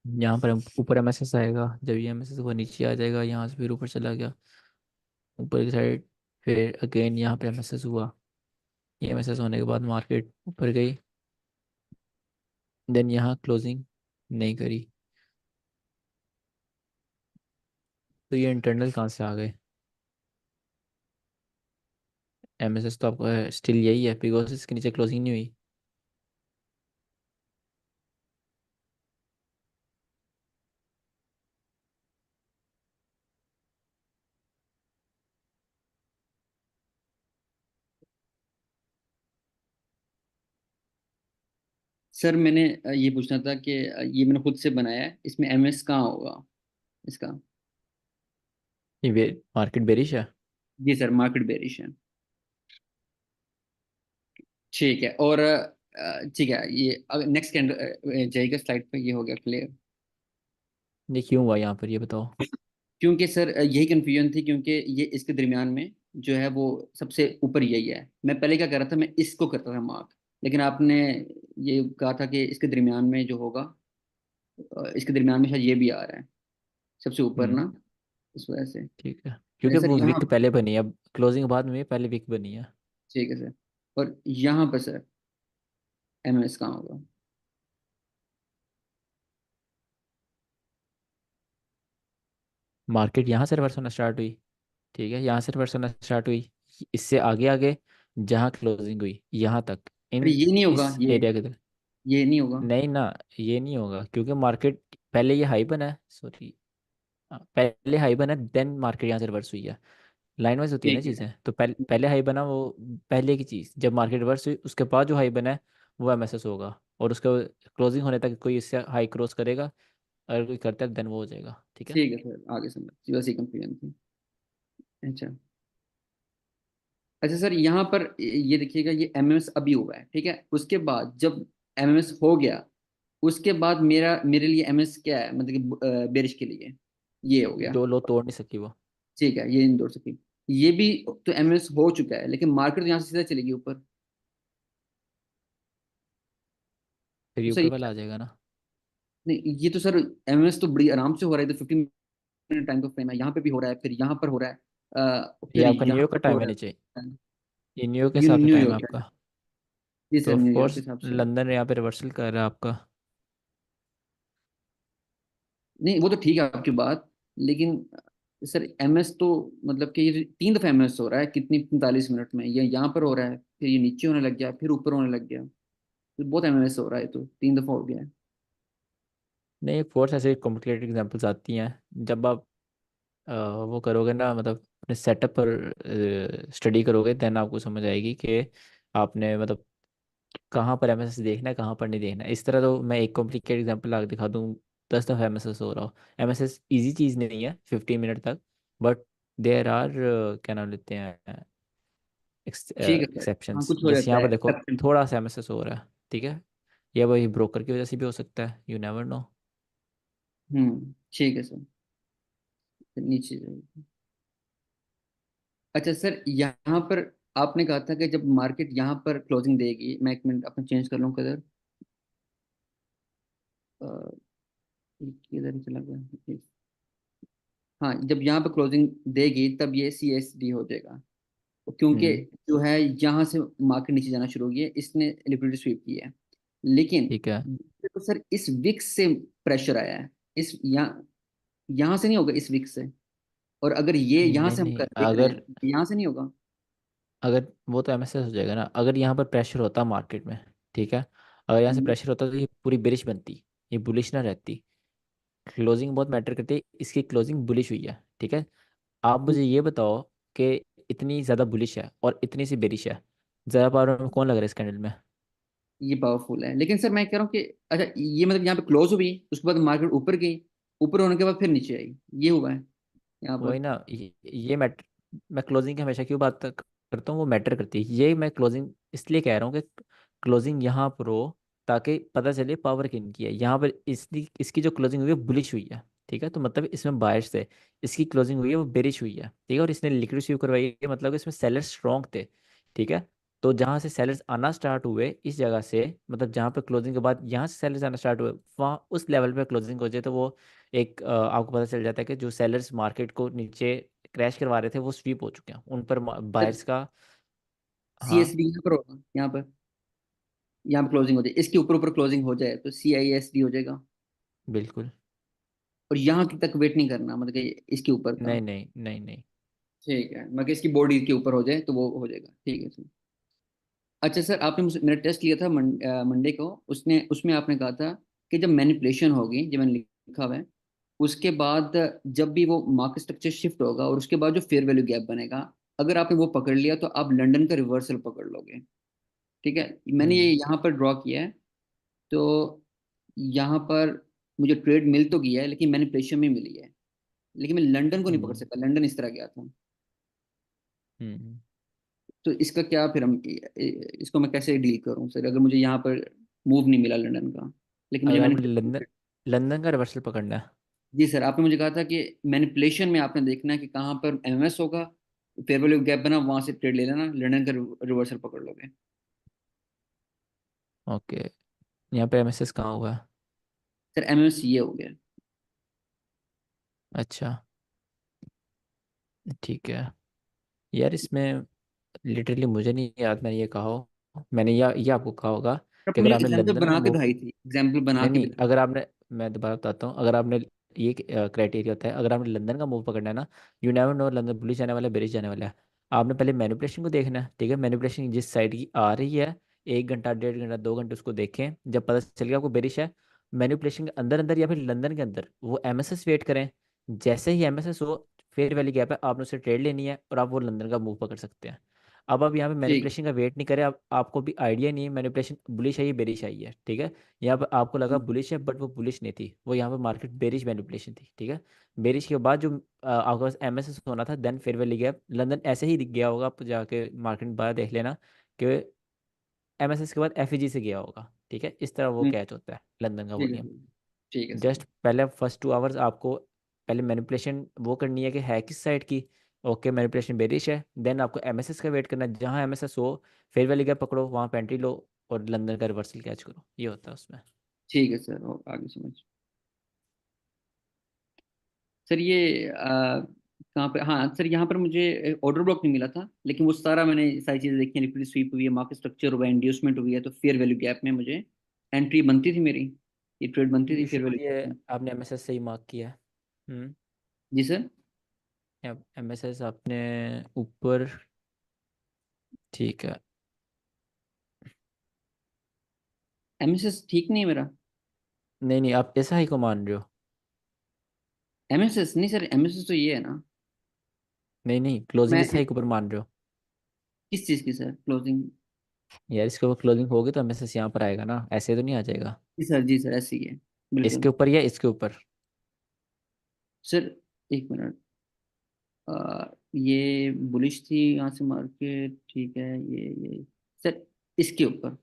Speaker 1: यहाँ पर ऊपर एमएसएस आएगा, जब ये एमएसएस वो नीचे आ जाएगा, यहाँ से फिर ऊपर चला गया ऊपर की साइड, फिर अगेन यहाँ पे एमएसएस हुआ। ये एमएसएस होने के बाद मार्केट ऊपर गई, देन यहाँ क्लोजिंग नहीं करी, तो ये इंटरनल कहाँ से आ गए? एमएसएस तो आपका स्टिल यही है, बिकॉज इसके नीचे क्लोजिंग नहीं हुई।
Speaker 2: सर मैंने ये पूछना था कि ये मैंने खुद से बनाया है, इसमें एमएस कहाँ होगा इसका?
Speaker 1: ये मार्केट बेरिश है।
Speaker 2: जी सर, मार्केट बेरिश है। ठीक है, और ठीक है, ये नेक्स्ट कैंडल जाएगा स्लाइड पे, ये हो गया क्लियर।
Speaker 1: ये क्यों हुआ यहाँ पर, ये बताओ।
Speaker 2: क्योंकि सर यही कंफ्यूजन थी, क्योंकि ये इसके दरमियान में जो है वो सबसे ऊपर यही है। मैं पहले क्या कर रहा था, मैं इसको करता था मार्क, लेकिन आपने ये कहा था कि इसके दरमियान में जो होगा, इसके दरमियान में शायद ये भी आ रहा है सबसे ऊपर
Speaker 1: हम्म।
Speaker 2: ना, इस वजह से।
Speaker 1: ठीक है,
Speaker 2: अच्छा
Speaker 1: क्योंकि
Speaker 2: सर
Speaker 1: वो
Speaker 2: यहाँ,
Speaker 1: विक पहले बनी है, अब क्लोजिंग बाद में पहले विक बनी है।
Speaker 2: ठीक है सर, और यहाँ पर सर एमएस कहाँ होगा?
Speaker 1: मार्केट यहाँ से रिवर्स होना स्टार्ट हुई, ठीक है, यहाँ से रिवर्स होना स्टार्ट हुई, इससे आगे आगे जहाँ क्लोजिंग हुई यहाँ तक,
Speaker 2: अरे
Speaker 1: इन
Speaker 2: ये नहीं होगा,
Speaker 1: इस एरिया के तक।
Speaker 2: ये नहीं होगा।
Speaker 1: नहीं ना, ये नहीं होगा क्योंकि मार्केट पहले ये हाई बना है, सॉरी, पहले हाई बना देन मार्केट यहाँ से रिवर्स हुई है। लाइन वाइज होती है ना
Speaker 2: ठीक है,
Speaker 1: चीज़ें, तो पहले पहले हाई बना वो पहले की चीज़, जब मार्केट रिवर्स हुई उसके बाद जो हाई बना है वो एमएसएस होगा, और उसका क्लोजिंग होने तक कोई इससे हाई क्रॉस करेगा, अगर कोई करता है देन वो हो जाएगा, ठीक है।
Speaker 2: ठीक है सर, आगे समझ, बस ये कंफ्यूजन थी। अच्छा, अच्छा सर यहाँ पर ये देखिएगा, ये एमएमएस अभी हुआ है, ठीक है, उसके बाद जब एमएमएस हो गया, उसके बाद मेरे लिए एमएस क्या है, मतलब कि बेरिश के लिए ये हो गया।
Speaker 1: जो लो तोड़ नहीं सकी वो,
Speaker 2: ठीक है, ये नहीं तोड़ सकी, ये भी तो एमएस हो चुका है, लेकिन मार्केट यहाँ से सीधा चलेगी ऊपर।
Speaker 1: फिर
Speaker 2: तो
Speaker 1: ये
Speaker 2: सर
Speaker 1: ऊपर वाला आ जाएगा ना।
Speaker 2: नहीं, ये तो सर एमएस तो बड़ी आराम से हो रहा है, तो 15 मिनट टाइम का फ्रेम है, यहाँ पे भी हो रहा है, फिर यहाँ पर हो रहा है,
Speaker 1: ये
Speaker 2: फिर
Speaker 1: आपका
Speaker 2: यहाँ
Speaker 1: न्यूयॉर्क का
Speaker 2: पर हो
Speaker 1: टाइम है
Speaker 2: रहा
Speaker 1: नीचे,
Speaker 2: है।
Speaker 1: ये न्यूयॉर्क के हिसाब से टाइम है
Speaker 2: न्यूयॉर्क है,
Speaker 1: आपका,
Speaker 2: जी
Speaker 1: तो
Speaker 2: सर,
Speaker 1: ऑफ
Speaker 2: न्यूयॉर्क के
Speaker 1: कोर्स
Speaker 2: हिसाब से।
Speaker 1: लंदन यहाँ पे रिवर्सल कर रहा है आपका।
Speaker 2: नहीं वो तो ठीक है आपकी बात, लेकिन सर एमएस तो मतलब कि ये 3 दफा एमएस हो रहा है, कितनी 45 मिनट में, ये यहाँ पर हो रहा है, फिर ये नीचे होने लग गया, फिर ऊपर होने लग गया, तो बहुत एमएस हो रहा है, तो 3 दफा हो गया है।
Speaker 1: नहीं, ऑफ कोर्स ऐसे कॉम्प्लिकेटेड एग्जांपल्स आती हैं, जब आप वो करोगे ना, मतलब अपने सेटअप पर स्टडी करोगे देन आपको समझ आएगी कि आपने मतलब कहाँ पर एमएसएस देखना है कहाँ पर नहीं देखना है। इस तरह तो मैं एक कॉम्प्लिकेटेड एग्जांपल आगे दिखा दूँ, 10 दफ़ा एमएसएस हो रहा हो, एमएसएस इजी चीज़ नहीं है 15 मिनट तक, बट देयर आर क्या नाम लेते हैं
Speaker 2: ठीक है सर, हाँ
Speaker 1: एक्सेप्शंस,
Speaker 2: कुछ हो
Speaker 1: जैसे
Speaker 2: जाता
Speaker 1: यहाँ
Speaker 2: है
Speaker 1: पर देखो
Speaker 2: exception।
Speaker 1: थोड़ा सा एमएसएस हो रहा है, ठीक है, या वही ब्रोकर की वजह से भी हो सकता है, यू नेवर नो।
Speaker 2: ठीक है सर, फिर नीचे जाइए। अच्छा सर यहाँ पर आपने कहा था कि जब मार्केट यहाँ पर क्लोजिंग देगी, मैं 1 मिनट अपना चेंज कर लूँ कलर, किधर चला गया, हाँ, जब यहाँ पर क्लोजिंग देगी तब ये सी एस डी हो जाएगा, क्योंकि
Speaker 1: हम्म।
Speaker 2: जो है यहाँ से मार्केट नीचे जाना शुरू हो गई है, इसने लिक्विडिटी स्वीप की है, लेकिन
Speaker 1: ठीक है।
Speaker 2: तो सर इस विक्स से प्रेशर आया है, इस यहाँ से नहीं होगा, इस विक्स से, और अगर ये यहाँ
Speaker 1: नहीं
Speaker 2: से हम
Speaker 1: नहीं,
Speaker 2: कर देख रहे हैं
Speaker 1: अगर
Speaker 2: तो यहाँ से नहीं होगा।
Speaker 1: अगर वो तो एमएसएस हो जाएगा ना, अगर यहाँ पर प्रेशर होता मार्केट में, ठीक है, अगर यहाँ से
Speaker 2: हम्म,
Speaker 1: प्रेशर होता तो ये पूरी बेरिश बनती, ये बुलिश ना रहती। क्लोजिंग बहुत मैटर करती है, इसकी क्लोजिंग बुलिश हुई है, ठीक है। आप मुझे ये बताओ कि इतनी ज़्यादा बुलिश है और इतनी सी बेरिश है, ज़्यादा पावर में कौन लग रहा है इस कैंडल में?
Speaker 2: ये पावरफुल है, लेकिन सर मैं कह रहा हूँ कि अच्छा, ये मतलब यहाँ पे क्लोज हुई, उसके बाद मार्केट ऊपर गई, ऊपर होने के बाद फिर नीचे आई, ये हुआ है यहाँ
Speaker 1: वही
Speaker 2: पर।
Speaker 1: ना, ये मैटर, मैं क्लोजिंग की हमेशा क्यों बात करता हूँ, वो मैटर करती है, ये मैं क्लोजिंग इसलिए कह रहा हूँ कि क्लोजिंग यहाँ पर हो ताकि पता चले पावर किन की है। यहाँ पर इसकी इसकी जो क्लोजिंग हुई है बुलिश हुई है, ठीक है, तो मतलब इसमें बायर्स थे, इसकी क्लोजिंग हुई है वो बेरिश हुई है, ठीक है, और इसने लिक्विड स्वीप करवाई है, मतलब कि इसमें सेलर्स स्ट्रॉन्ग थे, ठीक है। तो जहाँ से सेलर्स आना स्टार्ट हुए इस जगह से, मतलब जहाँ पे क्लोजिंग के बाद यहाँ से सेलर्स आना स्टार्ट हुए, वहाँ उस लेवल पे क्लोजिंग हो जाए तो वो एक आपको पता चल जाता है कि जो सेलर्स मार्केट को नीचे क्रैश करवा रहे थे वो स्वीप हो चुके हैं, उन पर
Speaker 2: सर
Speaker 1: बायर्स का।
Speaker 2: सी
Speaker 1: हाँ
Speaker 2: एस डी यहाँ पर होगा, यहाँ पर क्लोजिंग हो जाए, इसके ऊपर ऊपर क्लोजिंग हो जाए तो सी आई एस डी हो जाएगा,
Speaker 1: बिल्कुल।
Speaker 2: और यहाँ तक वेट नहीं करना, मतलब कि इसके ऊपर का।
Speaker 1: नहीं नहीं नहीं नहीं।
Speaker 2: ठीक है, मतलब कि इसकी बॉडी के ऊपर हो जाए तो वो हो जाएगा, ठीक है सर। अच्छा सर, आपने मुझसे मेरा टेस्ट लिया था मंडे को, उसने उसमें आपने कहा था कि जब मैनिपुलेशन होगी, जो मैंने लिखा हुआ है, उसके बाद जब भी वो मार्केट स्ट्रक्चर शिफ्ट होगा और उसके बाद जो फेयर वैल्यू गैप बनेगा, अगर आपने वो पकड़ लिया तो आप लंदन का रिवर्सल पकड़ लोगे, ठीक है। मैंने ये
Speaker 1: हम्म
Speaker 2: यहाँ पर ड्रॉ किया है, तो यहाँ पर मुझे ट्रेड मिल तो गया है, लेकिन मैनिपुलेशन में मिली है, लेकिन मैं लंदन को नहीं पकड़
Speaker 1: हम्म
Speaker 2: सका, लंदन इस तरह गया था।
Speaker 1: हम्म।
Speaker 2: तो इसका क्या फिर हम इसको मैं कैसे डील करूं सर, अगर मुझे यहाँ पर मूव नहीं मिला लंदन का, लेकिन मुझे
Speaker 1: अगर आपको
Speaker 2: मैनिपुलेशन।
Speaker 1: लंदन लंदन का रिवर्सल पकड़ना है,
Speaker 2: जी सर, आपने मुझे कहा था कि मैनिपुलेशन में आपने देखना है कि कहाँ पर एमएमएस होगा, फेयर वैल्यू गैप बना, वहां से ट्रेड ले लेना, लंदन का रिवर्सल पकड़ लोगे।
Speaker 1: ओके, यहाँ पे एमएसएस कहाँ हुआ है?
Speaker 2: सर एमएमएस ये हो गया।
Speaker 1: अच्छा, ठीक है। यार इसमें लिटरली मुझे नहीं याद मैंने ये कहा हो। मैंने ये आपको कहा होगा कि
Speaker 2: आपने
Speaker 1: अगर
Speaker 2: मुझे
Speaker 1: आपने
Speaker 2: एग्जाम्पल
Speaker 1: लंदन का
Speaker 2: बना के
Speaker 1: मूव,
Speaker 2: दिखाई थी, एग्जाम्पल बना
Speaker 1: नहीं
Speaker 2: के
Speaker 1: नहीं,
Speaker 2: दिखाई।
Speaker 1: अगर आपने, मैं दोबारा बताता हूँ, अगर आपने ये क्राइटेरिया होता है, अगर आपने लंदन का मूव पकड़ना है ना, you never know London police जाने वाला है, बेरिश जाने वाला है। आपने पहले मैनिपुलेशन को देखना है, ठीक है? मैनिपुलेशन जिस साइड की आ रही है, 1 घंटा 1.5 घंटा 2 घंटे उसको देखें, जब पता चल गया आपको बेरिश है, मैनिपुलेशन के अंदर अंदर या फिर लंदन के अंदर वो एमएसएस वेट करें। जैसे ही एमएसएस हो, फेयर वैली गैप है, आपने उससे ट्रेड लेनी है और आप वो लंदन का मूव पकड़ सकते हैं। अब आप यहाँ पे
Speaker 2: ठीक।
Speaker 1: मैनिपुलेशन का वेट नहीं करें, आपको भी आइडिया नहीं है मैनिपुलेशन बुलिश है या बेरिश आई है, ठीक है? यहाँ पर आपको लगा बुलिश है, बट वो बुलिश नहीं थी, वो यहाँ पर मार्केट बेरिश मैनिपुलेशन थी, ठीक है? बेरिश के बाद जो आपके पास एमएसएस होना था, then fair value gap, London ऐसे ही दिख गया होगा, आप जाके मार्केट में बाहर देख लेना कि एमएसएस के बाद एफईजी से गया होगा, ठीक है? इस तरह वो
Speaker 2: हम्म,
Speaker 1: कैच होता है लंदन का
Speaker 2: ठीक है
Speaker 1: वॉल्यूम।
Speaker 2: सर। ठीक है सर।
Speaker 1: जस्ट पहले फर्स्ट 2 आवर्स आपको पहले मैनिपुलेशन वो करनी है कि है किस साइड की। ओके, मैनिपुलेशन बेरिश है, देन आपको एमएसएस का वेट करना है, जहाँ एमएसएस हो फेयर वैली गैप पकड़ो, वहाँ पे एंट्री लो और लंदन का रिवर्सल कैच करो, ये होता है उसमें।
Speaker 2: ठीक है सर, और आगे समझ। सर ये कहाँ पे, हाँ सर यहाँ पर मुझे ऑर्डर ब्लॉक नहीं मिला था, लेकिन वो सारा मैंने सारी चीज़ें देखी हैं, लिक्विडिटी स्वीप हुई है, मार्केट स्ट्रक्चर हुआ है, इंड्यूसमेंट हुई है, तो फेयर वैल्यू गैप में मुझे एंट्री बनती थी मेरी, ये ट्रेड बनती थी
Speaker 1: यू
Speaker 2: फेयर
Speaker 1: श्योर
Speaker 2: वैल्यू
Speaker 1: ये
Speaker 2: गैप में।
Speaker 1: आपने एमएसएस से ही मार्क किया है? हम्म।
Speaker 2: जी सर।
Speaker 1: एमएसएस आपने ऊपर, ठीक है।
Speaker 2: एमएसएस ठीक नहीं है मेरा।
Speaker 1: नहीं नहीं, आप ऐसा ही को मान रहे हो?
Speaker 2: एमएसएस नहीं सर, एमएसएस तो ये है ना।
Speaker 1: नहीं नहीं, क्लोजिंग
Speaker 2: मैं
Speaker 1: इस हाई के ऊपर मान रहे हो?
Speaker 2: किस चीज़ की सर क्लोजिंग?
Speaker 1: यार इसके ऊपर क्लोजिंग होगी तो एमएसएस यहाँ पर आएगा ना, ऐसे तो नहीं आ जाएगा।
Speaker 2: जी सर ऐसी ही है
Speaker 1: इसके
Speaker 2: बिल्कुल।
Speaker 1: ऊपर या इसके ऊपर?
Speaker 2: सर एक मिनट, ये बुलिश थी यहाँ से मार्केट, ठीक है, ये सर इसके ऊपर,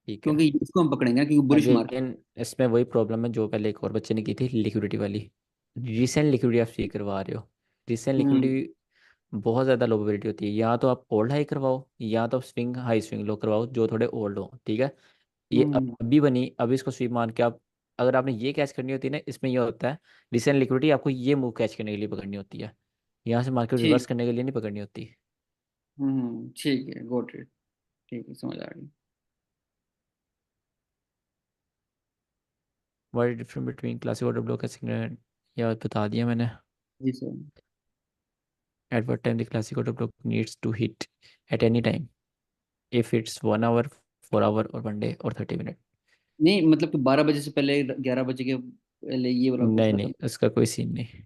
Speaker 1: ठीक है।
Speaker 2: क्योंकि इसको हम पकड़ेंगे ना, क्योंकि बुलिश मार्केट।
Speaker 1: अगेन इसमें वही प्रॉब्लम है जो पहले एक और बच्चे ने की थी, लिक्विडिटी वाली। रिसेंट लिक्विडिटी आप ये करवा रहे हो। रिसेंट
Speaker 2: हम्म।
Speaker 1: लिक्विडिटी बहुत ज़्यादा लो प्रोबेबिलिटी होती है, या तो आप ओल्ड हाई करवाओ या तो आप स्विंग हाई स्विंग लो करवाओ जो थोड़े ओल्ड हो, ठीक है? ये
Speaker 2: हम्म।
Speaker 1: अभी बनी, अभी इसको स्वीप मान के आप, अगर आपने ये कैच करनी होती है ना, इसमें ये होता है रिसेंट लिक्विडिटी आपको ये मूव कैच करने के लिए पकड़नी होती है, यहाँ से मार्केट रिवर्स
Speaker 2: ठीक।
Speaker 1: करने के लिए नहीं पकड़नी होती।
Speaker 2: ठीक है, गॉट इट। ठीक है, समझ आ गई।
Speaker 1: What is difference between classic order block signal, या बता दिया मैंने।
Speaker 2: जी sir.
Speaker 1: At what time the classic order block needs to hit at any time, if it's 1 hour, 4 hour और 1 डे और 30 मिनट?
Speaker 2: नहीं मतलब कि 12 बजे से पहले, 11 बजे के पहले, ये वाला पूछ
Speaker 1: नहीं
Speaker 2: रहा
Speaker 1: नहीं,
Speaker 2: था।
Speaker 1: उसका कोई सीन नहीं।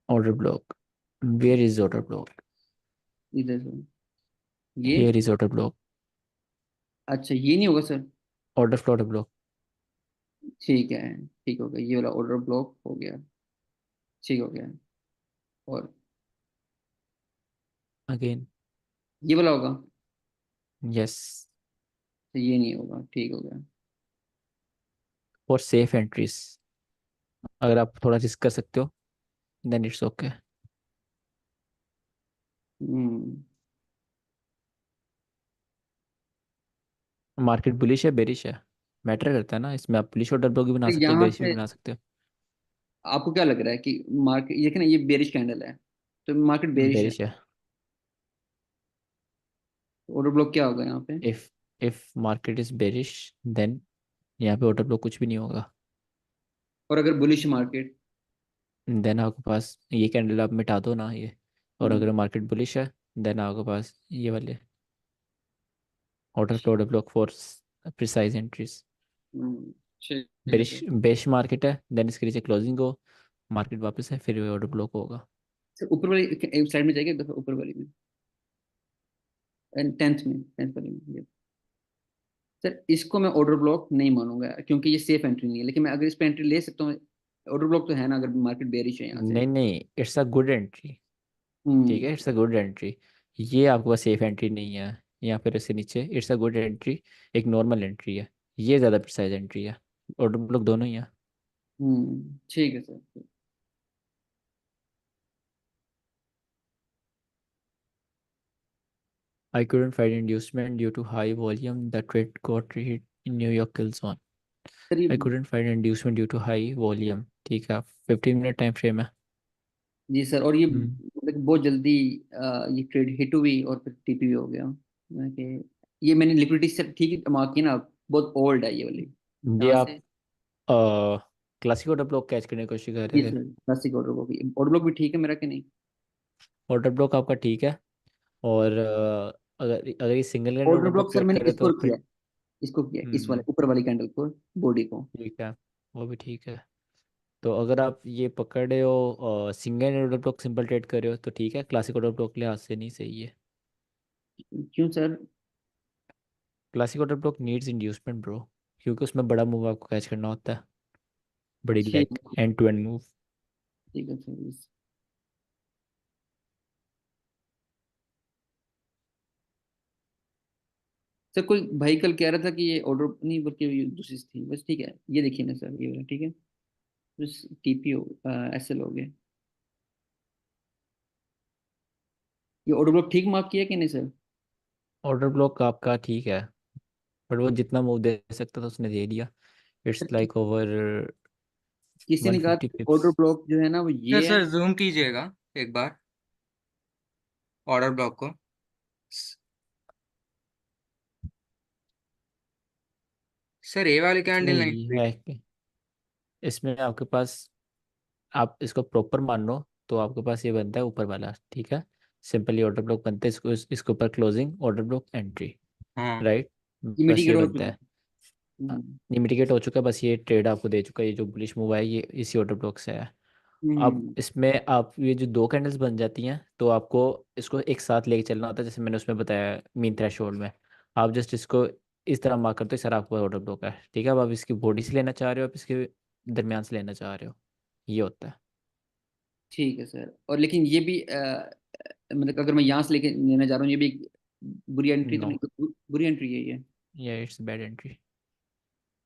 Speaker 1: Order block, where is order block?
Speaker 2: इधर से ये।
Speaker 1: Here is order block.
Speaker 2: अच्छा ये नहीं होगा sir.
Speaker 1: Order flow, order block.
Speaker 2: ठीक है, ठीक हो गया, ये वाला ऑर्डर ब्लॉक हो गया। ठीक हो गया। और
Speaker 1: अगेन,
Speaker 2: ये वाला होगा।
Speaker 1: यस।
Speaker 2: तो ये नहीं होगा, ठीक हो गया।
Speaker 1: फॉर सेफ एंट्रीज, अगर आप थोड़ा रिस्क कर सकते हो then it's okay.
Speaker 2: Hmm.
Speaker 1: Market bullish है बेरिश है, मैटर करता है ना इसमें, आप बुलिश ऑर्डर ब्लॉक भी बना
Speaker 2: तो
Speaker 1: सकते हो,
Speaker 2: यहाँ
Speaker 1: बेरिश भी
Speaker 2: पे
Speaker 1: बना सकते हो।
Speaker 2: आपको क्या लग रहा है कि मार्केट, ये ना, ये बेरिश कैंडल है, तो मार्केट बेरिश है,
Speaker 1: बेरिश है।
Speaker 2: ऑर्डर ब्लॉक क्या होगा यहाँ पे?
Speaker 1: If if market is bearish, then यहाँ पे ऑर्डर ब्लॉक कुछ भी नहीं होगा।
Speaker 2: और अगर बुलिश मार्केट?
Speaker 1: देन आपके पास ये कैंडल आप मिटा दो ना ये, और
Speaker 2: हम्म।
Speaker 1: अगर मार्केट बुलिश है देन आपके पास ये वाले order flow, order block for precise entries.
Speaker 2: हम्म, ठीक है
Speaker 1: बेरिश
Speaker 2: सर।
Speaker 1: बेरिश मार्केट है, देन इसके नीचे क्लोजिंग हो, मार्केट वापस है, फिर ऑर्डर ब्लॉक होगा।
Speaker 2: सर ऊपर वाली साइड में जाएगा एक दफा, ऊपर वाली में, 10th में, 10th वाली में ये। सर इसको मैं ऑर्डर ब्लॉक नहीं मानूंगा, क्योंकि ये सेफ एंट्री नहीं है, लेकिन मैं अगर इस पे एंट्री ले सकता हूँ, ऑर्डर ब्लॉक तो है ना, अगर मार्केट बेरिश है यहाँ से।
Speaker 1: नहीं नहीं, इट्स अ गुड एंट्री, ठीक
Speaker 2: हम्म।
Speaker 1: है? It's a good entry. ये आपके पास सेफ एंट्री नहीं है, या फिर इसके नीचे इट्स अ गुड एंट्री, एक नॉर्मल एंट्री है, ये ज़्यादा प्रिसाइज एंट्री है। ऑर्डर ब्लॉक दोनों ही है।
Speaker 2: ठीक है sir.
Speaker 1: I couldn't find inducement due to high volume. The trade got hit in New York kill zone.
Speaker 2: Sir ये
Speaker 1: I couldn't find inducement due to high volume. ठीक है, 15 minute time frame है।
Speaker 2: जी sir, और ये
Speaker 1: हम्म,
Speaker 2: मतलब बहुत जल्दी ये ट्रेड हिट हुई और फिर टीपी भी हो गया। ये मैंने लिक्विडिटी से ठीक मार्क की ना, बहुत ओल्ड है ये वाली।
Speaker 1: ये
Speaker 2: यहाँ
Speaker 1: आप
Speaker 2: से
Speaker 1: क्लासिक ऑर्डर ब्लॉक कैच करने की कोशिश कर
Speaker 2: जी
Speaker 1: रहे थे।
Speaker 2: सर, क्लासिक ऑर्डर ब्लॉक भी ठीक है मेरा कि नहीं?
Speaker 1: ऑर्डर ब्लॉक आपका ठीक है। और अगर अगर ये single candle
Speaker 2: order
Speaker 1: order block
Speaker 2: block sir
Speaker 1: break
Speaker 2: मैंने
Speaker 1: करे
Speaker 2: इसको
Speaker 1: तो
Speaker 2: किया
Speaker 1: फिर
Speaker 2: है, इसको किया है, इस वाले
Speaker 1: हम्म,
Speaker 2: ऊपर वाली कैंडल को, बॉडी को।
Speaker 1: ठीक है, वो भी ठीक है। तो अगर आप ये पकड़े हो single order block simple trade कर रहे हो तो ठीक है, क्लासिक ऑर्डर ब्लॉक लिहाज से नहीं सही है।
Speaker 2: क्यों sir?
Speaker 1: Classic order block needs inducement bro, क्योंकि उसमें बड़ा मूव आपको कैच करना होता है, बड़ी
Speaker 2: ठीक
Speaker 1: leg end to end move.
Speaker 2: ठीक है सर। सर कोई भाई कल कह रहा था कि ये ऑर्डर नहीं बल्कि ये दूसरी थी, बस ठीक है, ये देखिए ना सर, ये वाला ठीक है, बस टीपीओ एसएल हो गया। ये ऑर्डर ब्लॉक ठीक मार्क किया कि नहीं सर?
Speaker 1: ऑर्डर ब्लॉक आपका ठीक है, बट वो जितना मूव दे सकता था उसने दे दिया। इट्स
Speaker 2: सर
Speaker 1: लाइक ओवर
Speaker 2: किसी ने
Speaker 1: वन
Speaker 2: कहा
Speaker 1: फिफ्टी
Speaker 2: ऑर्डर
Speaker 1: पिप्स
Speaker 2: ब्लॉक जो है ना वो
Speaker 12: सर
Speaker 2: ये है।
Speaker 12: सर जूम कीजिएगा एक बार ऑर्डर ब्लॉक को। सर ये वाली
Speaker 1: इसमें
Speaker 12: कैंडल नहीं
Speaker 1: ये है कि इसमें आपके पास, आप इसको प्रॉपर मान लो तो आपके पास ये बनता है ऊपर वाला, ठीक है। सिंपली ऑर्डर ब्लॉक बनता है, इसको इसके ऊपर क्लोजिंग ऑर्डर ब्लॉक एंट्री,
Speaker 12: हाँ।
Speaker 1: राइट।
Speaker 2: ये
Speaker 1: बस ये
Speaker 2: मिटिगेट हो
Speaker 1: बनता
Speaker 2: चुका है।
Speaker 1: है। ये मिटिगेट हो चुका है, बस ये ट्रेड आपको दे चुका है, ये जो बुलिश मूव है ये इसी ऑर्डर ब्लॉक से है। अब
Speaker 2: हम्म,
Speaker 1: इसमें आप ये जो दो कैंडल्स बन जाती हैं तो आपको इसको एक साथ लेके चलना होता है, जैसे मैंने उसमें बताया मीन थ्रेशोल्ड में। आप जस्ट इसको इस तरह मार्क करते हो, सर आपका ऑर्डर ब्लॉक है, ठीक है। अब आप इसकी बॉडी से लेना चाह रहे हो, आप इसके दरमियान से लेना चाह रहे हो, ये होता है।
Speaker 2: ठीक है सर। और लेकिन ये भी मतलब अगर मैं यहाँ से लेके लेना चाह रहा हूँ, ये भी एक बुरी एंट्री तो
Speaker 1: नो,
Speaker 2: नहीं, बुरी एंट्री है ये।
Speaker 1: ये इट्स बैड एंट्री।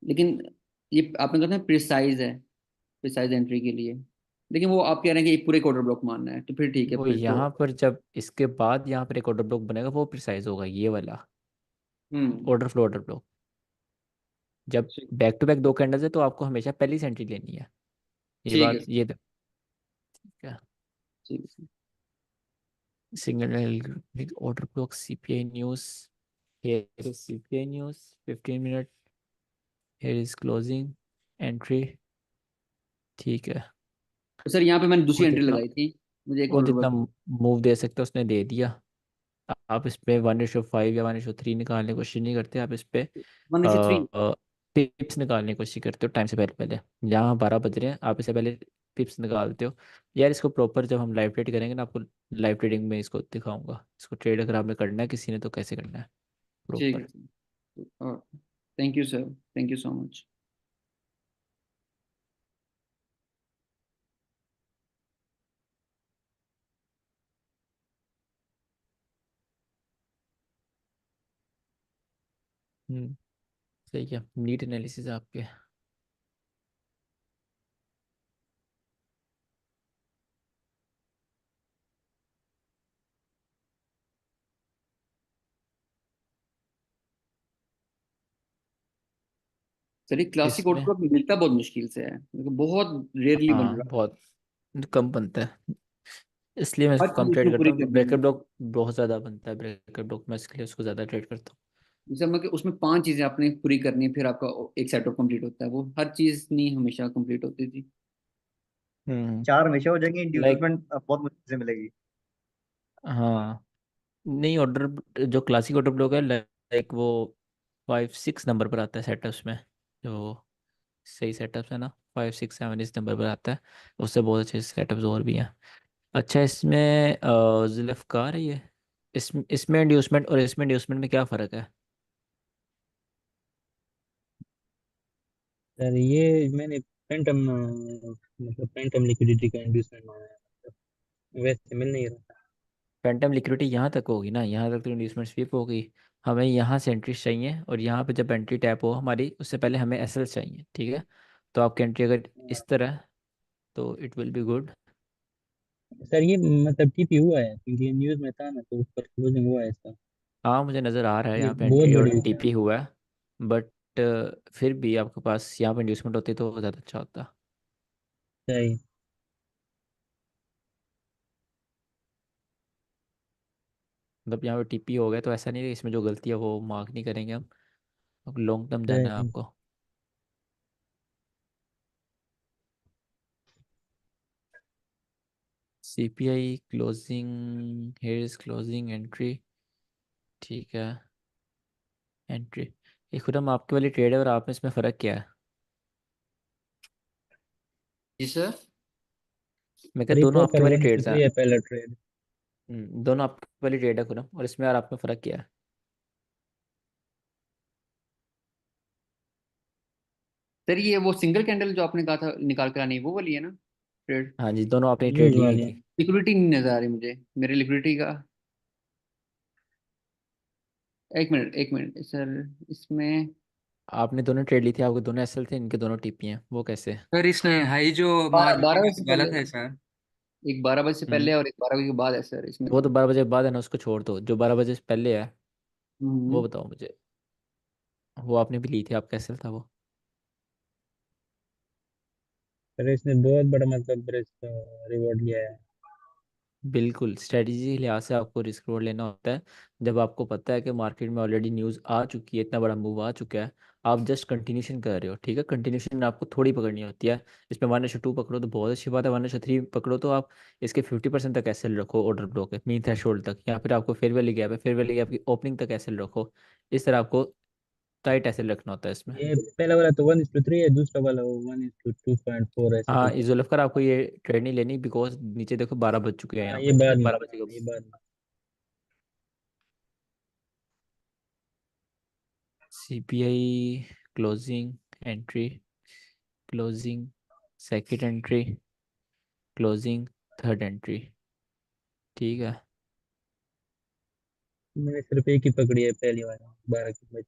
Speaker 2: लेकिन ये आपने कहा था प्रिसाइज है, प्रिसाइज एंट्री के लिए, लेकिन वो आप कह रहे हैं कि एक पूरे क्वार्टर ब्लॉक मानना है, तो फिर ठीक है
Speaker 1: वो
Speaker 2: फिर तो।
Speaker 1: यहाँ पर जब इसके बाद यहाँ पर एक ऑर्डर ब्लॉक बनेगा वो प्रिसाइज होगा, ये वाला
Speaker 2: हम्म।
Speaker 1: Order flow order block. जब
Speaker 2: ठीक
Speaker 1: बैक टू बैक दो कैंडल्स है तो आपको हमेशा पहली से एंट्री लेनी है, ये
Speaker 2: ठीक है
Speaker 1: बात ये क्या।
Speaker 2: ठीक है।
Speaker 1: Single order block CPI news, here is CPI news 15 minute, here is closing entry, ठीक है।
Speaker 2: तो सर यहाँ पे मैंने दूसरी
Speaker 1: वो
Speaker 2: एंट्री
Speaker 1: जितना
Speaker 2: लगाई थी, मुझे एक
Speaker 1: वो
Speaker 2: और
Speaker 1: जितना
Speaker 2: ब्लॉक।
Speaker 1: मूव दे सकते उसने दे दिया। आप इस पे 1:5 या 1:3 निकालने की कोशिश नहीं करते, आप इस पे
Speaker 2: 1:3।
Speaker 1: पिप्स निकालने की कोशिश करते हो टाइम से पहले पहले। यहाँ 12 बज रहे हैं, आप इससे पहले पिप्स निकालते हो। यार इसको प्रॉपर जब हम लाइव ट्रेड करेंगे ना, आपको लाइव ट्रेडिंग में इसको दिखाऊंगा, इसको ट्रेड अगर आपने करना है किसी ने तो कैसे करना है
Speaker 2: ठीक है
Speaker 1: प्रॉपर।
Speaker 2: सर, और thank you sir, thank you so much.
Speaker 1: हम्म, सही है, नीट एनालिसिस आपके।
Speaker 2: सर ये क्लासिक
Speaker 1: इसमें
Speaker 2: ऑटो मिलता बहुत मुश्किल से है, मतलब बहुत रेयरली बन
Speaker 1: हाँ
Speaker 2: रहा
Speaker 1: बहुत कम बनता है, इसलिए मैं
Speaker 2: है, हर
Speaker 1: इसको कम
Speaker 2: चीज
Speaker 1: ट्रेड
Speaker 2: इसमें
Speaker 1: करता
Speaker 2: पूरी
Speaker 1: हूँ।
Speaker 2: करनी
Speaker 1: ब्रेकर
Speaker 2: है।
Speaker 1: ब्लॉक बहुत ज़्यादा बनता है, ब्रेकर ब्लॉक मैं इसके लिए उसको ज़्यादा ट्रेड करता
Speaker 2: जैसे मतलब कि उसमें 5 चीजें आपने पूरी करनी है, फिर आपका एक सेटअप कंप्लीट होता है, वो हर चीज नहीं हमेशा कंप्लीट होती थी।
Speaker 1: हूँ।
Speaker 5: चार हमेशा हो जाएंगे,
Speaker 1: लाइक
Speaker 5: इंड्यूसमेंट बहुत मुश्किल से मिलेगी।
Speaker 1: हाँ, नहीं ऑर्डर जो क्लासिक ऑर्डर ब्लॉक है लाइक वो 5-6 नंबर पर आता है सेटअप्स में, जो सही सेटअप्स है ना 5-6-7 इस नंबर पर आता है। उससे बहुत अच्छे सेटअप्स और भी हैं। अच्छा इसमें जुल्फ़कार है ये, इसमें इंड्यूसमेंट और इसमें इंड्यूसमेंट में क्या फ़र्क है।
Speaker 10: सर ये मैंने पेंटम मतलब पेंटम लिक्विडिटी का इंड्यूसमेंट माना है, मतलब वैसे मिल नहीं रहा।
Speaker 1: फैंटम लिक्विडिटी यहाँ तक होगी ना, यहाँ तक तो इंड्यूसमेंट स्वीप होगी। हमें यहाँ से एंट्री चाहिए और यहाँ पे जब एंट्री टैप हो हमारी उससे पहले हमें एसएल चाहिए, ठीक है। तो आपकी एंट्री अगर इस तरह तो it will be good.
Speaker 10: Sir ये मतलब टीपी हुआ है क्योंकि न्यूज़ में था ना, तो ऊपर क्लोजिंग हुआ है इसका।
Speaker 1: हाँ मुझे नज़र आ रहा है
Speaker 10: ये
Speaker 1: यहाँ पे
Speaker 10: बहुत
Speaker 1: एंट्री और
Speaker 10: बड़ी
Speaker 1: टीपी हुआ है, बट फिर भी आपके पास यहाँ पे इंड्यूसमेंट होती तो ज़्यादा अच्छा होता।
Speaker 10: ऊंचाई।
Speaker 1: मतलब यहाँ पे टीपी हो गया तो ऐसा नहीं है, इसमें जो गलती है वो मार्क नहीं करेंगे हम। अब लॉन्ग टर्म जाना है
Speaker 10: सही।
Speaker 1: आपको। CPI closing, here is closing entry, ठीक है। एंट्री, ये खुदम आपके वाली ट्रेड है और आप में इसमें फ़र्क क्या है?
Speaker 2: जी सर।
Speaker 1: मैं कहा
Speaker 10: अरे
Speaker 1: दोनों आपके
Speaker 10: प्रॉपर
Speaker 1: वाली ट्रेड्स हैं।
Speaker 10: 153 है पहला ट्रेड।
Speaker 1: दोनों आपकी वाली ट्रेड है खुदम, और इसमें और आप में फ़र्क क्या है?
Speaker 2: सर ये वो सिंगल कैंडल जो आपने कहा था निकाल कर आनी है, वो वाली है ना ट्रेड?
Speaker 1: हाँ जी, दोनों आपने ट्रेड
Speaker 10: न्यूज
Speaker 1: ली हुई
Speaker 10: वाले।
Speaker 1: थी।
Speaker 2: लिक्विडिटी नहीं नजर आ रही मुझे, मेरे लिक्विडिटी का। एक मिनट सर, इसमें
Speaker 1: आपने दोनों ट्रेड ली थी, आपके दोनों एसएल थे, इनके दोनों टीपी हैं, वो कैसे?
Speaker 12: सर इसमें हाई जो मार
Speaker 2: 12 बजे से
Speaker 12: गलत
Speaker 2: पहले,
Speaker 12: है सर।
Speaker 2: एक 12 बजे से
Speaker 1: हम्म
Speaker 2: पहले और एक 12 बजे के बाद है सर इसमें
Speaker 1: वो
Speaker 2: तो।
Speaker 1: तो 12 बजे के बाद है ना, उसको छोड़ दो। जो 12 बजे से पहले है वो
Speaker 2: हम्म।
Speaker 1: बताओ मुझे। वो आपने भी ली थी, आपका एसएल था वो।
Speaker 10: अरे इसने बहुत बड़ा मतलब रिवॉर्ड लिया है।
Speaker 1: बिल्कुल, स्ट्रेटजी के लिहाज से आपको रिस्क रोड लेना होता है। जब आपको पता है कि मार्केट में ऑलरेडी न्यूज़ आ चुकी है, इतना बड़ा मूव आ चुका है, आप जस्ट कंटिन्यूशन कर रहे हो, ठीक है। कंटिन्यूशन आपको थोड़ी पकड़नी होती है। इसमें 1:2 पकड़ो तो बहुत अच्छी बात है, 1:3 पकड़ो तो आप इसके 50% तक एसएल रखो, ऑर्डर ब्लॉक है मीन थ्रेशोल्ड तक, या फिर आपको फेयर वैल्यू गैप है, फेयर वैल्यू गैप की ओपनिंग तक एसएल रखो। इस तरह आपको टाइट एसएल रखना होता है इसमें।
Speaker 10: ये पहला वाला तो 1:3 है, दूसरा वाला 1:2.4 ऐसे
Speaker 1: हाँ,
Speaker 10: कुछ है।
Speaker 1: इस आपको ये ट्रेड नहीं लेनी, बिकॉज नीचे देखो 12 बज चुके हैं
Speaker 10: हाँ
Speaker 1: यहाँ
Speaker 10: ये
Speaker 1: पर, ठीक
Speaker 10: बाद
Speaker 1: है,
Speaker 10: में,
Speaker 1: 12 बजे
Speaker 10: ये बाद में।
Speaker 1: CPI closing entry, closing second entry, closing third entry, ठीक है।
Speaker 10: मैंने सिर्फ एक ही पकड़ी है, पहली वाली 12 की बच।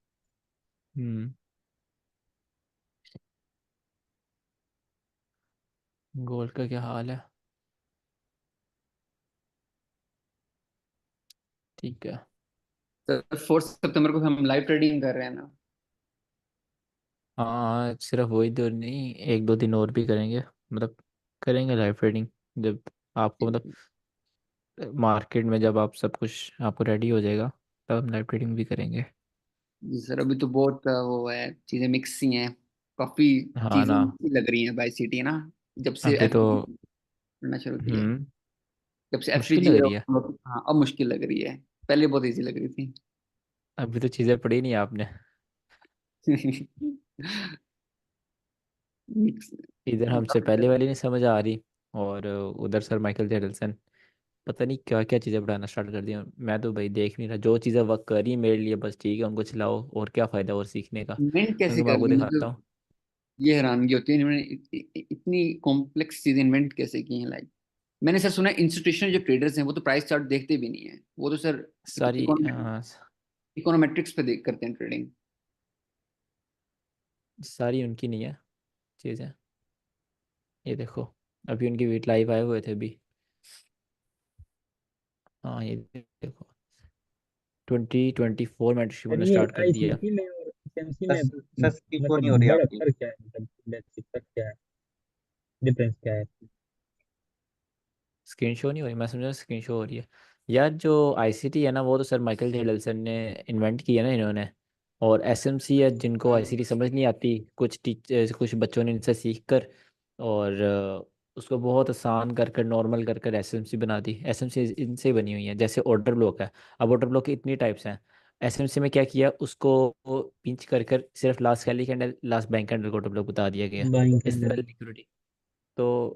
Speaker 1: हम्म गोल्ड का क्या हाल है? ठीक है।
Speaker 2: सर 4 सितंबर को हम लाइव ट्रेडिंग कर रहे हैं ना?
Speaker 1: हाँ सिर्फ वही तो नहीं, 1-2 दिन और भी करेंगे, मतलब करेंगे लाइव ट्रेडिंग जब आपको मतलब मार्केट में जब आप सब कुछ आपको रेडी हो जाएगा तब हम लाइव ट्रेडिंग भी करेंगे।
Speaker 2: जी सर, अभी तो बहुत वो है, चीजें मिक्स ही हैं, काफी
Speaker 1: हाँ
Speaker 2: चीजें
Speaker 1: ना,
Speaker 2: मिक्स ही लग रही हैं बाई सिटी ना। जब से
Speaker 1: अभी
Speaker 2: एफ
Speaker 1: तो
Speaker 2: पढ़ना शुरू किया है,
Speaker 1: हम्म
Speaker 2: जब से
Speaker 1: मुश्किल
Speaker 2: एफसीजी
Speaker 1: लग
Speaker 2: है,
Speaker 1: रही है।
Speaker 2: हाँ अब मुश्किल लग रही है। पहले बहुत इजी लग रही थी।
Speaker 1: अभी तो चीज़ें पढ़ी नहीं आपने।
Speaker 2: मिक्स।
Speaker 1: इधर हमसे पहले वाली नहीं समझ आ रही, और उधर सर माइकल जेडलसन पता नहीं क्या क्या चीज़ें पढ़ाना स्टार्ट कर दी। मैं तो भाई देख नहीं रहा, जो चीज़ें वर्क कर रही है मेरे लिए बस ठीक है, उनको चलाओ, और क्या फ़ायदा और सीखने का।
Speaker 2: इन्वेंट कैसे
Speaker 1: क्योंकि मैं
Speaker 2: कर
Speaker 1: आपको
Speaker 2: ली
Speaker 1: दिखाता
Speaker 2: मतलब,
Speaker 1: हूँ।
Speaker 2: ये हैरानगी होती है इन्होंने इतनी कॉम्प्लेक्स चीजें इन्वेंट कैसे की हैं लाइक। मैंने सर सुना है इंस्टीट्यूशनल जो ट्रेडर्स हैं वो तो प्राइस चार्ट देखते भी नहीं है, वो तो सर
Speaker 1: सारी
Speaker 2: इकोनोमेट्रिक्स पे देख करते हैं ट्रेडिंग।
Speaker 1: सारी उनकी नहीं है चीज़ें। ये देखो, अभी उनकी वीट लाइव आए हुए थे अभी। हाँ ये देखो, 2024 मेंटरशिप
Speaker 10: और
Speaker 1: उन्होंने
Speaker 10: ये
Speaker 1: स्टार्ट कर दिया।
Speaker 10: आईसीसी में और एसएमसी में
Speaker 7: सर स्क्रीन शो नहीं हो
Speaker 10: मतलब
Speaker 7: रही
Speaker 10: बड़ा
Speaker 7: आपकी।
Speaker 10: फर्क क्या है, मतलब बेसिक फर्क क्या है, डिफरेंस क्या है?
Speaker 1: स्क्रीन शो नहीं हो रही, मैं समझा स्क्रीन शो हो रही है। यार जो आईसीटी है ना, वो तो सर माइकल जेडलसन ने इन्वेंट किया ना इन्होंने। और एसएमसी है, जिनको आईसीटी समझ नहीं आती, कुछ टीचर कुछ बच्चों ने इनसे सीख कर और उसको बहुत आसान कर कर नॉर्मल कर कर एसएमसी बना दी। एसएमसी इनसे ही बनी हुई है, जैसे ऑर्डर ब्लॉक है। अब ऑर्डर ब्लॉक के इतनी टाइप्स हैं, एसएमसी में क्या किया, उसको पिंच कर कर सिर्फ last candle candle last bank candle को ऑर्डर ब्लॉक बता दिया गया।
Speaker 10: बाइंग
Speaker 1: इस तरह
Speaker 10: कैंडल।
Speaker 1: लिक्विडिटी तो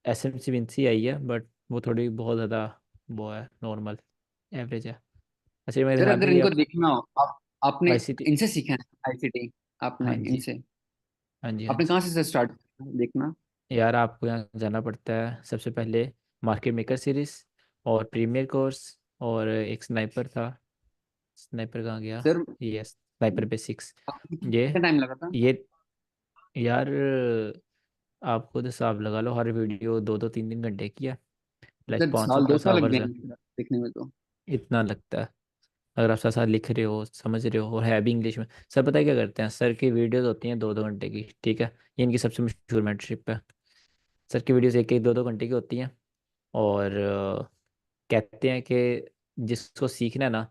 Speaker 1: एस एम सी विंसी आई है, बट वो थोड़ी बहुत ज़्यादा वो है, नॉर्मल एवरेज है। अच्छा मैं
Speaker 2: सर
Speaker 1: दिखाता
Speaker 2: अगर
Speaker 1: हूँ ये
Speaker 2: इनको
Speaker 1: आपको।
Speaker 2: देखना हो आपने
Speaker 1: आई सी टी,
Speaker 2: इनसे सीखा है आईसीटी, आपने
Speaker 1: हाँ जी,
Speaker 2: इनसे,
Speaker 1: हाँ जी, हाँ
Speaker 2: आपने
Speaker 1: जी।
Speaker 2: कहाँ से स्टार्ट देखना?
Speaker 1: यार आपको यहाँ जाना पड़ता है सबसे पहले, मार्केट मेकर सीरीज और प्रीमियर कोर्स, और एक स्नाइपर था। स्नाइपर कहाँ गया?
Speaker 2: सर
Speaker 1: ये स्नाइपर बेसिक्स।
Speaker 2: आपको
Speaker 1: ये
Speaker 2: कितना टाइम लगा था?
Speaker 1: ये यार आप खुद हिसाब लगा लो, हर वीडियो 2-2 3-3 घंटे की है, लाइक
Speaker 2: सर
Speaker 1: पाँच सौ
Speaker 2: साल दो
Speaker 1: प्लस
Speaker 2: साल लग
Speaker 1: आवर्स
Speaker 2: गए
Speaker 1: है।
Speaker 2: हैं देखने में तो।
Speaker 1: इतना लगता है। अगर आप साथ साथ लिख रहे हो, समझ रहे हो, और है भी इंग्लिश में। सर पता है क्या करते हैं, सर की वीडियोस होती हैं 2-2 घंटे की, ठीक है। ये इनकी सबसे मशहूर मेंटरशिप है। सर की वीडियोस 1-1 2-2 घंटे की होती हैं। और कहते हैं कि जिसको सीखना है ना,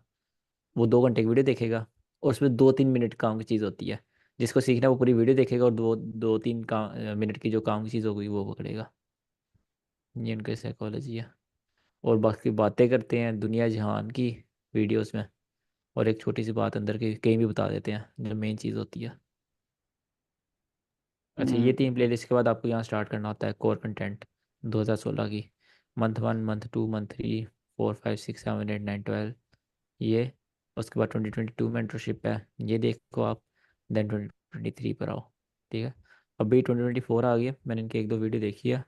Speaker 1: वो 2 घंटे की वीडियो देखेगा, और उसमें 2-3 मिनट काम की चीज़ होती है। जिसको सीखना है वो पूरी वीडियो देखेगा, और 2-3 मिनट की जो काम की चीज़ होगी वो पकड़ेगा। ये उनकी साइकोलॉजी है। और बाकी बातें करते हैं दुनिया जहान की वीडियोस में, और एक छोटी सी बात अंदर की कहीं भी बता देते हैं, जो मेन चीज़ होती है। अच्छा, ये 3 प्लेलिस्ट के बाद आपको यहाँ स्टार्ट करना होता है कोर कंटेंट 2016 की। मंथ 1, मंथ 2, मंथ 3, 4, 5, 6, 7, 8, 9, 12, ये। उसके बाद 2022 मेंटरशिप है, ये देखो आप। देन 2023 पर आओ, ठीक है। अभी 2024 आ गया, मैंने इनके 1-2 वीडियो देखी है।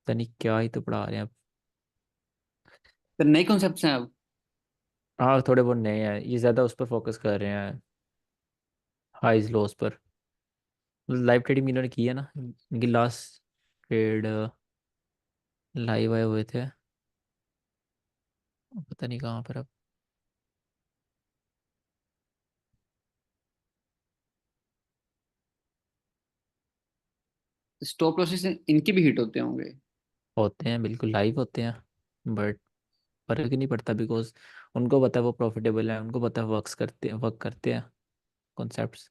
Speaker 1: पता नहीं क्या ही तो पढ़ा रहे हैं अब।
Speaker 2: तो नए कॉन्सेप्ट्स हैं अब।
Speaker 1: हाँ, थोड़े बहुत नए हैं, ये ज़्यादा उस पर फोकस कर रहे हैं, हाइज लोस पर। लाइव ट्रेडिंग इन्होंने की है ना, इनकी लास्ट ट्रेड लाइव आए हुए थे, पता नहीं कहाँ पर अब।
Speaker 2: स्टॉप लॉसेस इनके भी हिट होते होंगे।
Speaker 1: होते हैं, बिल्कुल लाइव होते हैं, बट फर्क ही नहीं पड़ता, बिकॉज उनको पता है वो प्रॉफिटेबल है, उनको पता है वर्क करते हैं कॉन्सेप्ट्स।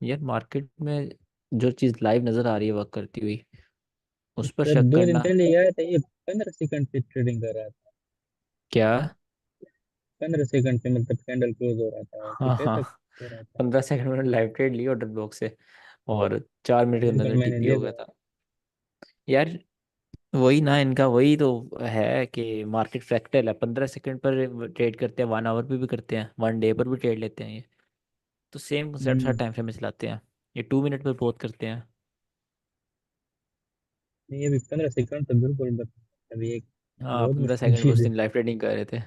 Speaker 1: यार मार्केट में जो चीज़ लाइव नज़र आ रही है वर्क करती हुई, उस पर
Speaker 10: सर
Speaker 1: शक
Speaker 10: 2 दिन
Speaker 1: करना।
Speaker 10: पहले आया था, ये 15 सेकंड पे ट्रेडिंग कर रहा था।
Speaker 1: क्या?
Speaker 10: 15 सेकंड पे मतलब कैंडल क्लोज हो रहा था,
Speaker 1: हाँ
Speaker 10: कुछ
Speaker 1: हाँ,
Speaker 10: ऐसा हो रहा था।
Speaker 1: 15 सेकंड में लाइव ट्रेड ली ऑर्डर ब्लॉक से, और 4 मिनट के अंदर
Speaker 10: बिल्कुल
Speaker 1: अंदर
Speaker 10: मैंने
Speaker 1: टीपी हो
Speaker 10: देखा।
Speaker 1: गया था। यार वही ना, इनका वही तो है कि मार्केट फ्रैक्टल है, 15 सेकंड पर ट्रेड करते हैं, 1 आवर पे भी करते हैं, 1 डे पर भी ट्रेड लेते हैं ये। तो सेम कंसेप्ट हर
Speaker 10: हम्म।
Speaker 1: टाइम फ्रेम में चलाते हैं। ये 2 मिनट पर बहुत करते हैं।
Speaker 10: नहीं, अभी 15 सेकंड तो बिल्कुल अभी एक
Speaker 1: हाँ,
Speaker 10: बहुत
Speaker 1: पंद्रह
Speaker 10: मुश्किल
Speaker 1: सेकंड पर
Speaker 10: चीज
Speaker 1: उस
Speaker 10: है।
Speaker 1: दिन लाइव ट्रेडिंग कर रहे थे।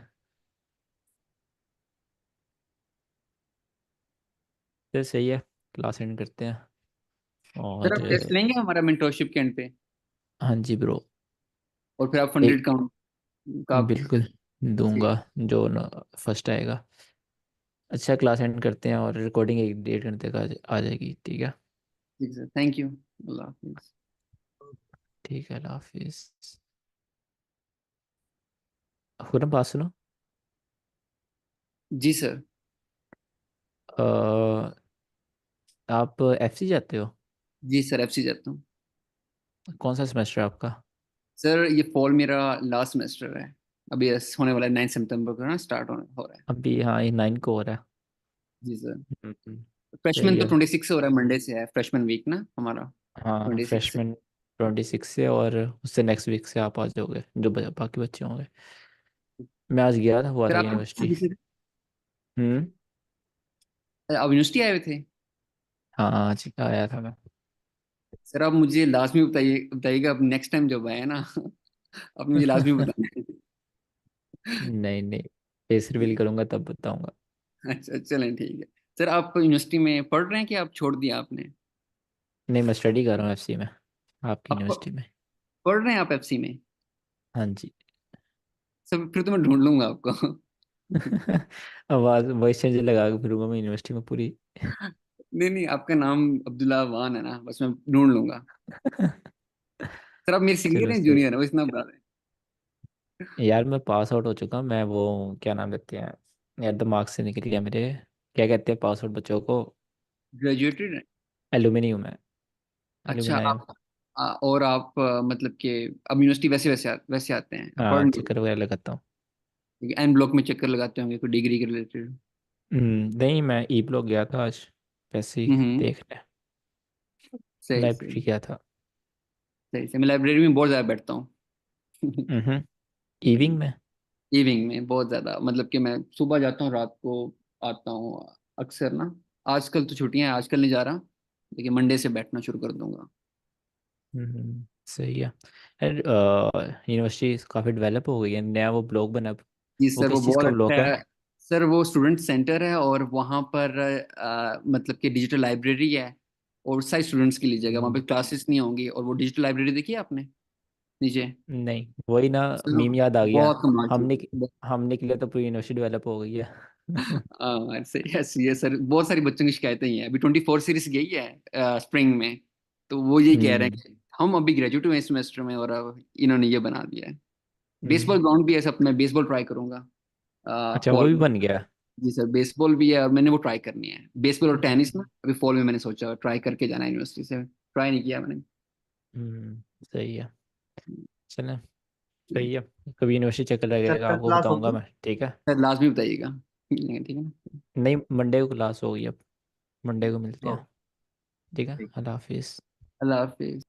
Speaker 1: तो सही है, क्लास एंड करते हैं।
Speaker 2: सर
Speaker 1: और
Speaker 2: आप टेस्ट लेंगे हमारा मेंटोरशिप के एंड पे,
Speaker 1: हाँ जी ब्रो,
Speaker 2: और फिर आप
Speaker 1: एक
Speaker 2: फंडेड काउंट का आप।
Speaker 1: बिल्कुल दूंगा, जो न फर्स्ट आएगा। अच्छा, क्लास एंड करते हैं, और रिकॉर्डिंग 1-1.5 घंटे का आ जाएगी, ठीक है।
Speaker 2: ठीक सर, थैंक यू, अल्लाह हाफिज।
Speaker 1: ठीक है, अल्लाह हाफिज़। खुरम बात सुनो।
Speaker 2: जी सर।
Speaker 1: अ, आप एफसी जाते हो?
Speaker 2: जी सर, एफसी जाता हूँ।
Speaker 1: कौन सा सेमेस्टर है आपका?
Speaker 2: सर ये फॉल मेरा लास्ट सेमेस्टर है, अभी होने वाला है 9 सितंबर को ना, स्टार्ट होने हो रहा है।
Speaker 1: अभी हाँ, ये 9 को हो रहा है।
Speaker 2: जी सर।
Speaker 1: सही
Speaker 2: फ्रेशमैन तो
Speaker 1: है।
Speaker 2: 26 से हो रहा है, मंडे से है फ्रेशमैन वीक ना हमारा,
Speaker 1: हाँ,
Speaker 2: 26 से।
Speaker 1: फ्रेशमैन 26 से, और उससे नेक्स्ट वीक से आप आ जाओगे, जो बाकी बच्चे होंगे। मैं आज गया था, हुआ
Speaker 2: सर
Speaker 1: था
Speaker 2: आप
Speaker 1: यूनिवर्सिटी। हम्म।
Speaker 2: आप यूनिवर्सिटी आए हुए थे?
Speaker 1: हाँ, आज आया था मैं।
Speaker 2: सर आप मुझे लाजमी बताइएगा, अब नेक्स्ट टाइम जब आए ना आप मुझे लाजमी बताना है।
Speaker 1: नहीं नहीं, फेस रिवील करूंगा तब बताऊंगा।
Speaker 2: अच्छा चलें, ठीक है। सर आप यूनिवर्सिटी में पढ़ रहे हैं कि आप छोड़ दिया आपने?
Speaker 1: नहीं, मैं स्टडी कर रहा हूँ एफसी में, आपकी
Speaker 2: आप
Speaker 1: यूनिवर्सिटी में।
Speaker 2: पढ़ रहे हैं आप एफसी में?
Speaker 1: हाँ जी।
Speaker 2: सर फिर तो मैं ढूंढ लूंगा आपको।
Speaker 1: आवाज वॉइस चेंजर लगा के फिरूंगा मैं यूनिवर्सिटी में पूरी।
Speaker 2: नहीं नहीं, आपका नाम अब्दुल्ला वान है ना, बस मैं ढूंढ लूंगा। सर आप मेरे सीनियर
Speaker 1: चलो
Speaker 2: हैं
Speaker 1: सही।
Speaker 2: जूनियर है, वो इतना बता दें।
Speaker 1: यार मैं पास आउट हो चुका हूँ, मैं वो क्या नाम लेते हैं, यार दिमाग से निकल गया मेरे। क्या कहते हैं पास आउट बच्चों को?
Speaker 2: ग्रेजुएटेड हैं?
Speaker 1: एलुमनी हूँ मैं,
Speaker 2: अच्छा
Speaker 1: एलुमनाई हूँ।
Speaker 2: आप और आप मतलब कि अब यूनिवर्सिटी वैसे वैसे वैसे आते हैं, अब पढ़
Speaker 1: हाँ,
Speaker 2: नहीं?
Speaker 1: चक्कर वगैरह लगाता हूँ।
Speaker 2: एन ब्लॉक में चक्कर लगाते होंगे कोई डिग्री के रिलेटेड?
Speaker 1: नहीं, मैं ई ब्लॉक गया था आज, वैसे ही
Speaker 2: हम्म।
Speaker 1: देखने,
Speaker 2: सही
Speaker 1: लाइब्रेरी
Speaker 2: सही।
Speaker 1: गया था।
Speaker 2: सही सही, मैं लाइब्रेरी में बहुत ज़्यादा बैठता हूँ।
Speaker 1: हम्म। इविंग में।
Speaker 2: इवनिंग में बहुत ज़्यादा, मतलब कि मैं सुबह जाता हूँ, रात को आता हूँ अक्सर ना। आजकल तो छुट्टियां हैं, आजकल नहीं जा रहा, लेकिन मंडे से बैठना शुरू कर दूंगा।
Speaker 1: सही है। यार यूनिवर्सिटी काफ़ी डेवलप हो गई है, नया वो ब्लॉक बना है।
Speaker 2: जी
Speaker 1: वो
Speaker 2: सर, वो
Speaker 1: किस चीज़
Speaker 2: बहुत
Speaker 1: का
Speaker 2: अच्छा
Speaker 1: ब्लॉक है?
Speaker 2: है। सर वो स्टूडेंट सेंटर है, और वहाँ पर मतलब कि डिजिटल लाइब्रेरी है, और सारे स्टूडेंट्स के लिए जगह, वहाँ पे
Speaker 1: हम्म।
Speaker 2: क्लासेस नहीं होंगी, और वो डिजिटल लाइब्रेरी देखी है आपने? नीचे।
Speaker 1: नहीं, वही ना,
Speaker 2: चलो,
Speaker 1: मीम याद आ गया।
Speaker 2: बहुत कमाल की।
Speaker 1: हमने हमने के लिए तो पूरी यूनिवर्सिटी डेवलप हो गई है।
Speaker 2: ऐसे ऐसे ये सर, बहुत सारी बच्चों की शिकायतें ही है। अभी 24 सीरीज गई है स्प्रिंग में, तो वो ये कह रहे हैं
Speaker 1: हम्म।
Speaker 2: कि हम अभी ग्रेजुएट हुए इस सेमेस्टर में और अब इन्होंने ये बना दिया है। बेसबॉल
Speaker 1: हम्म।
Speaker 2: ग्राउंड भी है सब, मैं बेसबॉल ट्राई करूंगा
Speaker 1: अच्छा, वो
Speaker 2: फॉल
Speaker 1: भी
Speaker 2: में।
Speaker 1: बन गया।
Speaker 2: जी सर, बेसबॉल भी है और मैंने वो ट्राई करनी है, बेसबॉल और टेनिस ना।
Speaker 1: हम्म।
Speaker 2: अभी फॉल में मैंने सोचा ट्राई करके जाना है यूनिवर्सिटी से, ट्राई नहीं किया मैंने।
Speaker 1: सही है। चलें, सही है। कभी यूनिवर्सिटी चक्कर
Speaker 5: सर
Speaker 1: लगेगा
Speaker 5: कल
Speaker 1: आपको
Speaker 5: क्लास
Speaker 1: बताऊंगा
Speaker 5: होगी?
Speaker 1: मैं, ठीक है।
Speaker 2: सर लास्ट भी बताइएगा, ठीक है ना।
Speaker 1: नहीं, मंडे को क्लास होगी अब, मंडे को मिलते
Speaker 5: ओ,
Speaker 1: हैं। ठीक है,
Speaker 5: ठीक।
Speaker 1: अल्लाह हाफिज़।
Speaker 2: अल्लाह हाफिज।